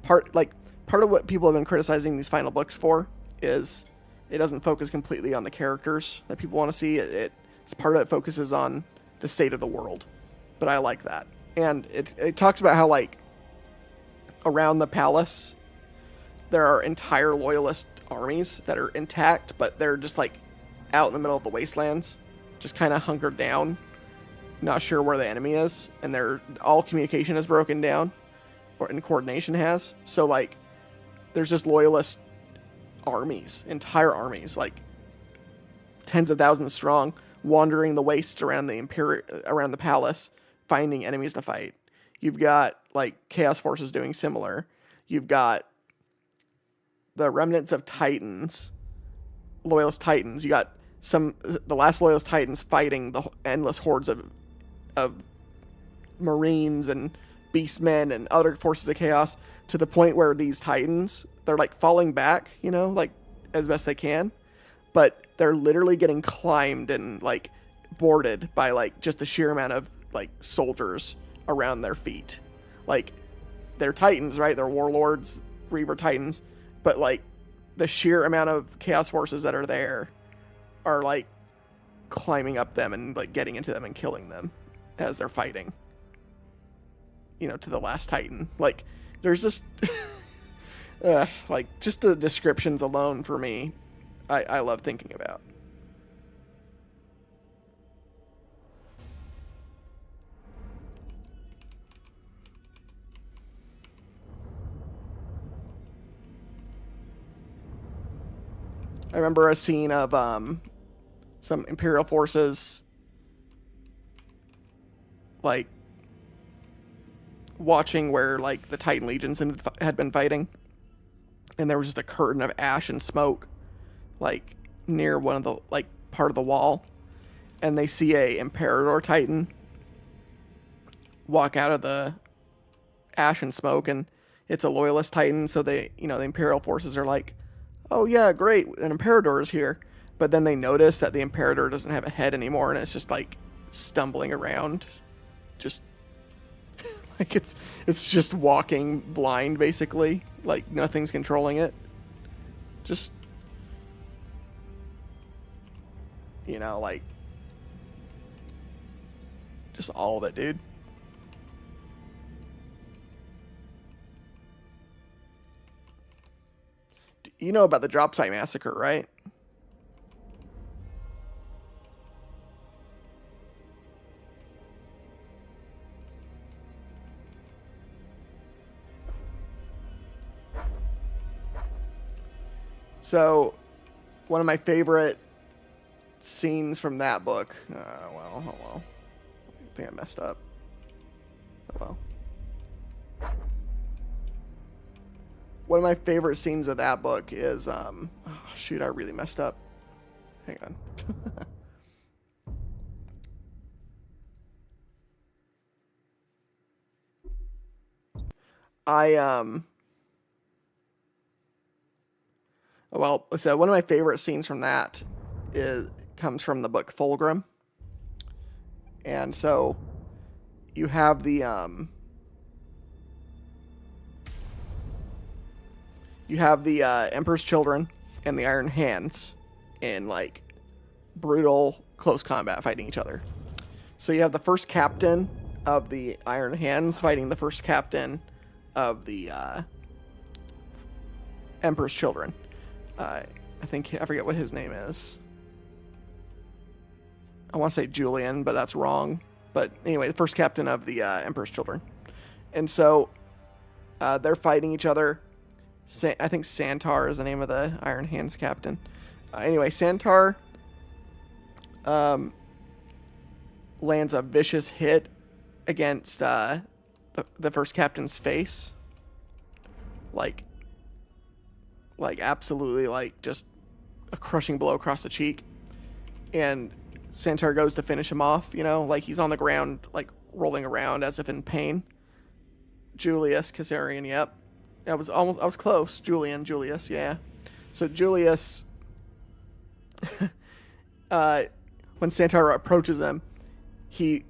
part of what people have been criticizing these final books for is it doesn't focus completely on the characters that people want to see. It's part of it focuses on the state of the world, but I like that. And it talks about how like around the palace there are entire loyalist armies that are intact, but they're just like out in the middle of the wastelands, just kind of hunkered down, not sure where the enemy is, and all communication is broken down, and coordination has. So like, there's just loyalist armies, entire armies, like tens of thousands strong, wandering the wastes around the palace, finding enemies to fight. You've got like chaos forces doing similar. You've got the remnants of titans, loyalist titans. You got the last loyalist titans fighting the endless hordes of marines and beastmen and other forces of chaos, to the point where these titans, they're like falling back, you know, like as best they can, but they're literally getting climbed and like boarded by like just the sheer amount of like soldiers around their feet. Like, they're titans, right? They're warlords, Reaver titans, but like the sheer amount of chaos forces that are there are like climbing up them and like getting into them and killing them as they're fighting, you know, to the last titan. Like, there's just like just the descriptions alone for me, I love thinking about. I remember a scene of some Imperial forces like watching where like the Titan legions had been fighting, and there was just a curtain of ash and smoke like near one of the like part of the wall, and they see a Imperator Titan walk out of the ash and smoke, and it's a loyalist Titan. So they, you know, the Imperial forces are like, oh yeah, great, an Imperator is here. But then they notice that the Imperator doesn't have a head anymore, and it's just like stumbling around, just like it's just walking blind, basically, like nothing's controlling it. Just, you know, like just all of it, dude. You know about the drop site massacre, right? So, one of my favorite scenes from that book, well, I think I messed up. Oh well. One of my favorite scenes of that book is, oh shoot, I really messed up. Hang on. Well, so one of my favorite scenes from that comes from the book Fulgrim. And so you have the Emperor's Children and the Iron Hands in like brutal close combat fighting each other. So you have the first captain of the Iron Hands fighting the first captain of the Emperor's Children. I forget what his name is. I want to say Julian, but that's wrong. But anyway, the first captain of the Emperor's Children. And so they're fighting each other. I think Santar is the name of the Iron Hands captain. Anyway, Santar lands a vicious hit against the first captain's face. Like absolutely, like, just a crushing blow across the cheek. And Santar goes to finish him off, you know, like he's on the ground, like rolling around as if in pain. Julius Caesarion, yep. I was close. Julius, yeah. So Julius, when Santar approaches him, he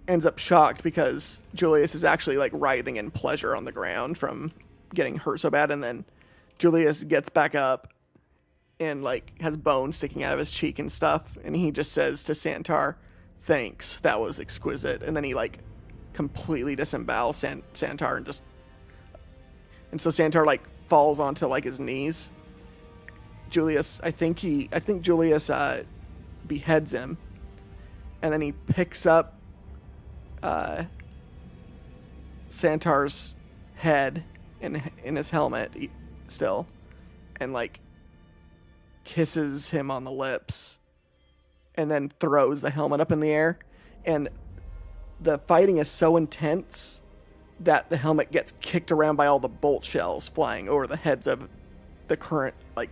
ends up shocked because Julius is actually like writhing in pleasure on the ground from getting hurt so bad, and then Julius gets back up and like has bones sticking out of his cheek and stuff, and he just says to Santar, "Thanks, that was exquisite." And then he like completely disembowels Santar and so Santar like falls onto like his knees. I think Julius beheads him, and then he picks up Santar's head in his helmet still, and like kisses him on the lips, and then throws the helmet up in the air. And the fighting is so intense that the helmet gets kicked around by all the bolt shells flying over the heads of the current like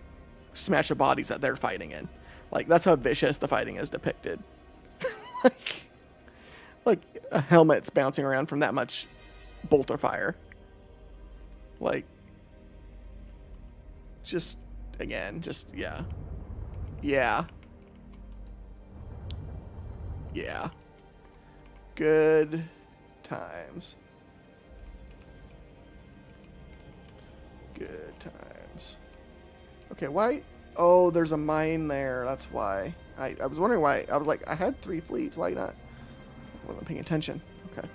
smash of bodies that they're fighting in. Like, that's how vicious the fighting is depicted. like a helmet's bouncing around from that much bolter fire. Like, just yeah. Good times. Good times. Okay, why? Oh, there's a mine there. That's why. I was wondering why. I was like, I had 3 fleets. Why not? I wasn't paying attention. Okay.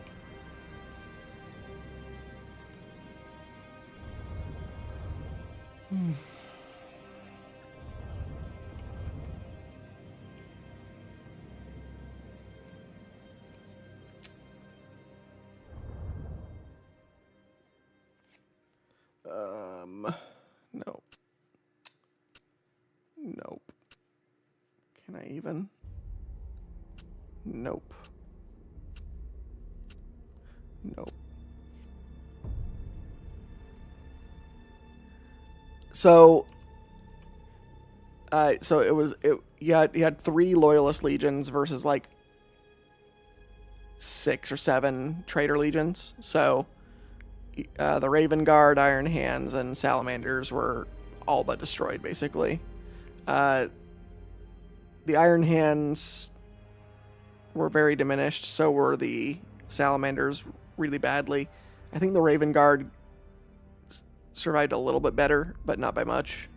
Nope. Nope. Can I even? Nope. Nope. So you had 3 loyalist legions versus like 6 or 7 traitor legions. So the Raven Guard, Iron Hands, and Salamanders were all but destroyed, basically. The Iron Hands were very diminished, so were the Salamanders really badly. I think the Raven Guard survived a little bit better, but not by much.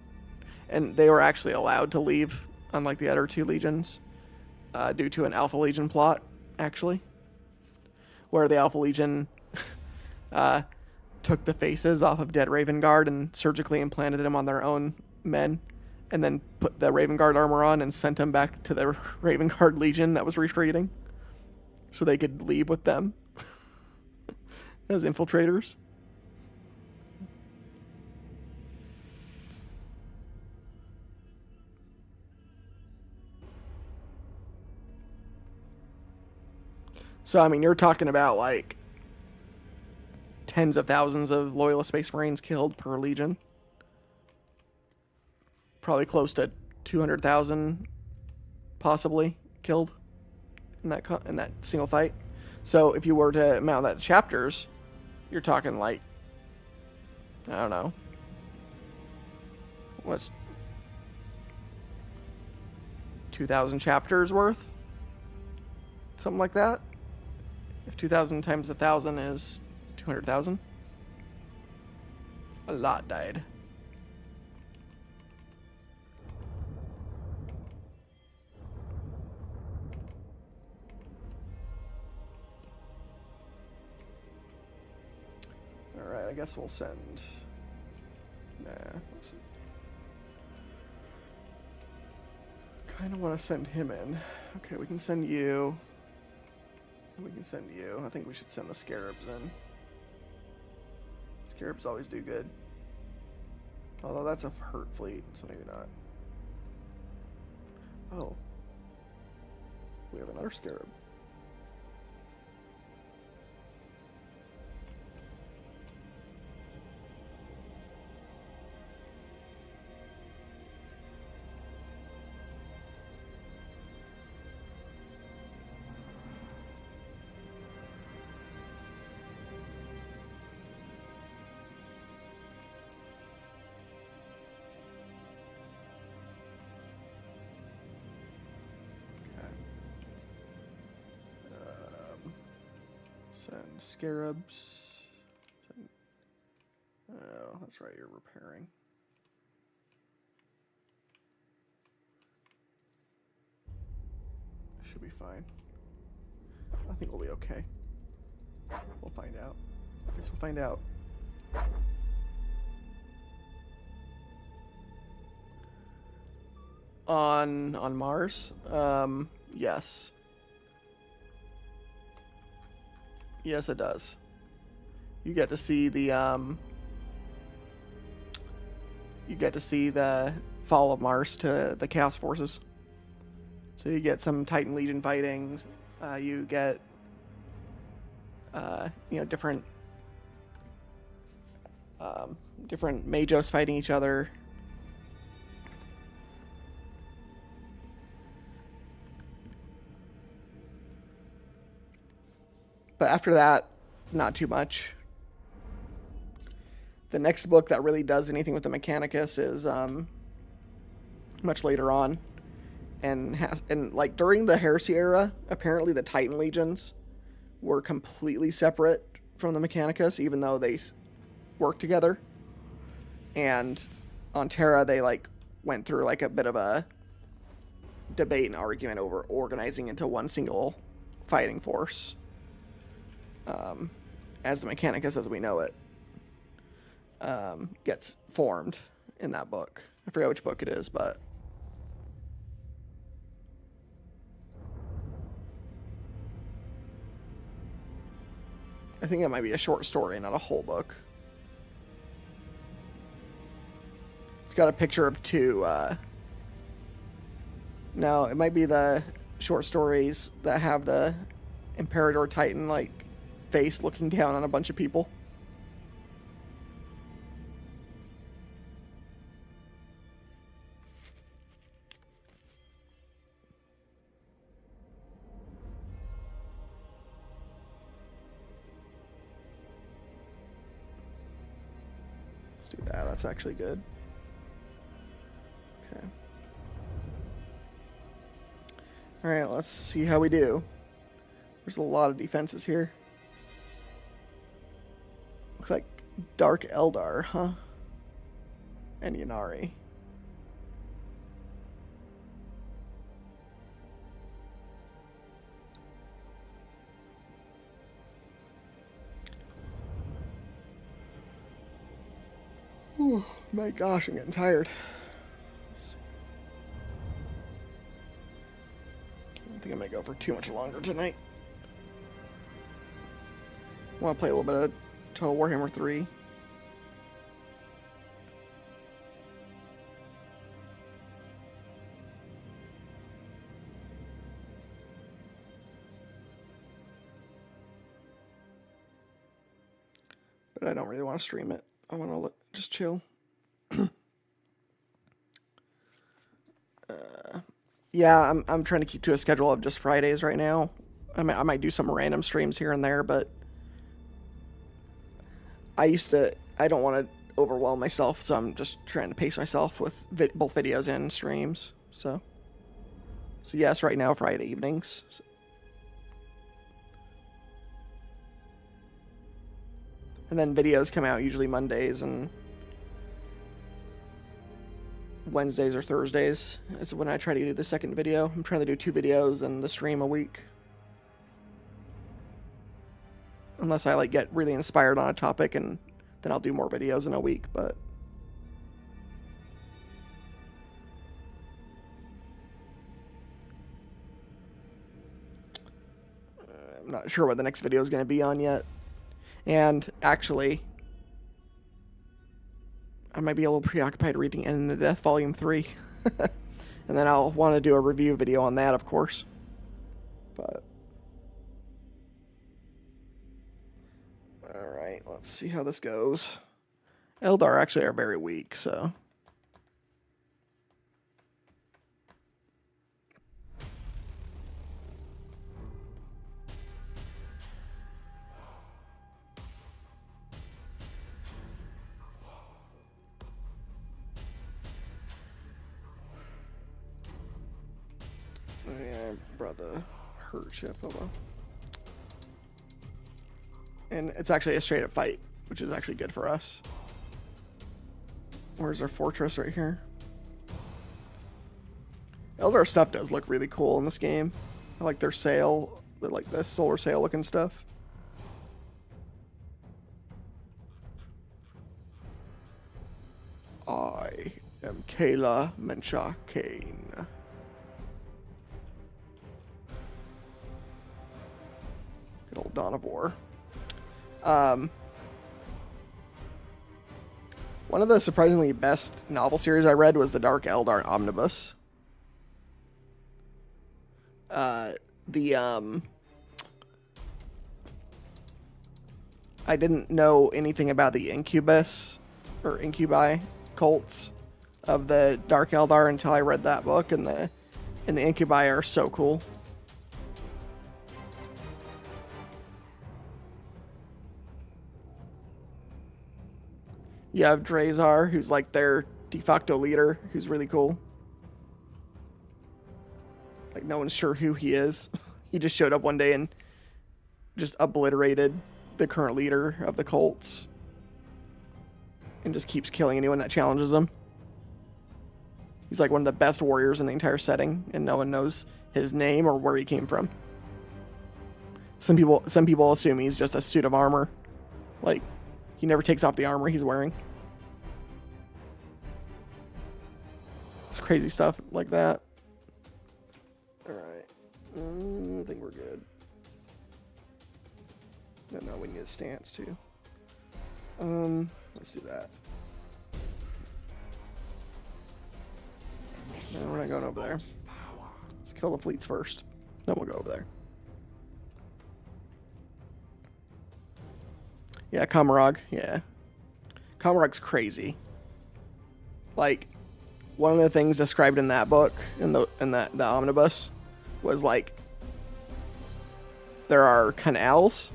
And they were actually allowed to leave, unlike the other 2 legions, due to an Alpha Legion plot, actually. Where the Alpha Legion took the faces off of dead Raven Guard and surgically implanted them on their own men, and then put the Raven Guard armor on and sent them back to the Raven Guard Legion that was retreating, so they could leave with them as infiltrators. So, I mean, you're talking about, like, tens of thousands of Loyalist Space Marines killed per Legion. Probably close to 200,000, possibly, killed in that single fight. So, if you were to mount that to chapters, you're talking, like, I don't know, what's 2,000 chapters worth? Something like that? If 2,000 times 1,000 is 200,000. A lot died. Alright, I guess we'll send... Nah. Kind of want to send him in. Okay, we can send you... We can send you. I think we should send the Scarabs in. Scarabs always do good. Although that's a hurt fleet, so maybe not. Oh. We have another Scarab. Scarabs. Oh, that's right, you're repairing. Should be fine. I think we'll be okay. We'll find out. I guess we'll find out. On Mars? Yes. Yes, it does. You get to see the fall of Mars to the Chaos Forces. So you get some Titan Legion fighting. You get different Magos fighting each other. But after that, not too much. The next book that really does anything with the Mechanicus is much later on, and like during the Heresy era, apparently the Titan Legions were completely separate from the Mechanicus, even though they worked together. And on Terra, they like went through like a bit of a debate and argument over organizing into one single fighting force. As the Mechanicus as we know it gets formed in that book. I forget which book it is, but I think it might be a short story, not a whole book. It's got a picture of two. No, it might be the short stories that have the Imperator Titan like face looking down on a bunch of people. Let's do that. That's actually good. Okay. All right, let's see how we do. There's a lot of defenses here. Looks like Dark Eldar, huh? And Yanari. Oh my gosh, I'm getting tired. I don't think I'm gonna go for too much longer tonight. I want to play a little bit of Total Warhammer 3. But I don't really want to stream it. I want to just chill. Yeah, I'm trying to keep to a schedule of just Fridays right now. I might do some random streams here and there, but I don't want to overwhelm myself, so I'm just trying to pace myself with both videos and streams. So yes, right now Friday evenings. So. And then videos come out usually Mondays and Wednesdays or Thursdays. That's when I try to do the second video. I'm trying to do 2 videos and the stream a week. Unless I like get really inspired on a topic, and then I'll do more videos in a week, but I'm not sure what the next video is going to be on yet. And actually, I might be a little preoccupied reading End in the Death Volume 3. And then I'll want to do a review video on that, of course. But alright, let's see how this goes. Eldar actually are very weak, so yeah, I brought the hurt ship, oh well. And it's actually a straight up fight, which is actually good for us. Where's our fortress? Right here. All of our stuff does look really cool in this game. I like their sail, like the solar sail looking stuff. I am Kayla Mencha Kane. Good old Dawn of War. One of the surprisingly best novel series I read was the Dark Eldar Omnibus. I didn't know anything about the Incubus or Incubi cults of the Dark Eldar until I read that book, and the Incubi are so cool. You have Drazar, who's like their de facto leader, who's really cool. Like, no one's sure who he is. He just showed up one day and just obliterated the current leader of the cults. And just keeps killing anyone that challenges him. He's like one of the best warriors in the entire setting, and no one knows his name or where he came from. Some people assume he's just a suit of armor. Like, he never takes off the armor he's wearing. It's crazy stuff like that. Alright. I think we're good. No, we need a stance too. Let's do that. No, we're not going over there. Let's kill the fleets first. Then we'll go over there. Yeah, Kamarog. Yeah. Kamarog's crazy. Like, one of the things described in that book, in the omnibus, was like, there are canals,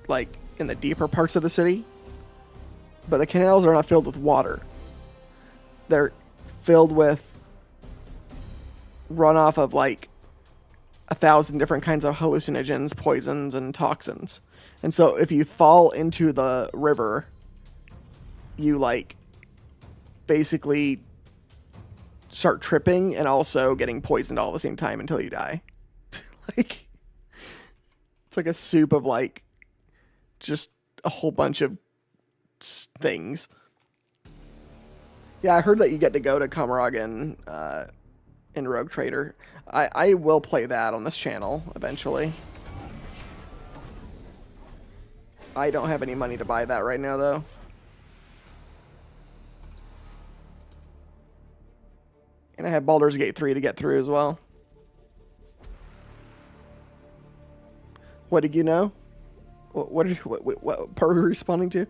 like, in the deeper parts of the city, but the canals are not filled with water. They're filled with runoff of, like, 1,000 different kinds of hallucinogens, poisons, and toxins. And so if you fall into the river, you, like, basically start tripping and also getting poisoned all at the same time until you die. Like, it's like a soup of, like, just a whole bunch of things. Yeah, I heard that you get to go to Kamarog in Rogue Trader. I will play that on this channel eventually. I don't have any money to buy that right now, though. And I have Baldur's Gate 3 to get through as well. What did you know? What part were you responding to?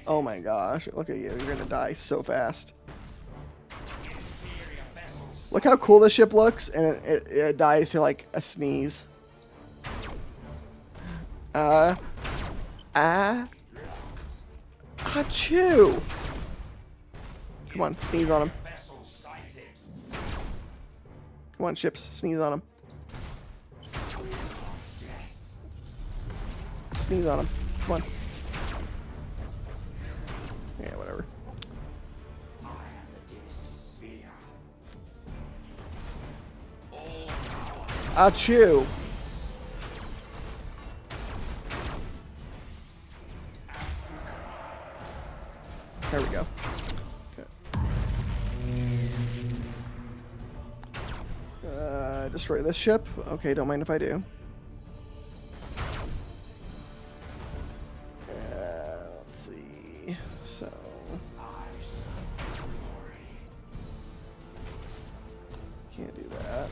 Oh my gosh, look at you. You're gonna die so fast. Look how cool this ship looks, and it dies to, like, a sneeze. Achoo! Come on, sneeze on him. Come on, ships, sneeze on him. Sneeze on him. Come on. Yeah, whatever. Achoo! There we go. Okay. Destroy this ship. Okay, don't mind if I do. Let's see. So. Can't do that.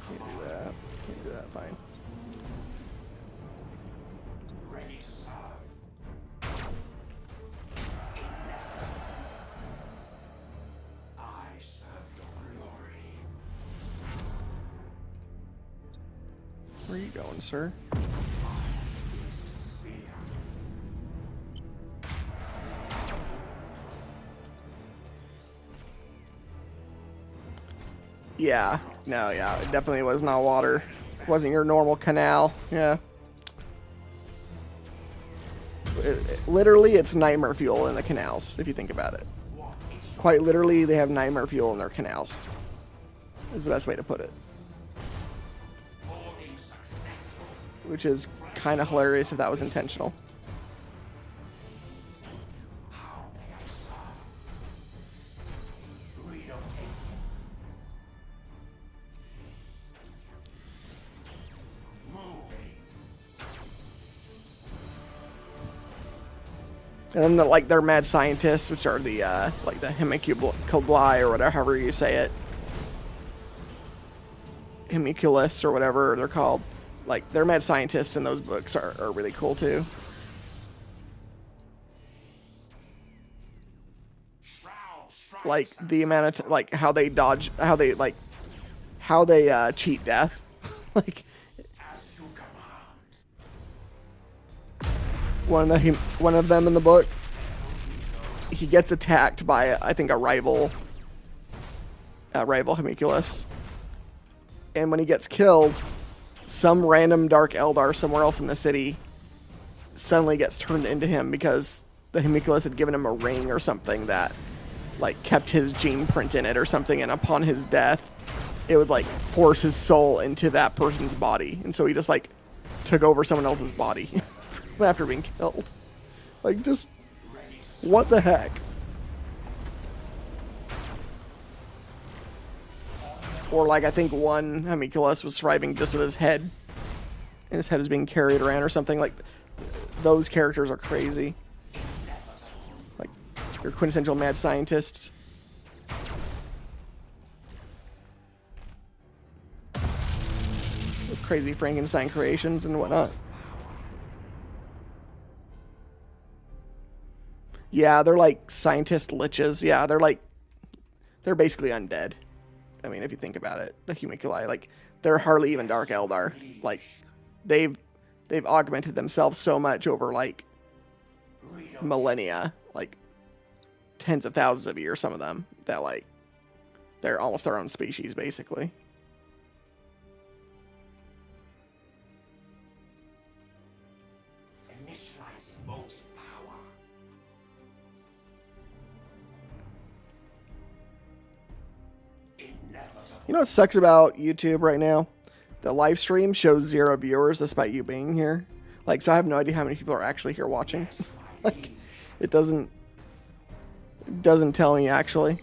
Can't do that. Can't do that. Fine. Ready to serve. I serve your glory. Where are you going, sir? Yeah, No, yeah, it definitely was not water. It wasn't your normal canal. Yeah. Literally, it's nightmare fuel in the canals, if you think about it. Quite literally, they have nightmare fuel in their canals. Is the best way to put it. Which is kind of hilarious if that was intentional. And then like their mad scientists, which are the like the Hemiculai or whatever, however you say it, Hemiculus or whatever they're called. Like their mad scientists in those books are really cool too. Like the amount of like how they dodge, how they cheat death, like. One of them in the book, he gets attacked by I think a rival Hemiculus, and when he gets killed, some random Dark Eldar somewhere else in the city suddenly gets turned into him because the Hemiculus had given him a ring or something that like kept his gene print in it or something, and upon his death, it would like force his soul into that person's body, and so he just like took over someone else's body. After being killed. Like, just what the heck? Or like I think one Hemiculus was surviving just with his head, and his head is being carried around or something. Like, those characters are crazy. Like your quintessential mad scientist. With crazy Frankenstein creations and whatnot. Yeah, they're like scientist liches. Yeah, they're basically undead. I mean, if you think about it, the Hemiculai, like, they're hardly even Dark Eldar. Like, they've augmented themselves so much over like millennia, like tens of thousands of years, some of them, that like they're almost their own species, basically. You know what sucks about YouTube right now? The live stream shows 0 viewers despite you being here. Like, so I have no idea how many people are actually here watching. Like, it doesn't tell me actually.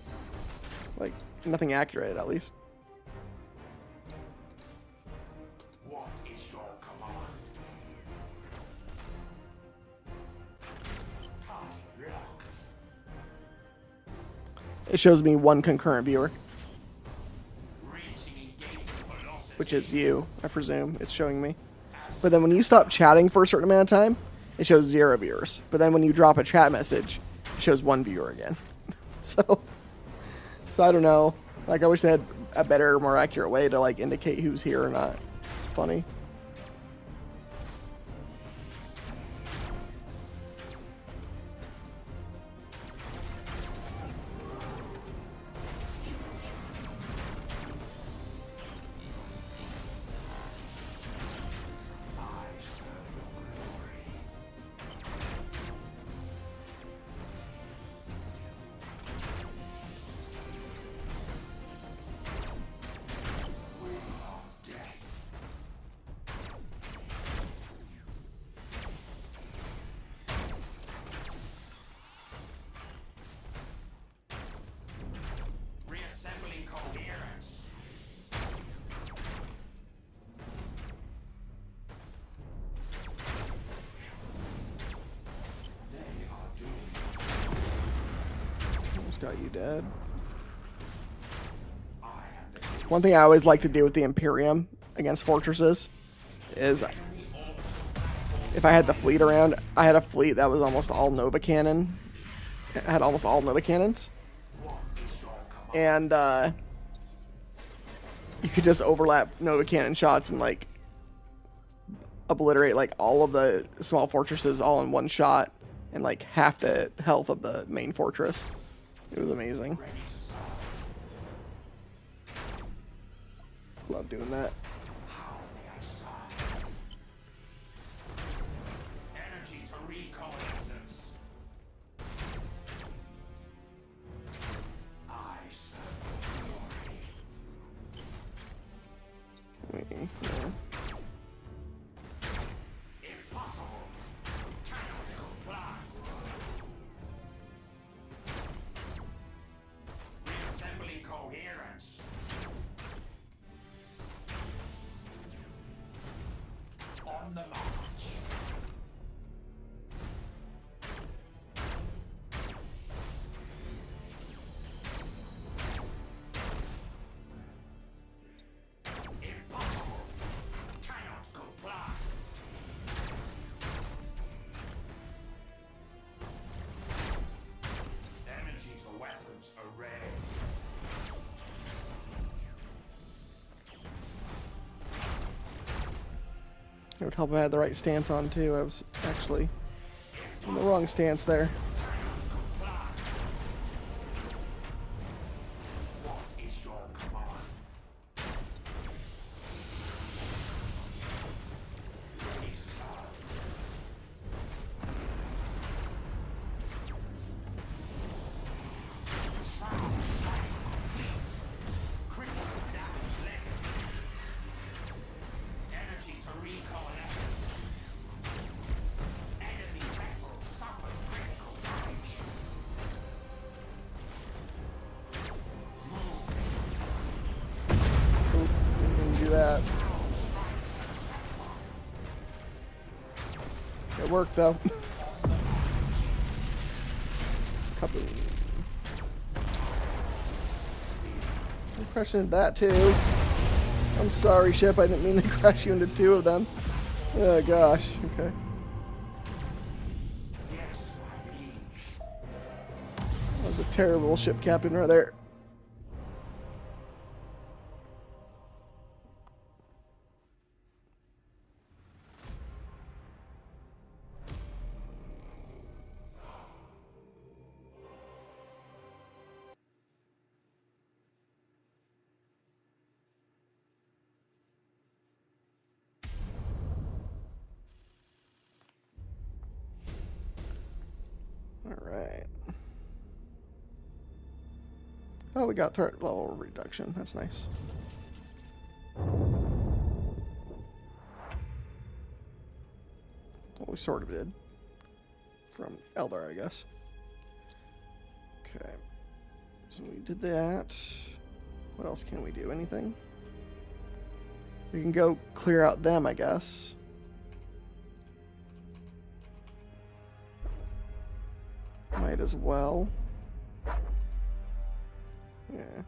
Like, nothing accurate at least. What is your command? Time locked. It shows me 1 concurrent viewer. Which is you, I presume. It's showing me. But then when you stop chatting for a certain amount of time, it shows 0 viewers. But then when you drop a chat message, it shows 1 viewer again. So I don't know. Like, I wish they had a better, more accurate way to like indicate who's here or not. It's funny. Got you dead. One thing I always like to do with the Imperium against fortresses is, if I had the fleet around, I had a fleet that was almost all Nova Cannon. It had almost all Nova Cannons. And you could just overlap Nova Cannon shots and like obliterate like all of the small fortresses all in one shot and like half the health of the main fortress. It was amazing. Love doing that. How may I serve? Energy to recoalescence. I serve glory. Yeah. Impossible. Cannot comply. Reassembly coherence. On the march. Impossible. Cannot comply. Energy to weapons array. It would help if I had the right stance on too. I was actually in the wrong stance there. What is your command? Ready to serve. Shroud strike complete. Critical damage limited. Energy to recoalescence. Enemy vessels suffer critical damage. Oop, didn't do that. It worked though. Kaboom. I'm crushing that too. I'm sorry, ship. I didn't mean to crash you into two of them. Oh gosh. Okay. Yes, my liege. That was a terrible ship captain right there. Alright. Oh, we got threat level reduction. That's nice. Well, we sort of did. From Eldar, I guess. Okay. So we did that. What else can we do? Anything? We can go clear out them, I guess. Might as well. Yeah.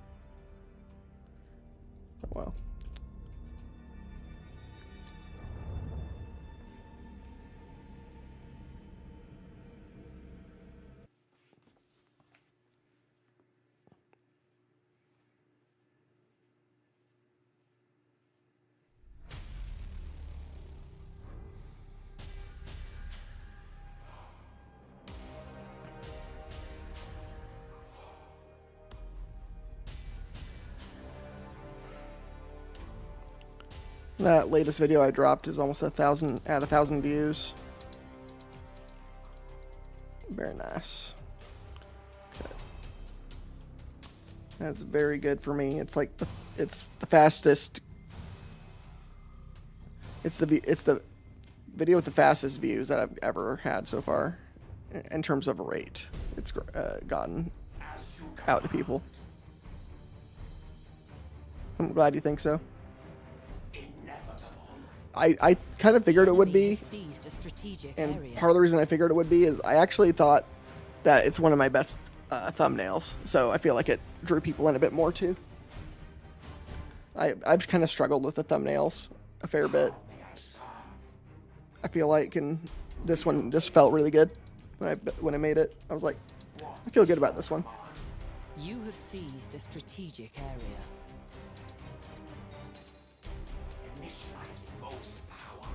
Oh well. That latest video I dropped is almost 1,000 views. Very nice. Okay. That's very good for me. It's like it's the fastest. It's the video with the fastest views that I've ever had so far, in terms of rate. It's gotten out to people. I'm glad you think so. I kind of figured it would be, and part of the reason I figured it would be is I actually thought that it's one of my best thumbnails, so I feel like it drew people in a bit more too. I've kind of struggled with the thumbnails a fair bit. I feel like, and this one just felt really good when I made it. I was like, I feel good about this one. You have seized a strategic area. Initialize motive power.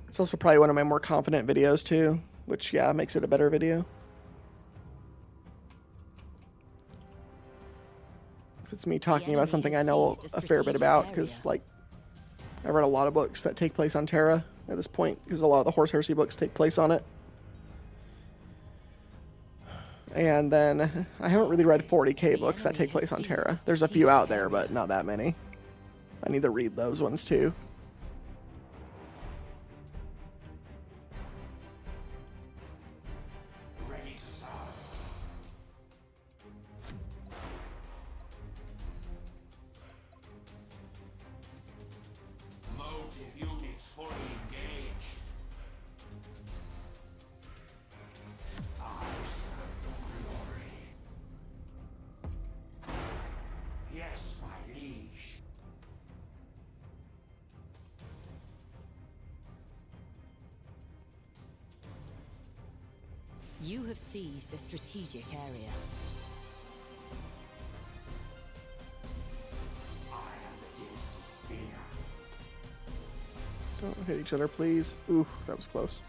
It's also probably one of my more confident videos too, which, yeah, makes it a better video. It's me talking about something I know a fair bit about, because, like, I read a lot of books that take place on Terra at this point, because a lot of the Horse Heresy books take place on it. And then I haven't really read 40k books that take place on Terra. There's a few out there, but not that many. I need to read those ones too. Ready to serve. Motive units fully engaged. I serve your glory. Yes, my liege. You have seized a strategic area. I am the dynasty spear. Don't hit each other, please. Ooh, that was close.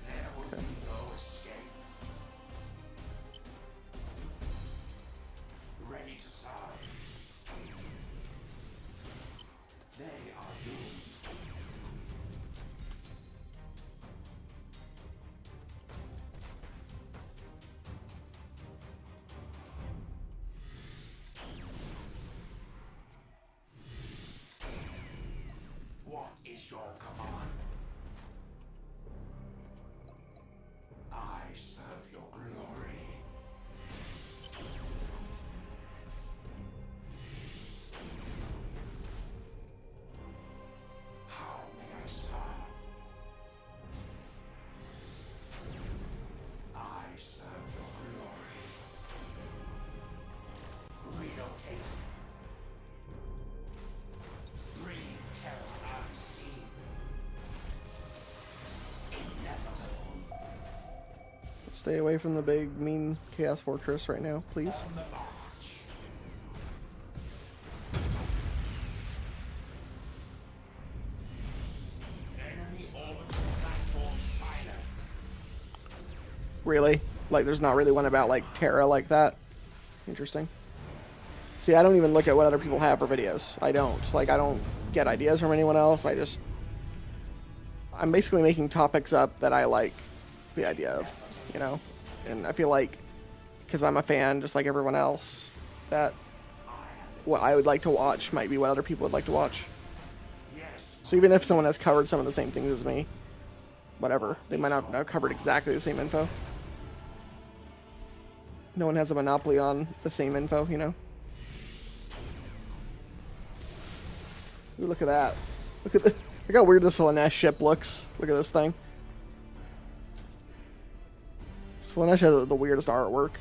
There will be no escape. Ready to serve. They are doomed. What is your command? I serve your glory. How may I serve? I serve your glory. Relocate. Bring terror unseen. Inevitable. Stay away from the big, mean Chaos Fortress right now, please. On the march. Enemy orbital platform silence. Really? Like, there's not really one about, like, Terra like that? Interesting. See, I don't even look at what other people have for videos. I don't. Like, I don't get ideas from anyone else. I'm basically making topics up that I like the idea of, you know? And I feel like, because I'm a fan, just like everyone else, that what I would like to watch might be what other people would like to watch. So even if someone has covered some of the same things as me, whatever, they might not have covered exactly the same info. No one has a monopoly on the same info, you know? Ooh, look at that. Look how weird this Slanesh ship looks. Look at this thing. Slanesh has the weirdest artwork.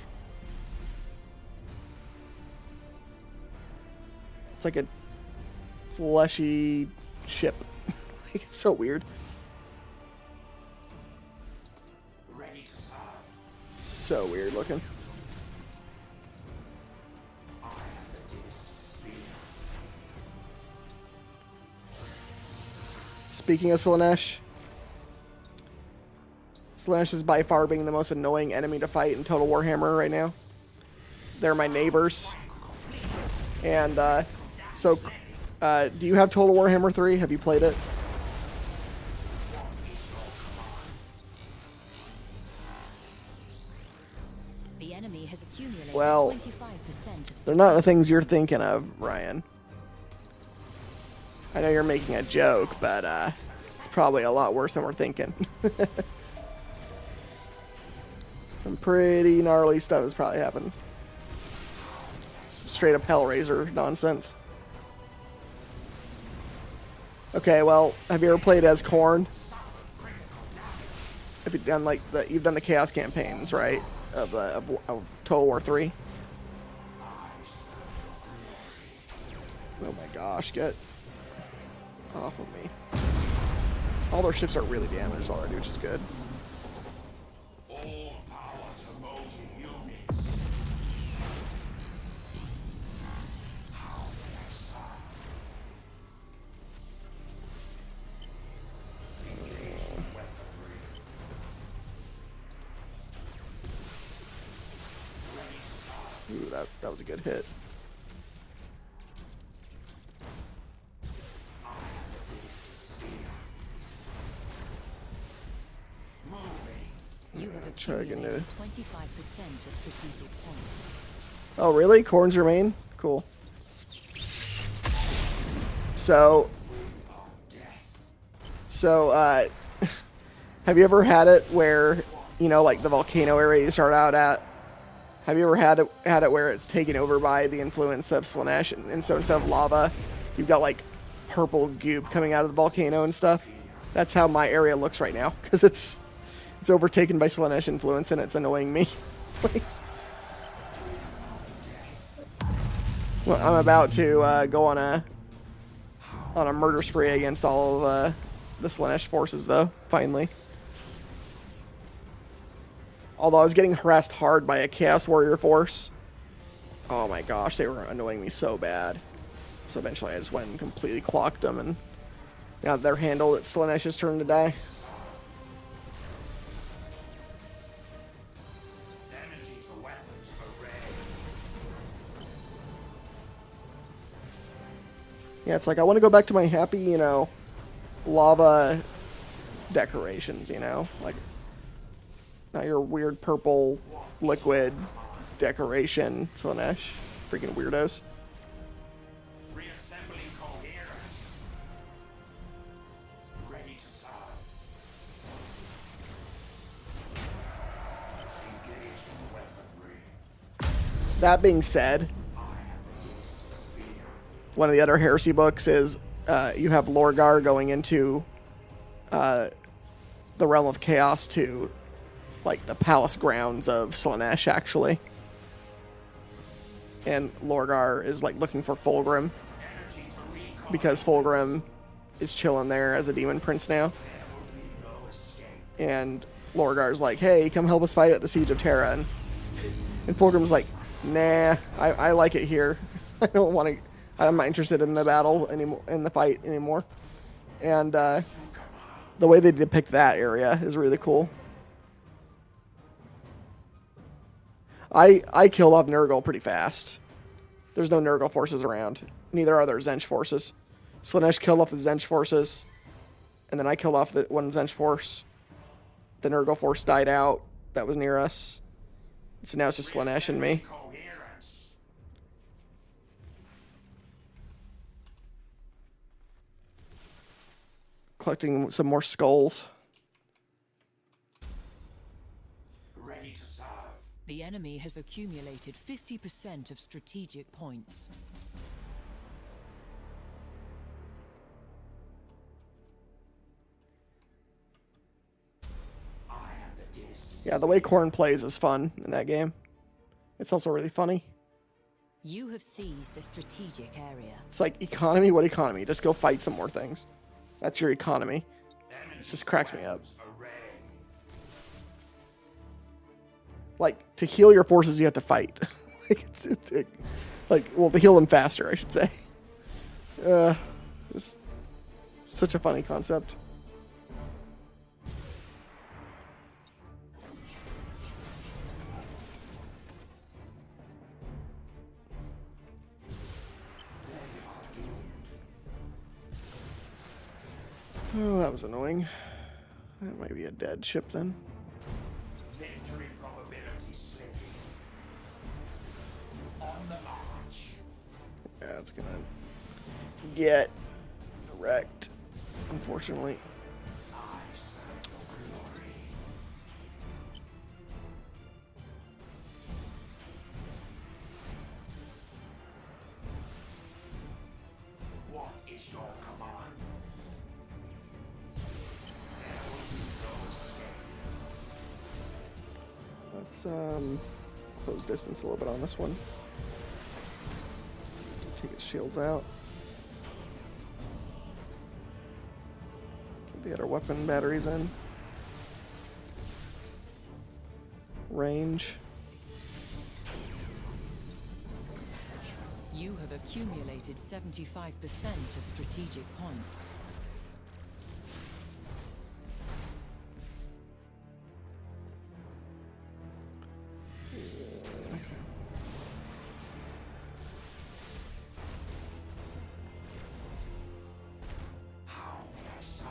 It's like a fleshy ship. Like, it's so weird. Ready to serve. So weird looking. I am the dynasty spear. Speaking of Slanesh, Slanesh is by far being the most annoying enemy to fight in Total Warhammer right now. They're my neighbors. And, do you have Total Warhammer 3? Have you played it? The enemy has accumulated Well, 25% of they're not the things you're thinking of, Ryan. I know you're making a joke, but it's probably a lot worse than we're thinking. Some pretty gnarly stuff has probably happened. Some straight up Hellraiser nonsense. Okay, well, have you ever played as Khorne? Have you done you've done the Chaos campaigns, right? Of Total War 3. Oh my gosh, get off of me. All their ships are really damaged already, which is good. All power to motive units. How may I serve? Engaging weaponry. Ready to serve. Ooh, that was a good hit. chug into. 25% of strategic points. Oh, really? Corns remain? Cool. So, have you ever had it where, you know, like the volcano area you start out at? Have you ever had it where it's taken over by the influence of Slaanesh, and so instead of lava, you've got like purple goop coming out of the volcano and stuff? That's how my area looks right now, because it's overtaken by Slaanesh influence and it's annoying me. Well, I'm about to go on a murder spree against all of the Slaanesh forces, though, finally. Although I was getting harassed hard by a Chaos Warrior force. Oh my gosh, they were annoying me so bad. So eventually I just went and completely clocked them, and now that they're handled, it's Slaanesh's turn to die. Energy to weapons array. Yeah, it's like I want to go back to my happy, you know, lava decorations, you know? Like, not your weird purple liquid decoration, Slaanesh. Freaking weirdos. Reassembling coherence. Ready to serve. Engaging weaponry. That being said, I am the Dynasty Sphere. one of the other heresy books is you have Lorgar going into the realm of chaos to like the palace grounds of Slaanesh, actually. And Lorgar is like looking for Fulgrim Energy to recall. because Fulgrim is chilling there as a demon prince now. There will be no escape. And Lorgar's like, hey, come help us fight at the Siege of Terra. And Fulgrim's like, nah, I like it here. I don't want to. I'm not interested in the battle anymore, in the fight anymore. And the way they depict that area is really cool. I killed off Nurgle pretty fast. There's no Nurgle forces around. Neither are there Zench forces. Slaanesh killed off the Zench forces, and then I killed off the one Zench force. The Nurgle force died out. That was near us. So now it's just Slaanesh and me. Coherence. Collecting some more skulls. Ready to serve. The enemy has accumulated 50% of strategic points. I am the Dynasty Yeah, the way Korn plays is fun in that game. It's also really funny. You have seized a strategic area. It's like, economy? What economy? Just go fight some more things. That's your economy. It just cracks me up. array. Like, to heal your forces, you have to fight. Well, to heal them faster, I should say. It's such a funny concept. Oh, that was annoying. That might be a dead ship then. Victory probability slipping. On the march. Yeah, it's gonna get wrecked, unfortunately. I serve your glory. What is your command? There will be no escape. Let's close distance a little bit on this one. Take its shields out. Get the other weapon batteries in. Range. You have accumulated 75% of strategic points. How may I serve?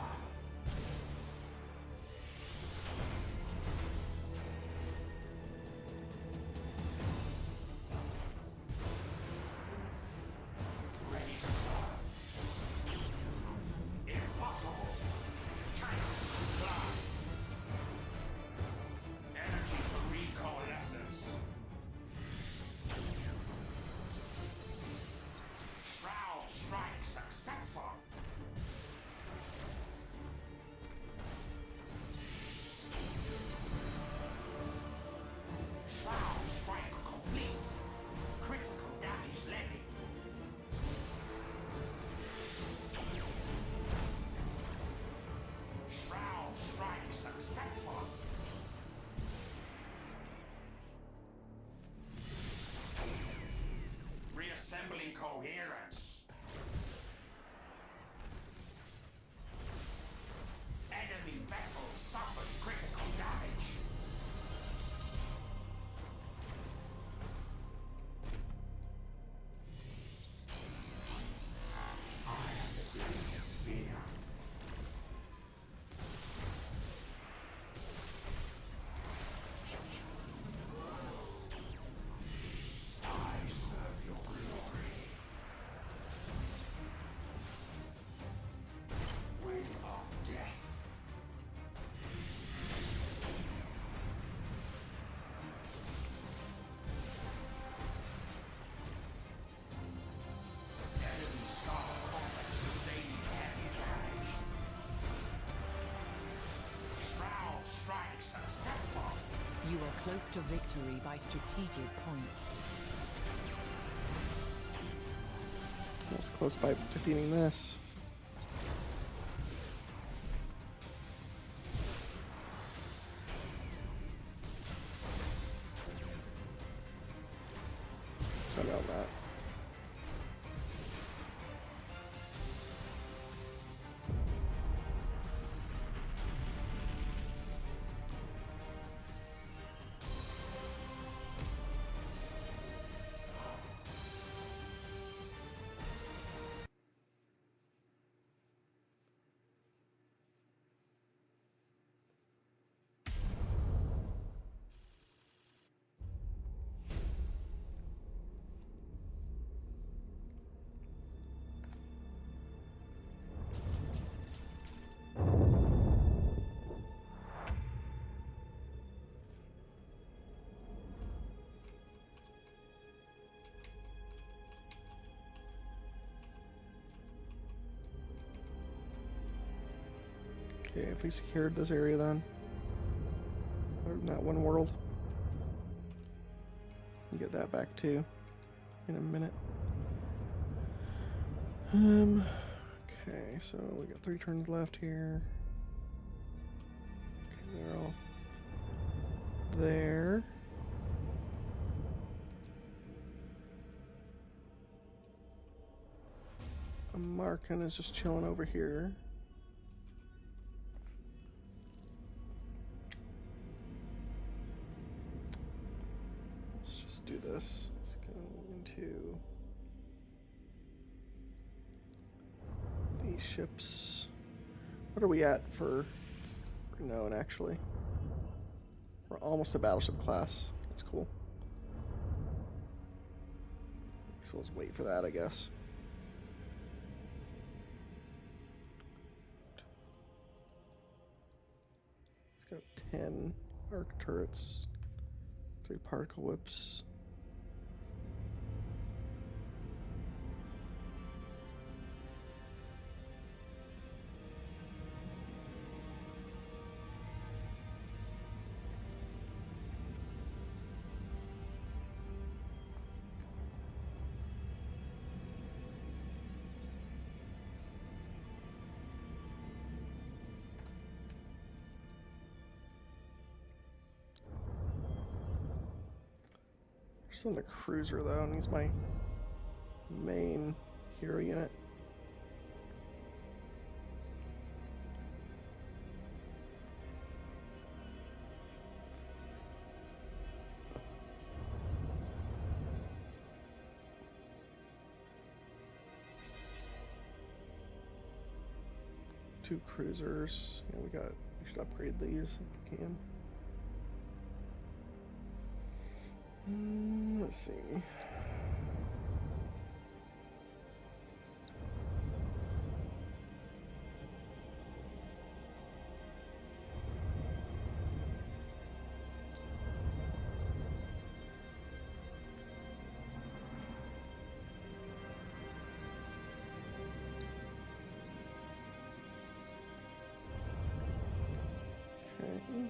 You are close to victory by strategic points. Almost close by defeating this. Sorry about that. Okay, if we secured this area then, other than that one world, we can get that back too in a minute. Okay, so we got 3 turns left here. Okay, they're all there. Markin is just chilling over here. Let's just do this. Let's go into these ships. What are we at for known, actually? We're almost a battleship class. That's cool. So let's wait for that, I guess. It's got 10 arc turrets, 3 particle whips. Still in a cruiser though, and he's my main hero unit. Two cruisers. Yeah, we should upgrade these if we can. Let's see. Okay.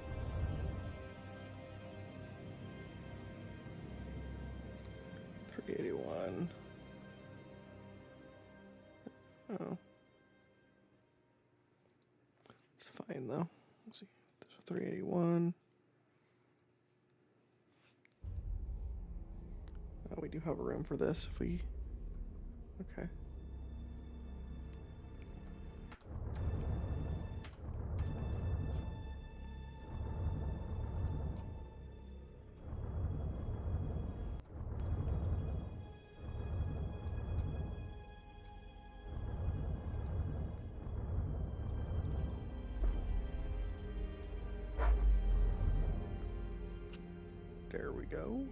$381. Oh. It's fine though. Let's see. There's $381. Oh, we do have a room for this if we. Okay. There we go.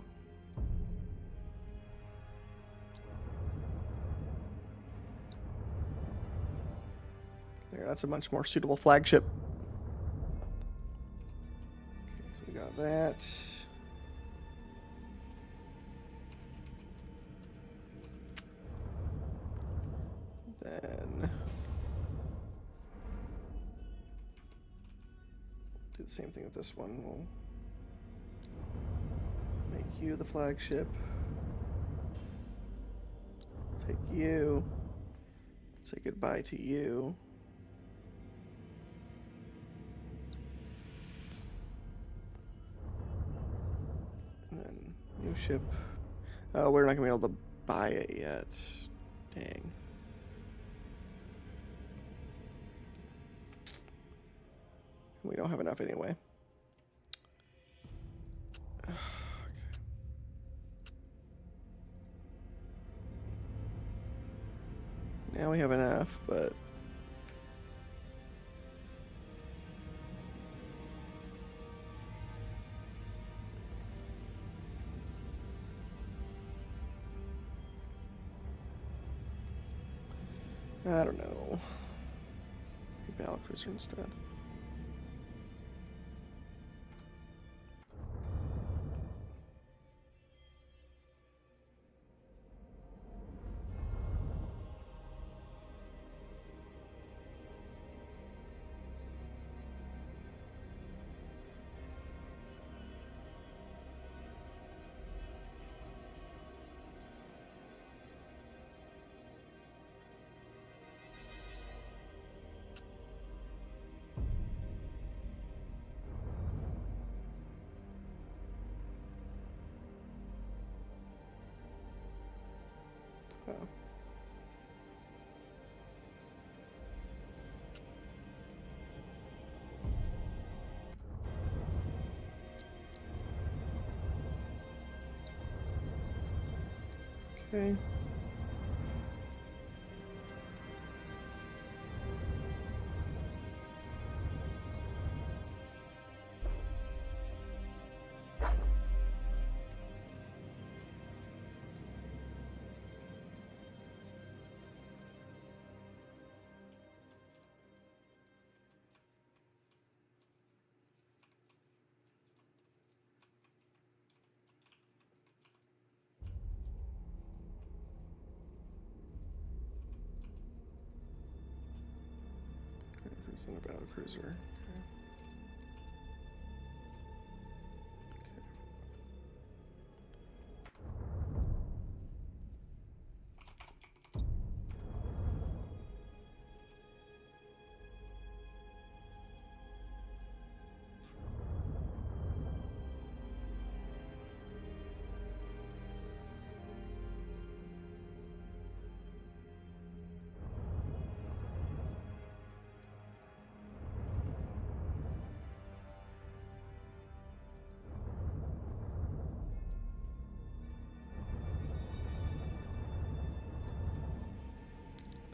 There, that's a much more suitable flagship. Okay, so we got that. Then do the same thing with this one. We'll Take you, the flagship. Take you. Say goodbye to you. And then new ship. Oh, we're not gonna be able to buy it yet. Dang. We don't have enough anyway. Okay. Now we have enough, but I don't know. Maybe battlecruiser instead. Oh. Okay. In a battlecruiser. Okay.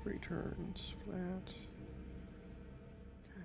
Three turns flat. Okay.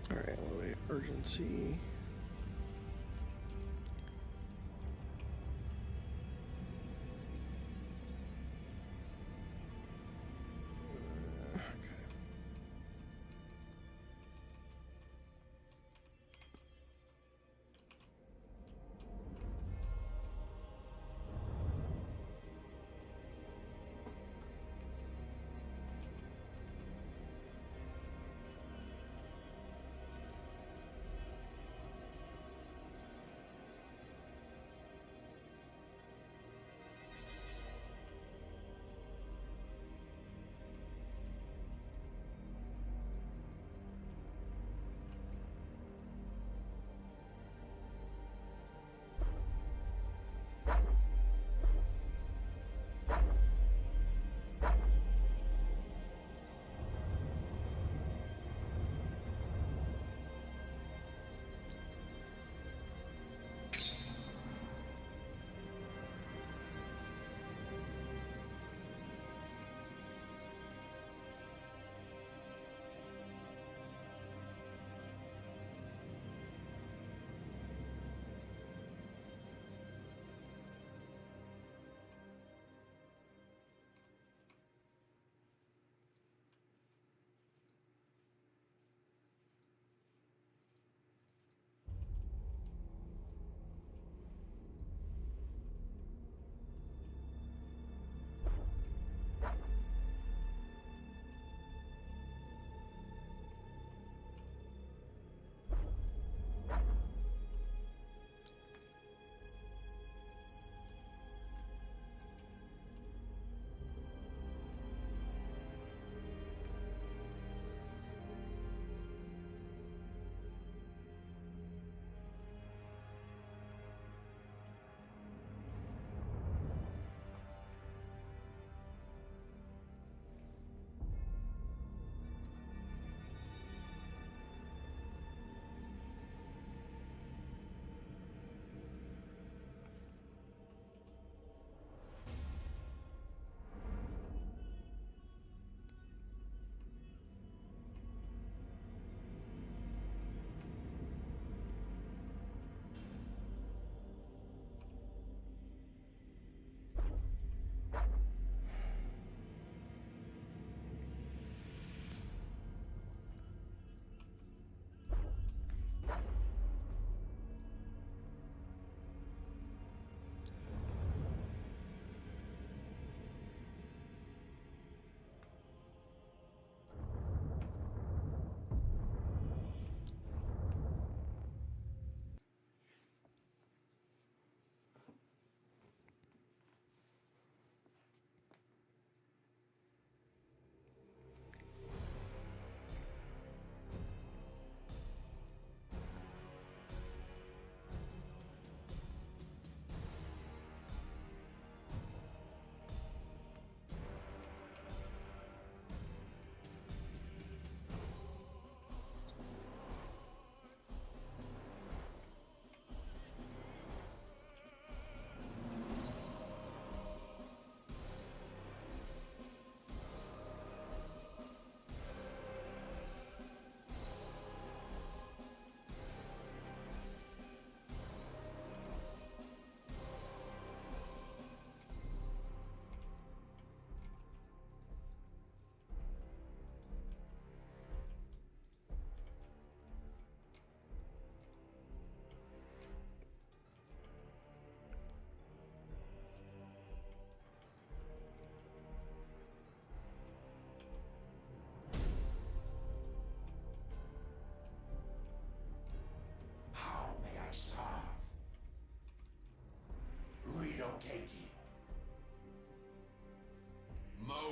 All right, wait, urgency.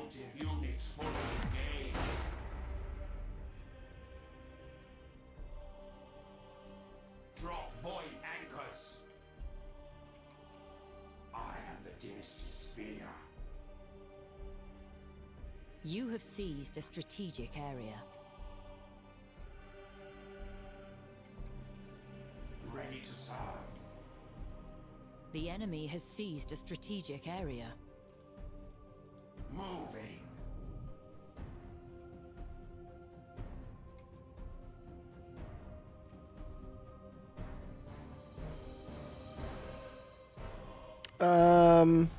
Motive units fully engaged. Drop void anchors. I am the Dynasty's spear. You have seized a strategic area. Ready to serve. The enemy has seized a strategic area. Moving.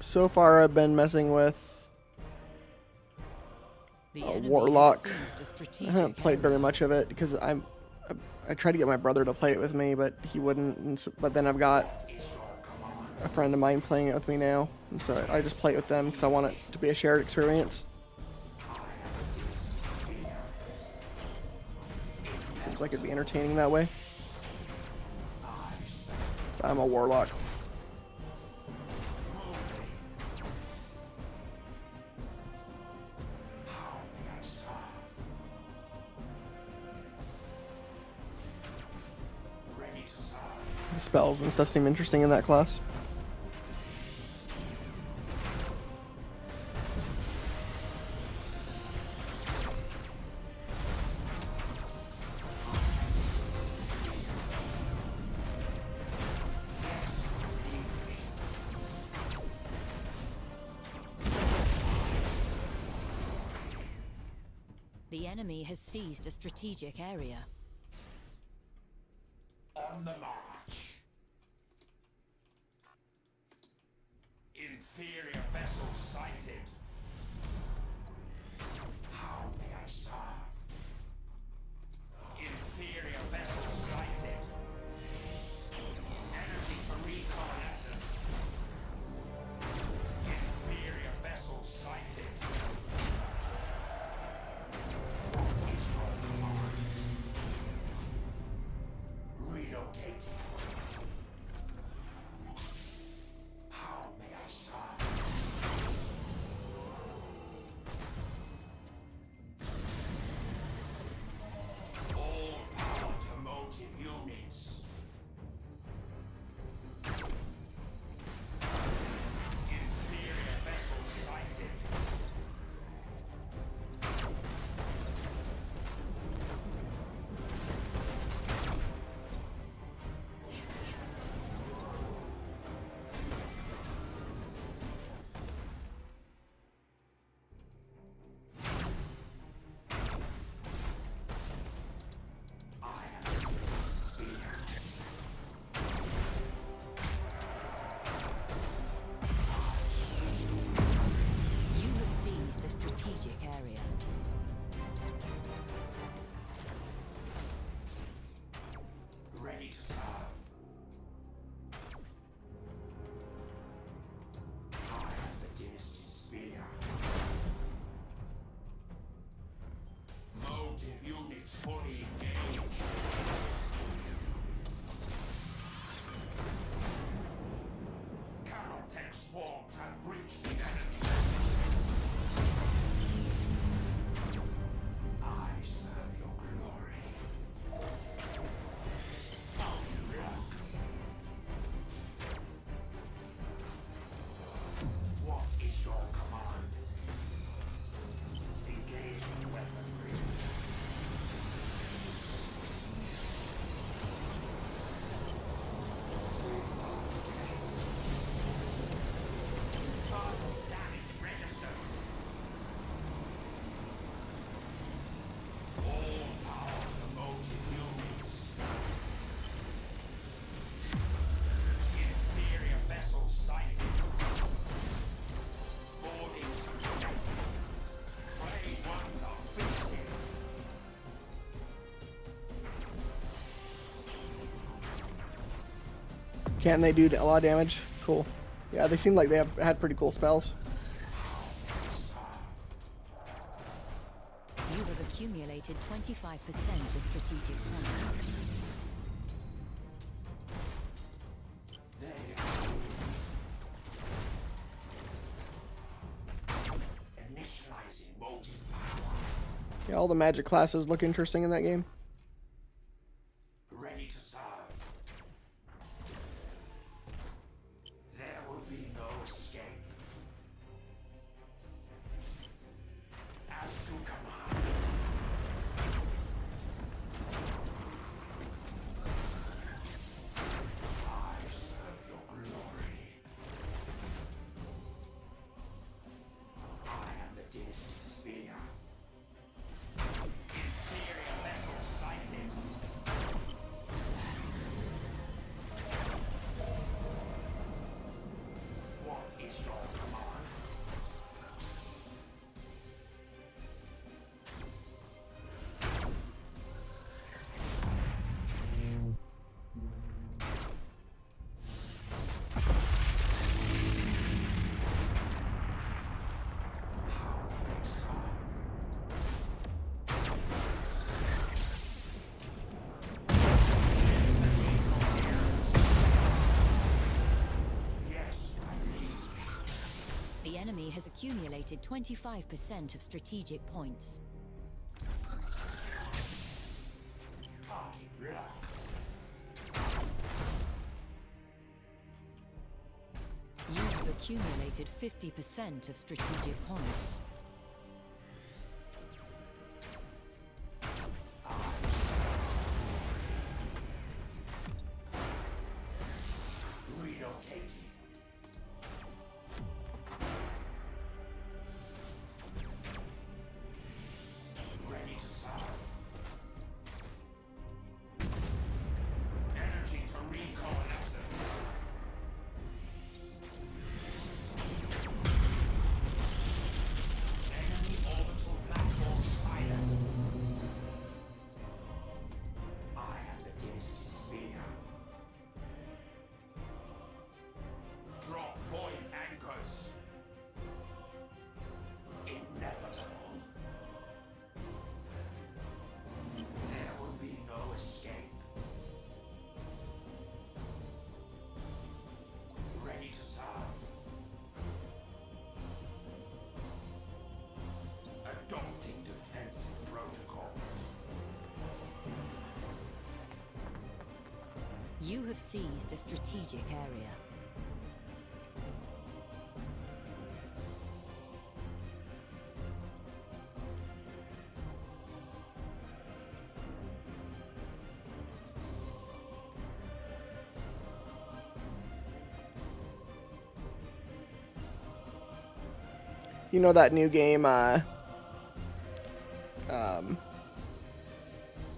So far I've been messing with The enemy Warlock. has seized a I strategic haven't played very area. much of it because I tried to get my brother to play it with me, but he wouldn't. But then I've got a friend of mine playing it with me now, and so I just play it with them because I want it to be a shared experience. Seems like it'd be entertaining that way. But I'm a Warlock. The spells and stuff seem interesting in that class. The enemy has seized a strategic area. On the march. Inferior vessels sighted. How may I serve? Inferior vessels sighted. Energy for reconnaissance. Inferior vessels sighted. What is your command? Relocating. How may I serve? All power to motive units. Inferior vessels sighted. I am the Dynasty's spear. You have seized a strategic area. Ready to serve. I am the Dynasty's spear. Motive units fully engaged. Carotech swarms have breached the enemy. I serve your glory. Unlocked. What is your command? Engaging weaponry. Total damage registered. All power to motive units. Inferior vessels sighted. Boarding success. Frayed ones are feasted. Can they do a lot of damage? Cool. Yeah, they seem like they had pretty cool spells. You have accumulated 25% of strategic points. Initializing. Yeah, all the magic classes look interesting in that game. Ready to serve. There will be no escape. As to command. I serve your glory. I am the dynasty spear. Inferior vessel sighted. What is your command? How will I serve? Yes, my liege. The enemy has accumulated 25% of strategic points. Target locked. You have accumulated 50% of strategic points. Relocating. Ready to serve. Energy to recoalescence. Enemy orbital platform silence. I am the dynasty spear. Drop void anchors. Inevitable. There will be no escape. Ready to serve. Adopting defensive protocols. You have seized a strategic area. You know that new game,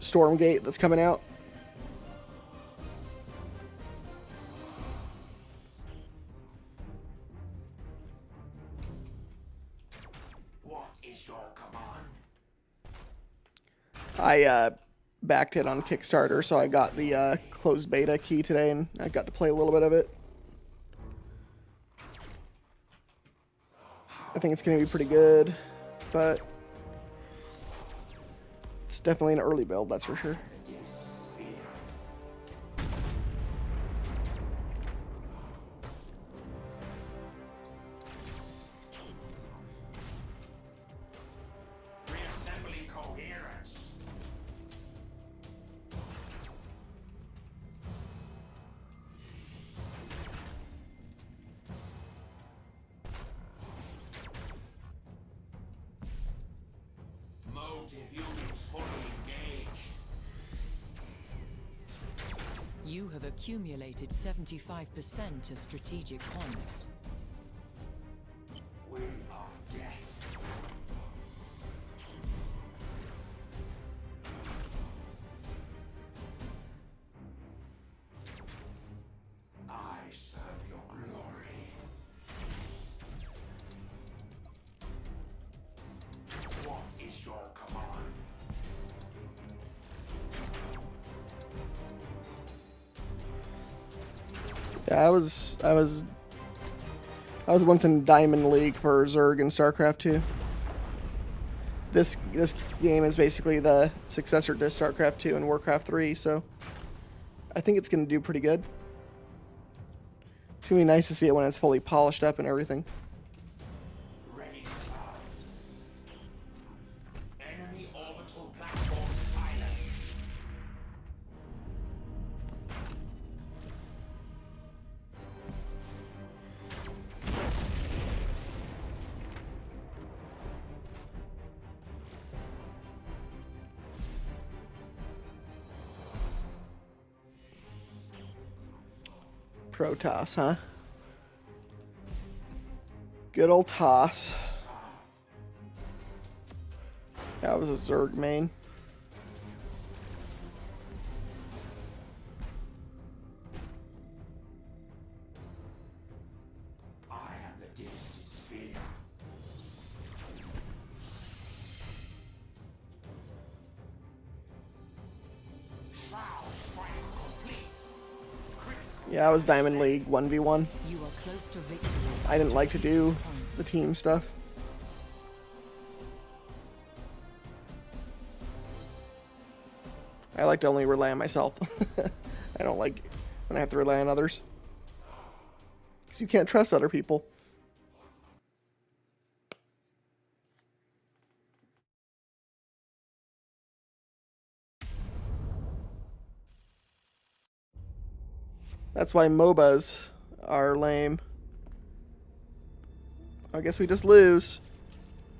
Stormgate that's coming out? What is your command? I backed it on Kickstarter, so I got the closed beta key today, and I got to play a little bit of it. I think it's going to be pretty good, but it's definitely an early build, that's for sure. The dynasty spear. Reassembling coherence. Motive units fully engaged. You have accumulated 75% of strategic points. We are death. I serve your glory. What is your command? Yeah, I was once in Diamond League for Zerg and StarCraft 2. This game is basically the successor to StarCraft 2 and Warcraft 3, so I think it's going to do pretty good. It's going to be nice to see it when it's fully polished up and everything. Ready to serve. Enemy Protoss, huh? Good old toss. That was a Zerg main. I am the Dynasty's spear. Shroud strike complete. Yeah, I was Diamond League 1v1. You are close to victory. I didn't like to do Points. the team stuff. I like to only rely on myself. I don't like when I have to rely on others. Because you can't trust other people. That's why MOBAs are lame. I guess we just lose.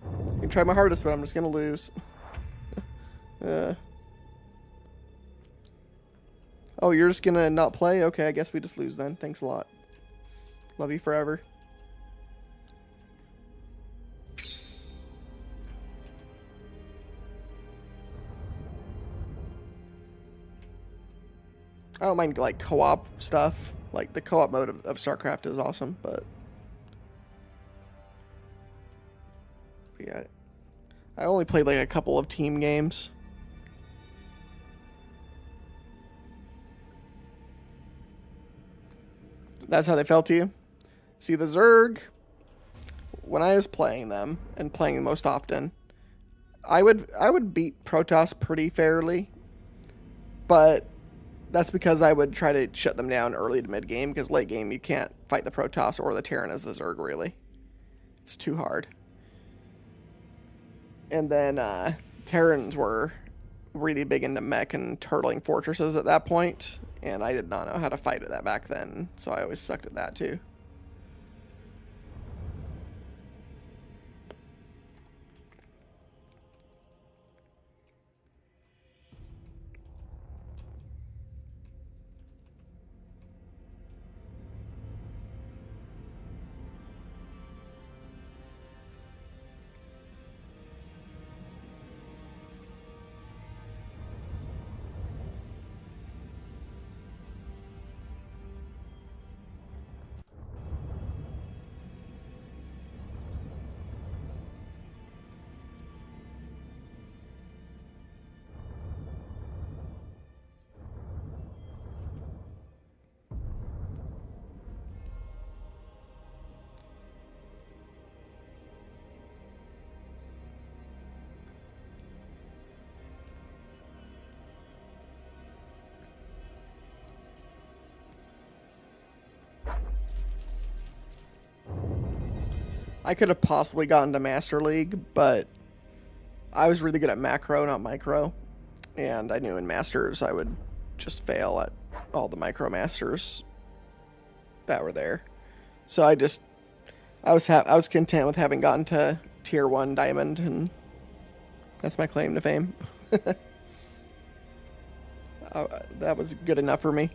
I can try my hardest, but I'm just gonna lose. Oh, you're just gonna not play? Okay, I guess we just lose then. Thanks a lot. Love you forever. I don't mind like co-op stuff. Like the co-op mode of StarCraft is awesome, but yeah, I only played like a couple of team games. That's how they felt to you? See, the Zerg, when I was playing them and playing them most often, I would beat Protoss pretty fairly, but that's because I would try to shut them down early to mid game, because late game you can't fight the Protoss or the Terran as the Zerg really. It's too hard. And then Terrans were really big into mech and turtling fortresses at that point, and I did not know how to fight at that back then, so I always sucked at that too. I could have possibly gotten to Master League, but I was really good at macro, not micro. And I knew in Masters I would just fail at all the micro masters that were there. So I was content with having gotten to tier 1 diamond, and that's my claim to fame. That was good enough for me.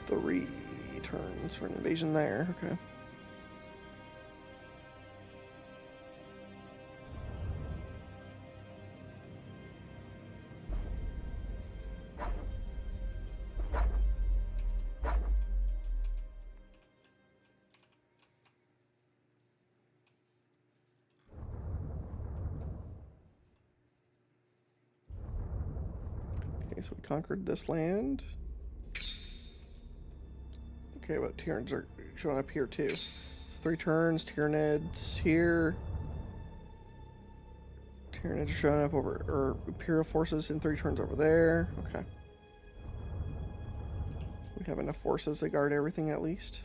3 turns for an invasion there. Okay. Okay, so we conquered this land. Okay, what Tyranids are showing up here too? So 3 turns, Tyranids here. Tyranids are showing up over, or Imperial forces in 3 turns over there. Okay. We have enough forces to guard everything at least.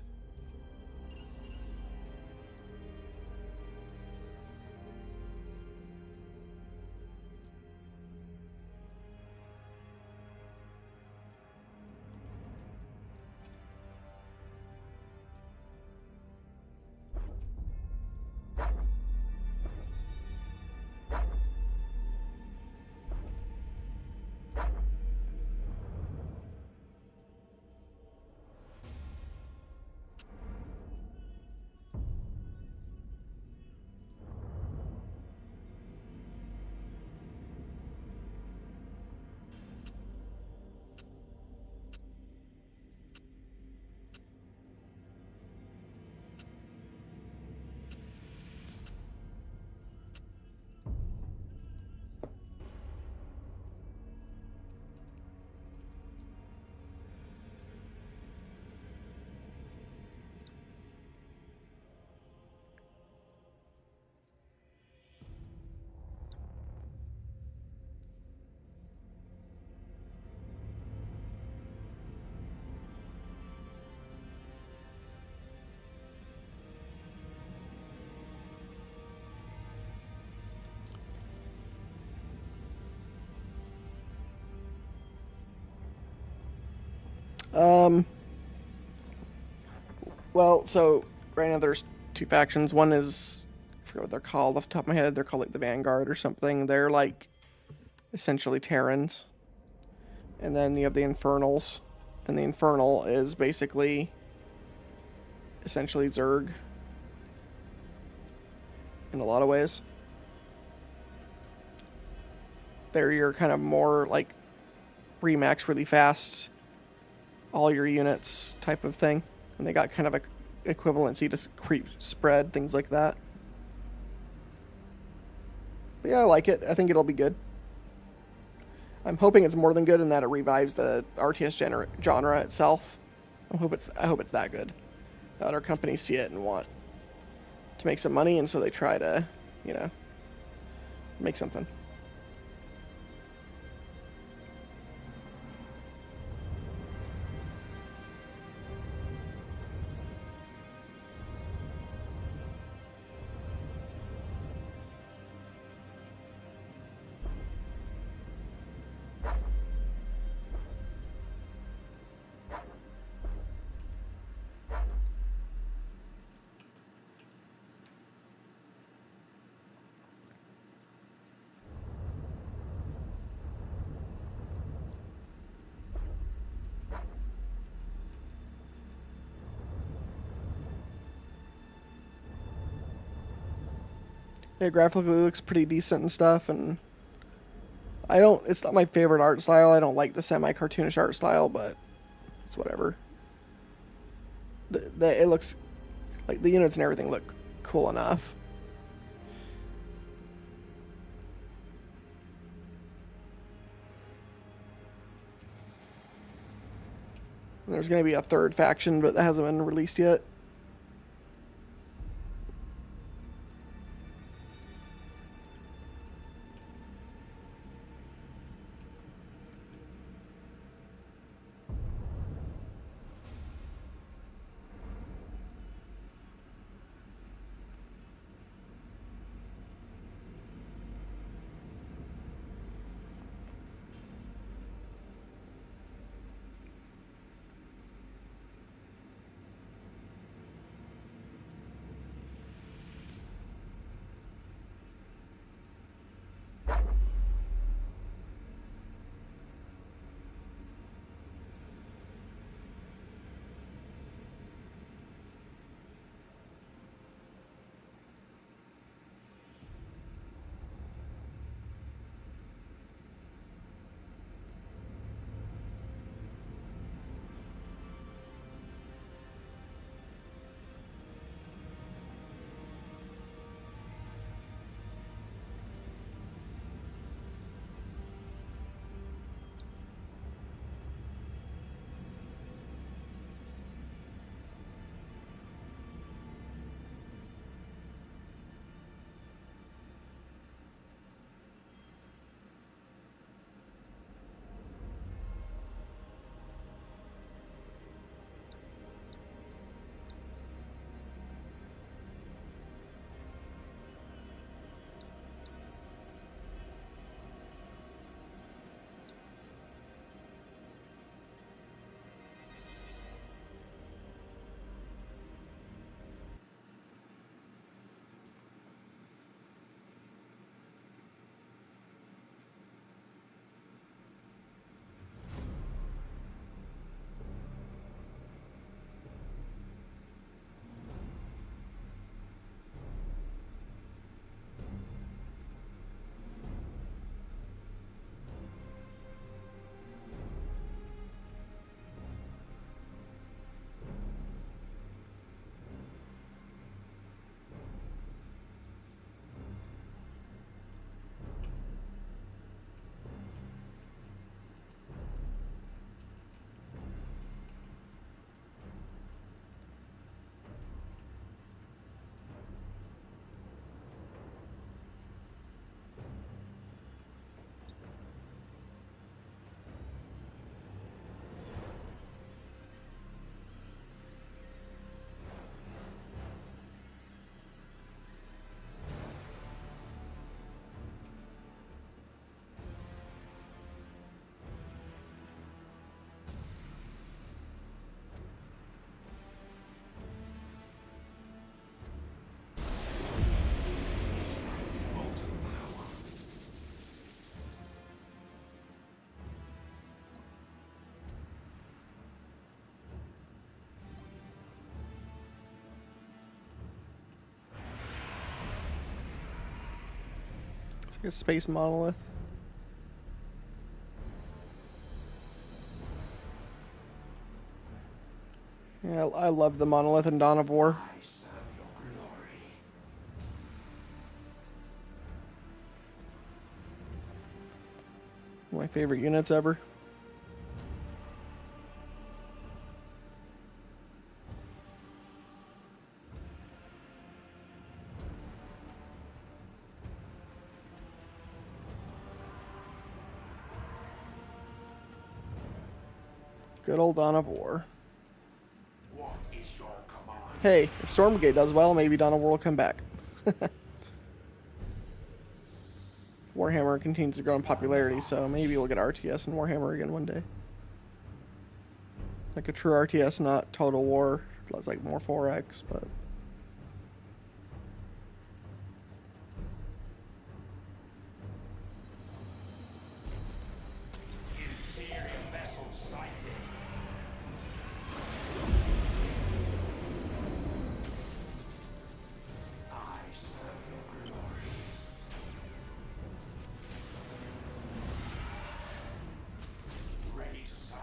Well, so right now there's two factions. One is, I forget what they're called off the top of my head. They're called like the Vanguard or something. They're like essentially Terrans. And then you have the Infernals. And the Infernal is basically essentially Zerg in a lot of ways. They're your kind of more like remax really fast, all your units type of thing. And they got kind of a equivalency to creep spread, things like that. But yeah, I like it. I think it'll be good. I'm hoping it's more than good in that it revives the RTS genre itself. I hope it's that good. The other companies see it and want to make some money, and so they try to, make something. Yeah, graphically it looks pretty decent and stuff, and it's not my favorite art style. I don't like the semi-cartoonish art style, but it's whatever. It looks like the units and everything look cool enough. And there's going to be a third faction, but that hasn't been released yet. A space monolith. Yeah, I love the monolith in Dawn of War. I serve your glory. My favorite units ever. Good old Dawn of War. What is your command? Hey, if Stormgate does well, maybe Dawn of War will come back. Warhammer continues to grow in popularity, so maybe we'll get RTS and Warhammer again one day. Like a true RTS, not Total War. It's like more 4X, but... Inferior vessel sighted. I serve your glory. Ready to serve.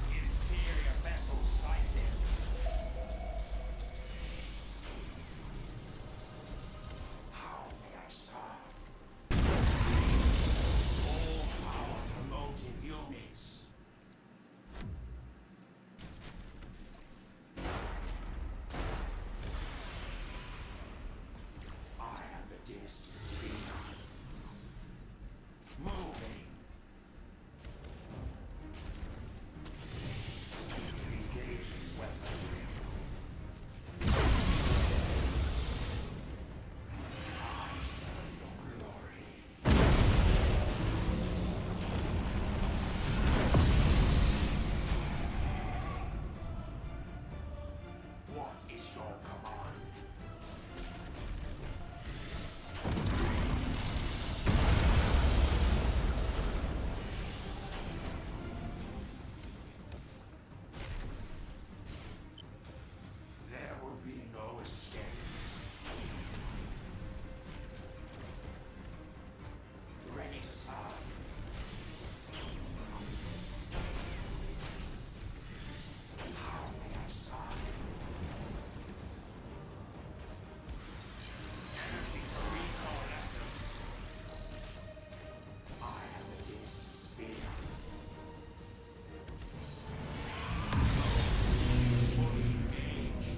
Inferior vessel sighted. How may I serve? All power to motive units. I am the dynasty spear. Moving. Engaging weaponry. I serve your glory. What is your command? There will be no escape. Ready to serve. How may I serve? Energy for reconnaissance. I am the dynasty spear. Fully engaged.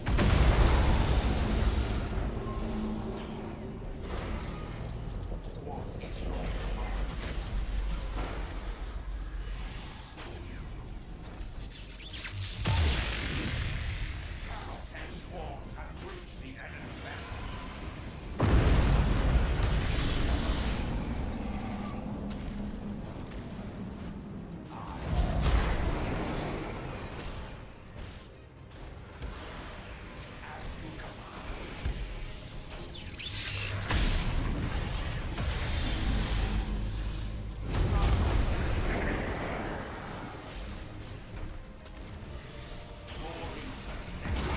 What is your command? Cannot and swarms have breached the enemy vessel. As you command. Boarding success.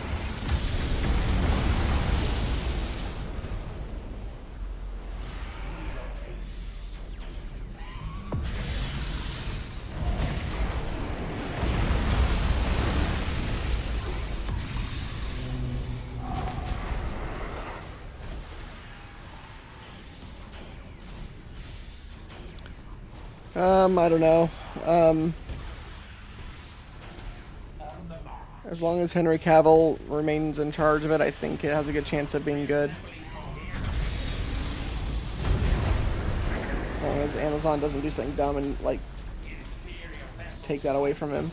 I don't know. As long as Henry Cavill remains in charge of it, I think it has a good chance of being good. As long as Amazon doesn't do something dumb and, like, take that away from him.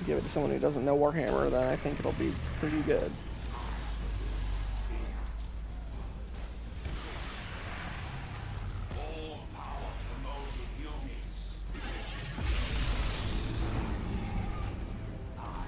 Give it to someone who doesn't know Warhammer, then I think it'll be pretty good. All power to motive units. I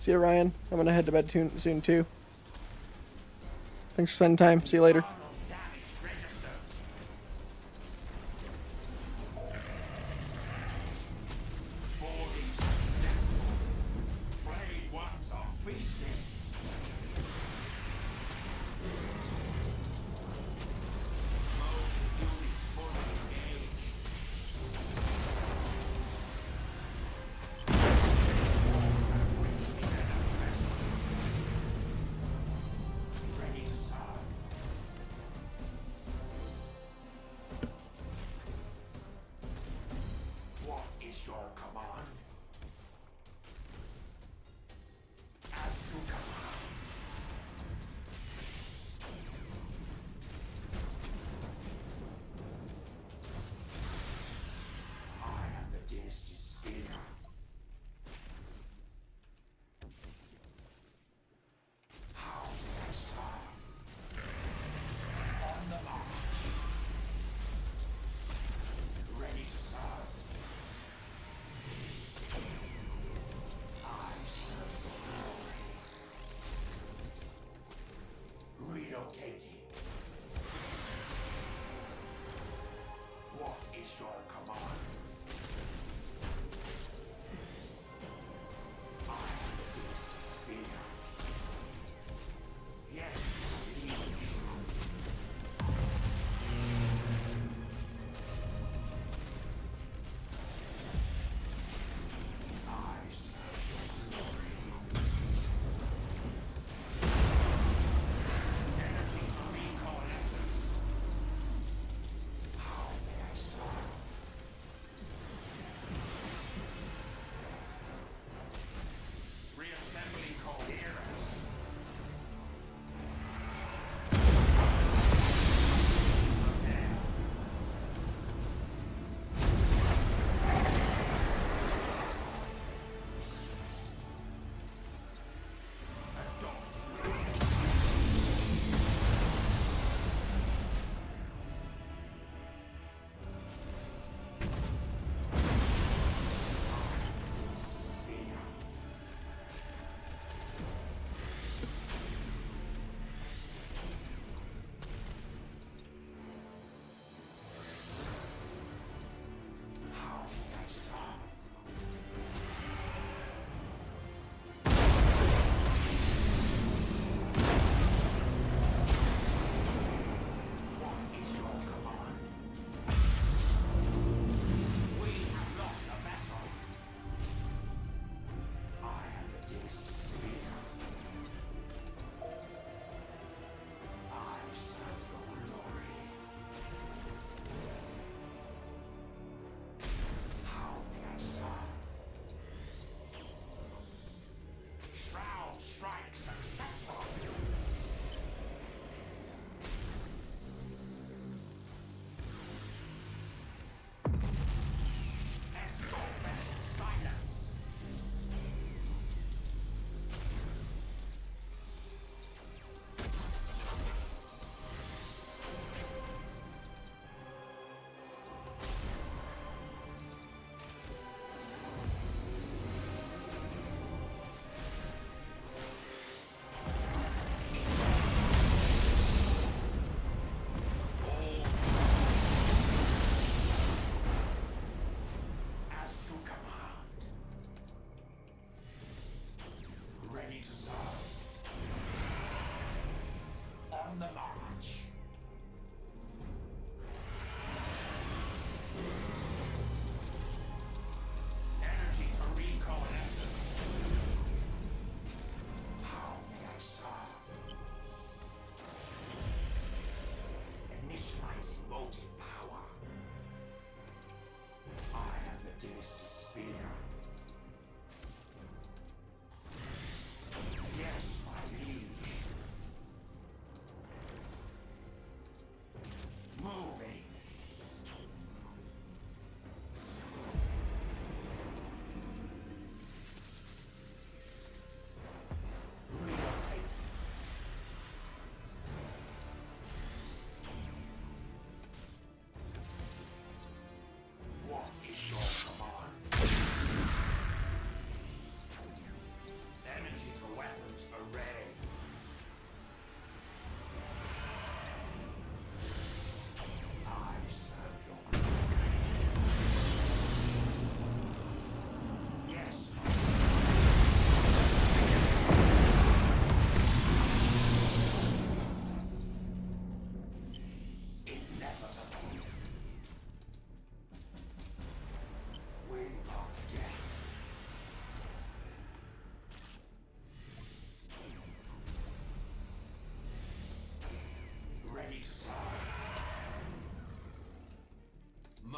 See you, Ryan. I'm gonna head to bed soon too. Thanks for spending time. See you later. Damage registered. Boarding successful. Frayed ones are feasting. Most units fully engaged. Swarms have reached the enemy vessel. Ready to serve.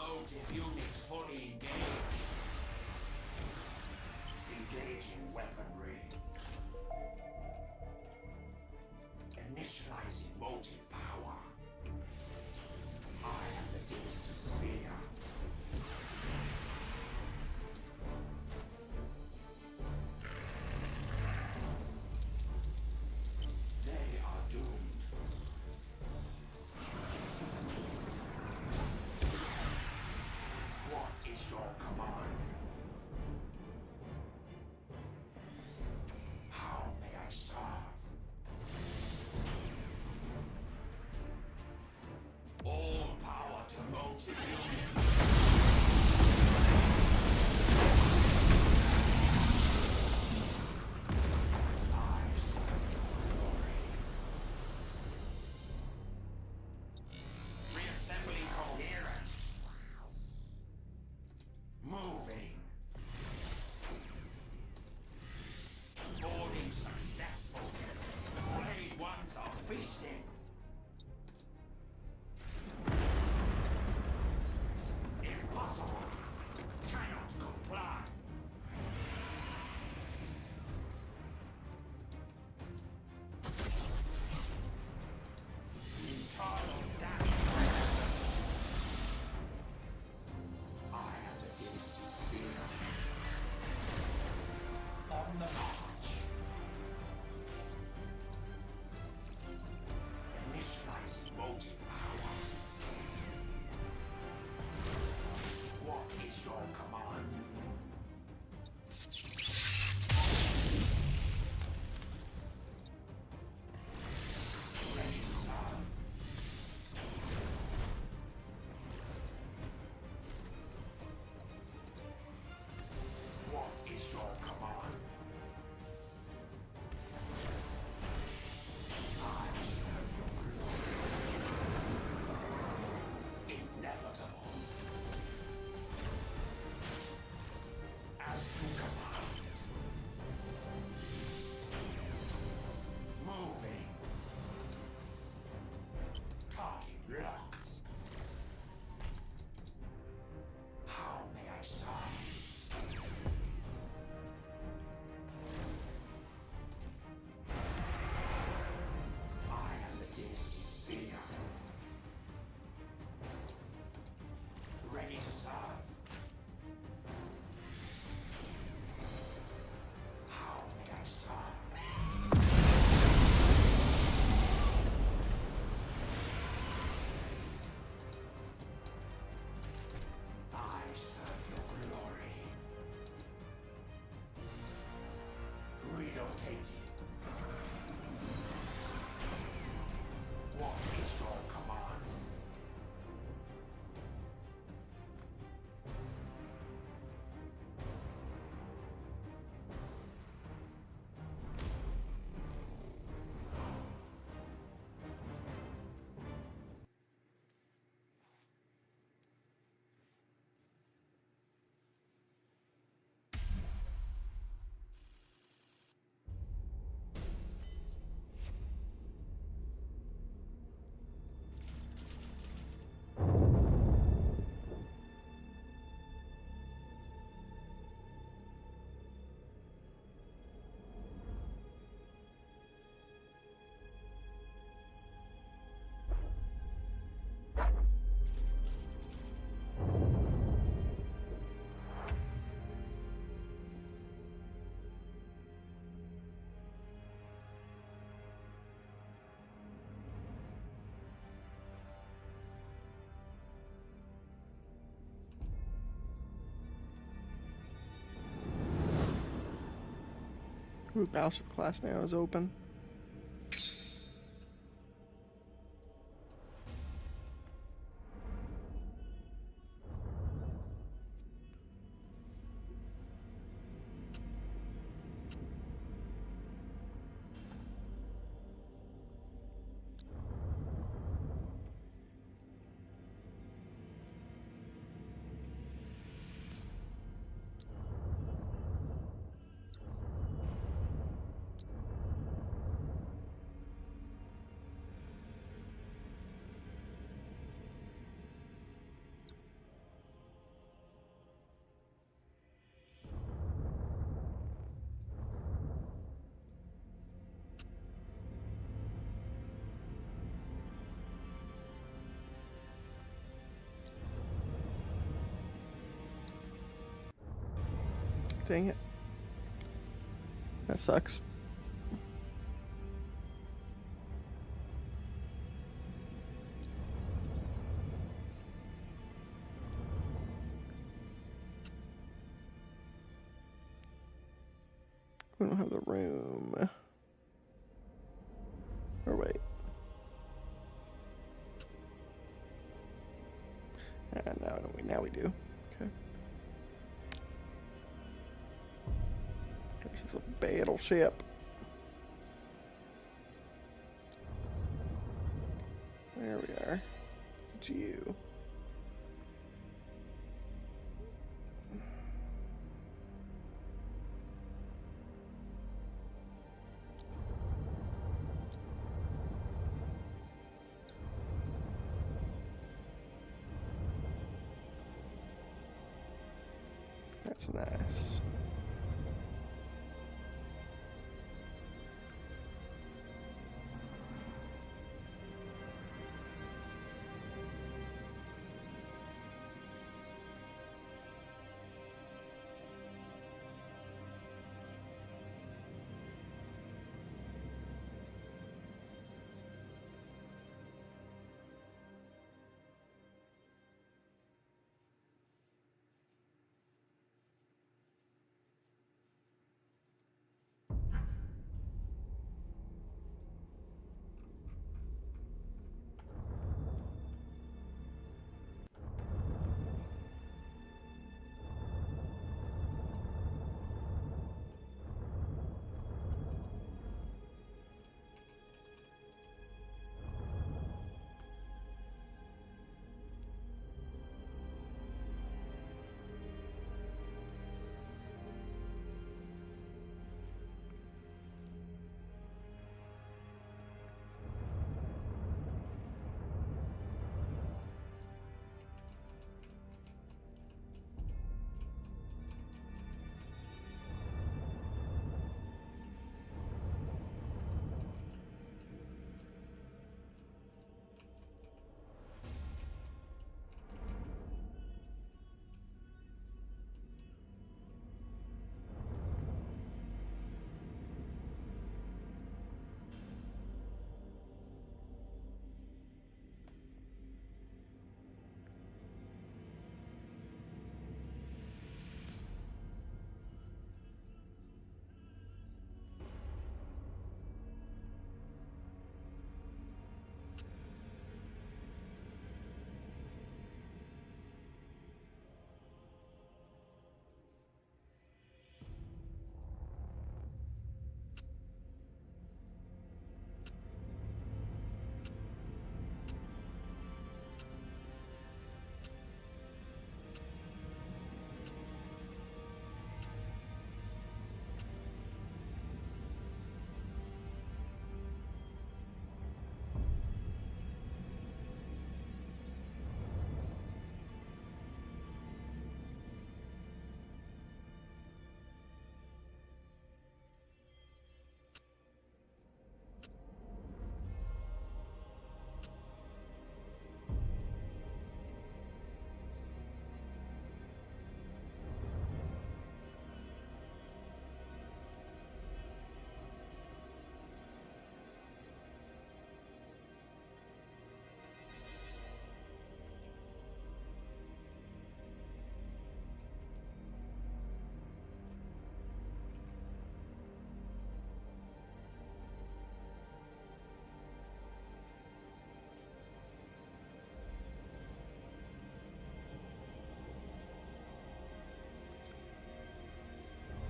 Motive units fully engaged. Engaging weaponry. Initializing motive power. I am the Dinister Sphere. They are doomed. What is your command? How may I serve? All power to motive units. I serve your glory. Reassembling coherence. Moving. Boarding successful. Frayed ones are feasting. Impossible. Cannot comply. Internal damage. I am the Dinister Sphere. On the march. Initializing motive power. What is your command? Ready to serve. What is your command? I serve your glory. Inevitable. As you command. Moving. Target locked. How may I serve? I am the Dinister Sphere. Ready to serve. How may I serve? I serve your glory. Relocating. What is your command? Ooh, Battleship class now is open. Dang it. That sucks. We don't have the room. Or wait. Now we do. Okay. This is a battleship. There we are. Look at you. That's nice.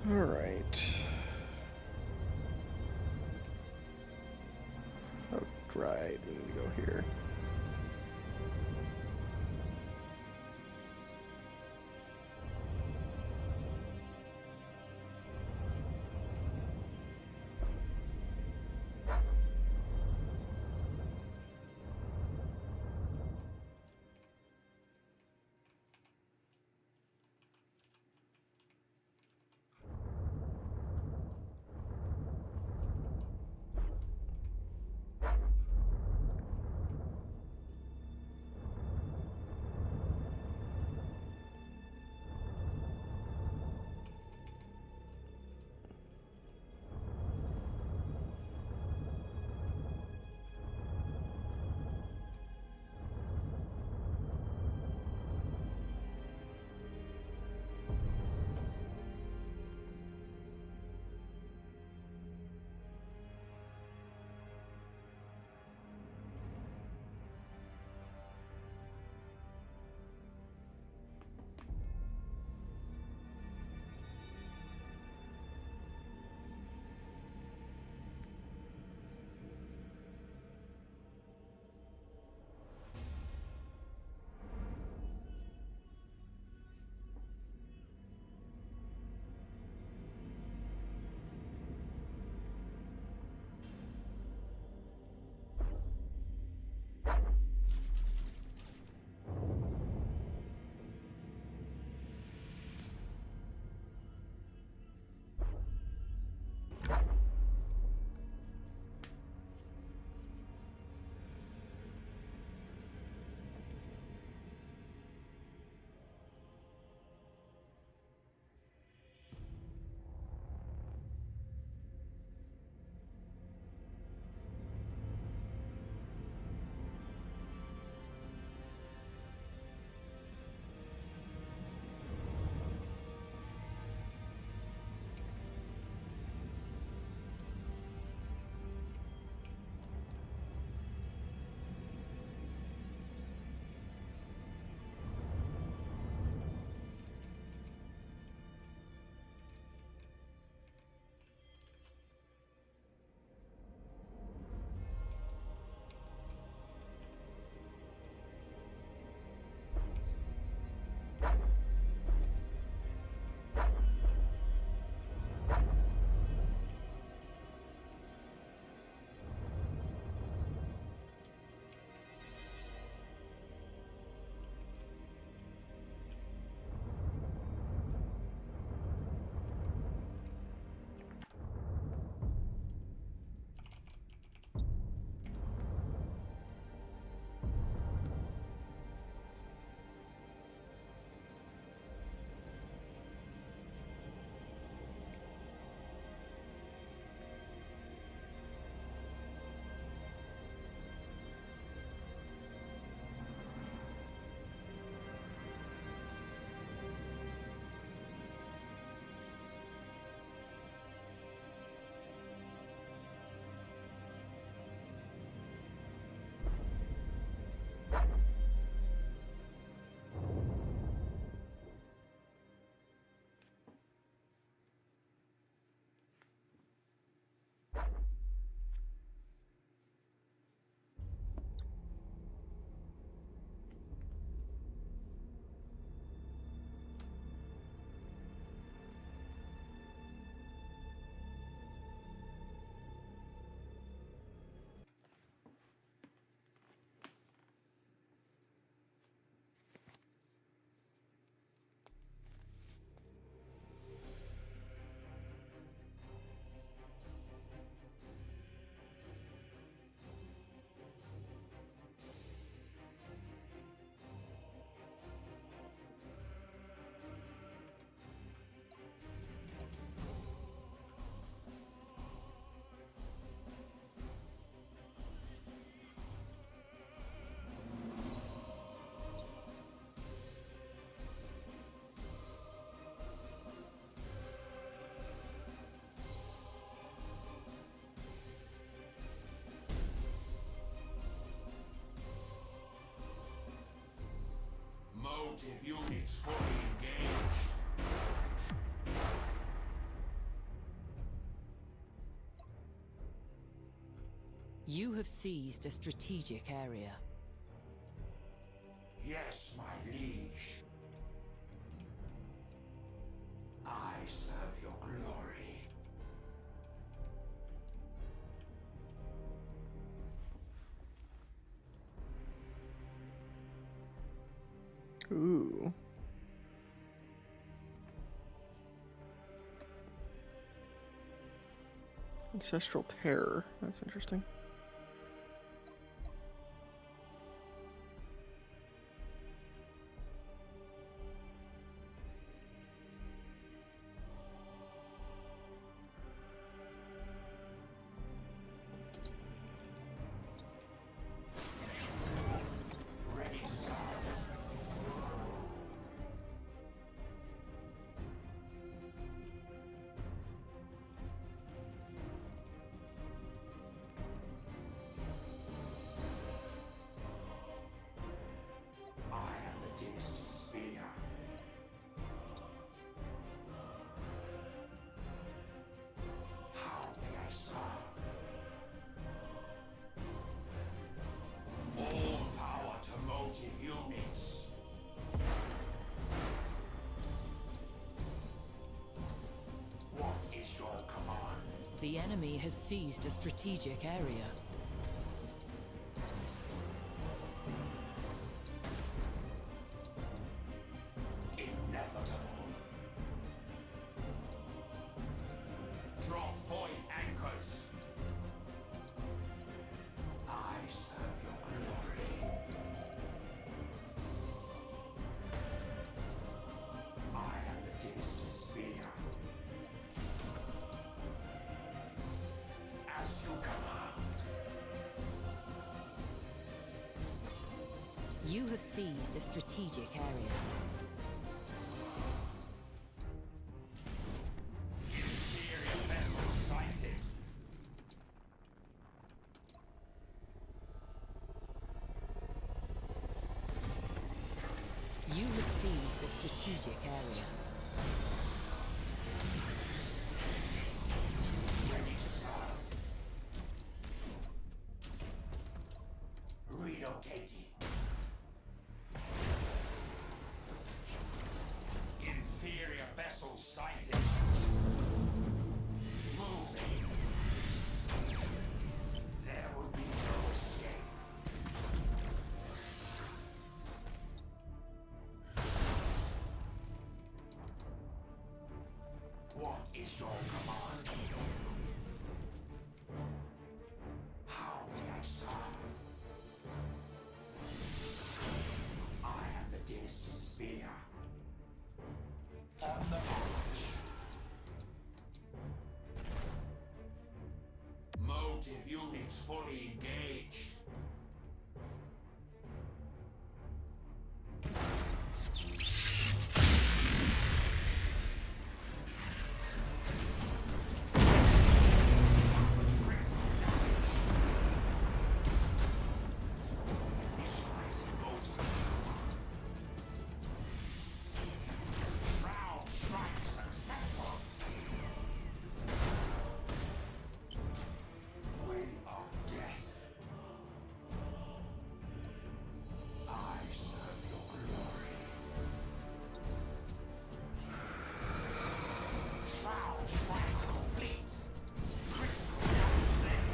All right. Oh, right. We need to go here. Motive units fully engaged. You have seized a strategic area. Yes, my liege. I serve your glory. Ooh. Ancestral Terror. That's interesting. Ready to serve. I am the Dynasty's spear. How may I serve? All power to motive units. What is your command? The enemy has seized a strategic area. Inevitable. Drop void anchors. I serve your glory. I am the Dynasty's spear. As you command. You have seized a strategic area. Inferior vessel sighted. You have seized a strategic area. Ready to serve. Relocating. Inferior vessel sighted. Moving. There will be no escape. What is your command? How may I serve? I am the Dynasty's spear. On the march. Motive units fully engaged. Initializing motive. Shroud strike successful. Way of death. I serve your glory. Shroud strike complete. Critical damage there.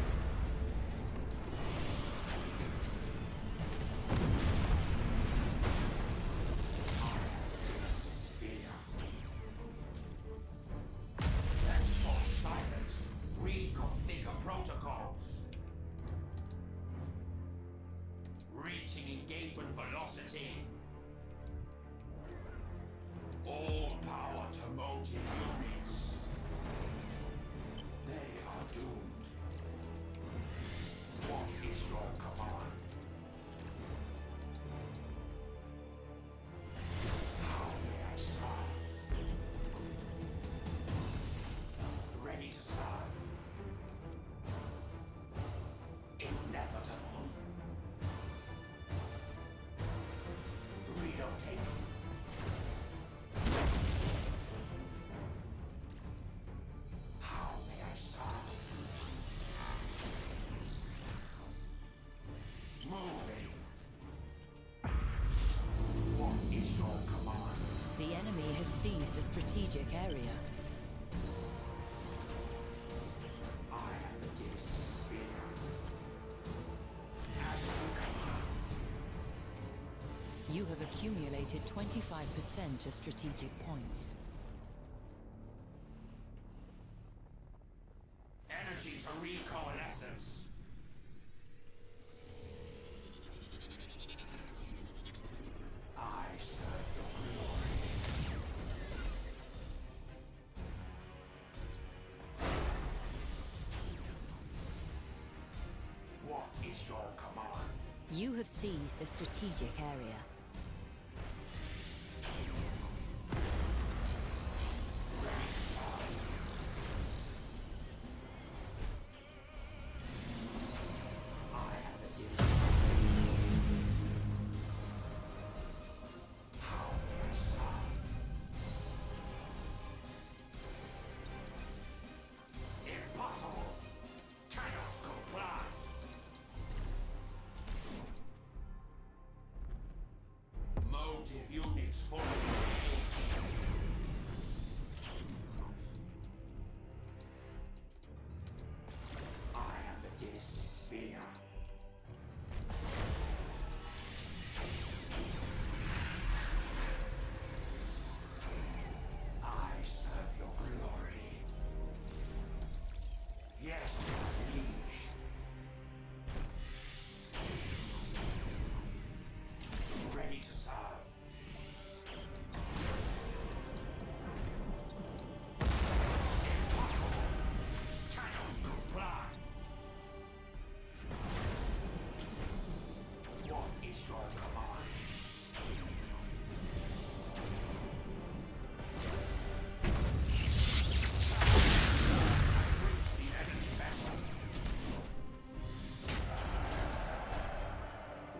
Dynasty's spear. Escort silence. Reconfigure protocols. Reaching engagement velocity. All power to motive units. They are doomed. What is your command? How may I serve? Ready to serve. Inevitable. Relocating. is your command? The enemy has seized a strategic area. I am the dearest spear. As you command. You have accumulated 25% of strategic points. Energy to recoalescence. I serve your glory. What is your command? You have seized a strategic area. I am the dearest. How may I serve? Impossible. Cannot comply. Motive units fully engaged. I am the dynasty spear. I serve your glory. Yes, liege. Ready to serve. Impossible. Cannot comply. What is your command? Reach the enemy vessel.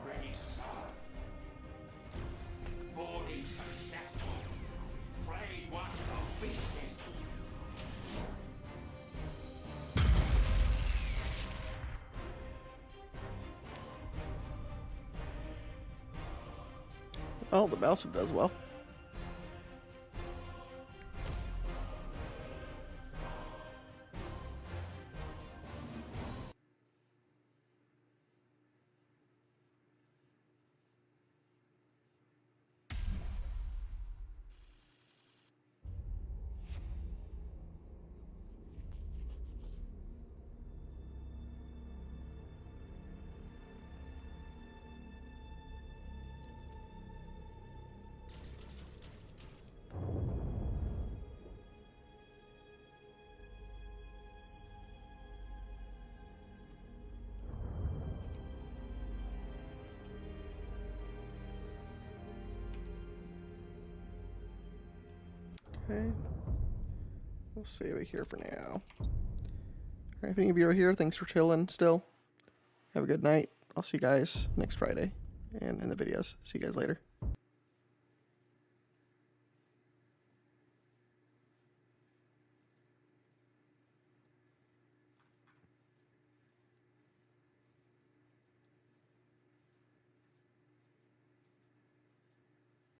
Ready to serve. Boarding successful. Frayed ones are feasting. Oh, the Battleship does well. Okay. We'll save it here for now. Alright, if any of you are here, thanks for chilling still. Have a good night. I'll see you guys next Friday and in the videos. See you guys later.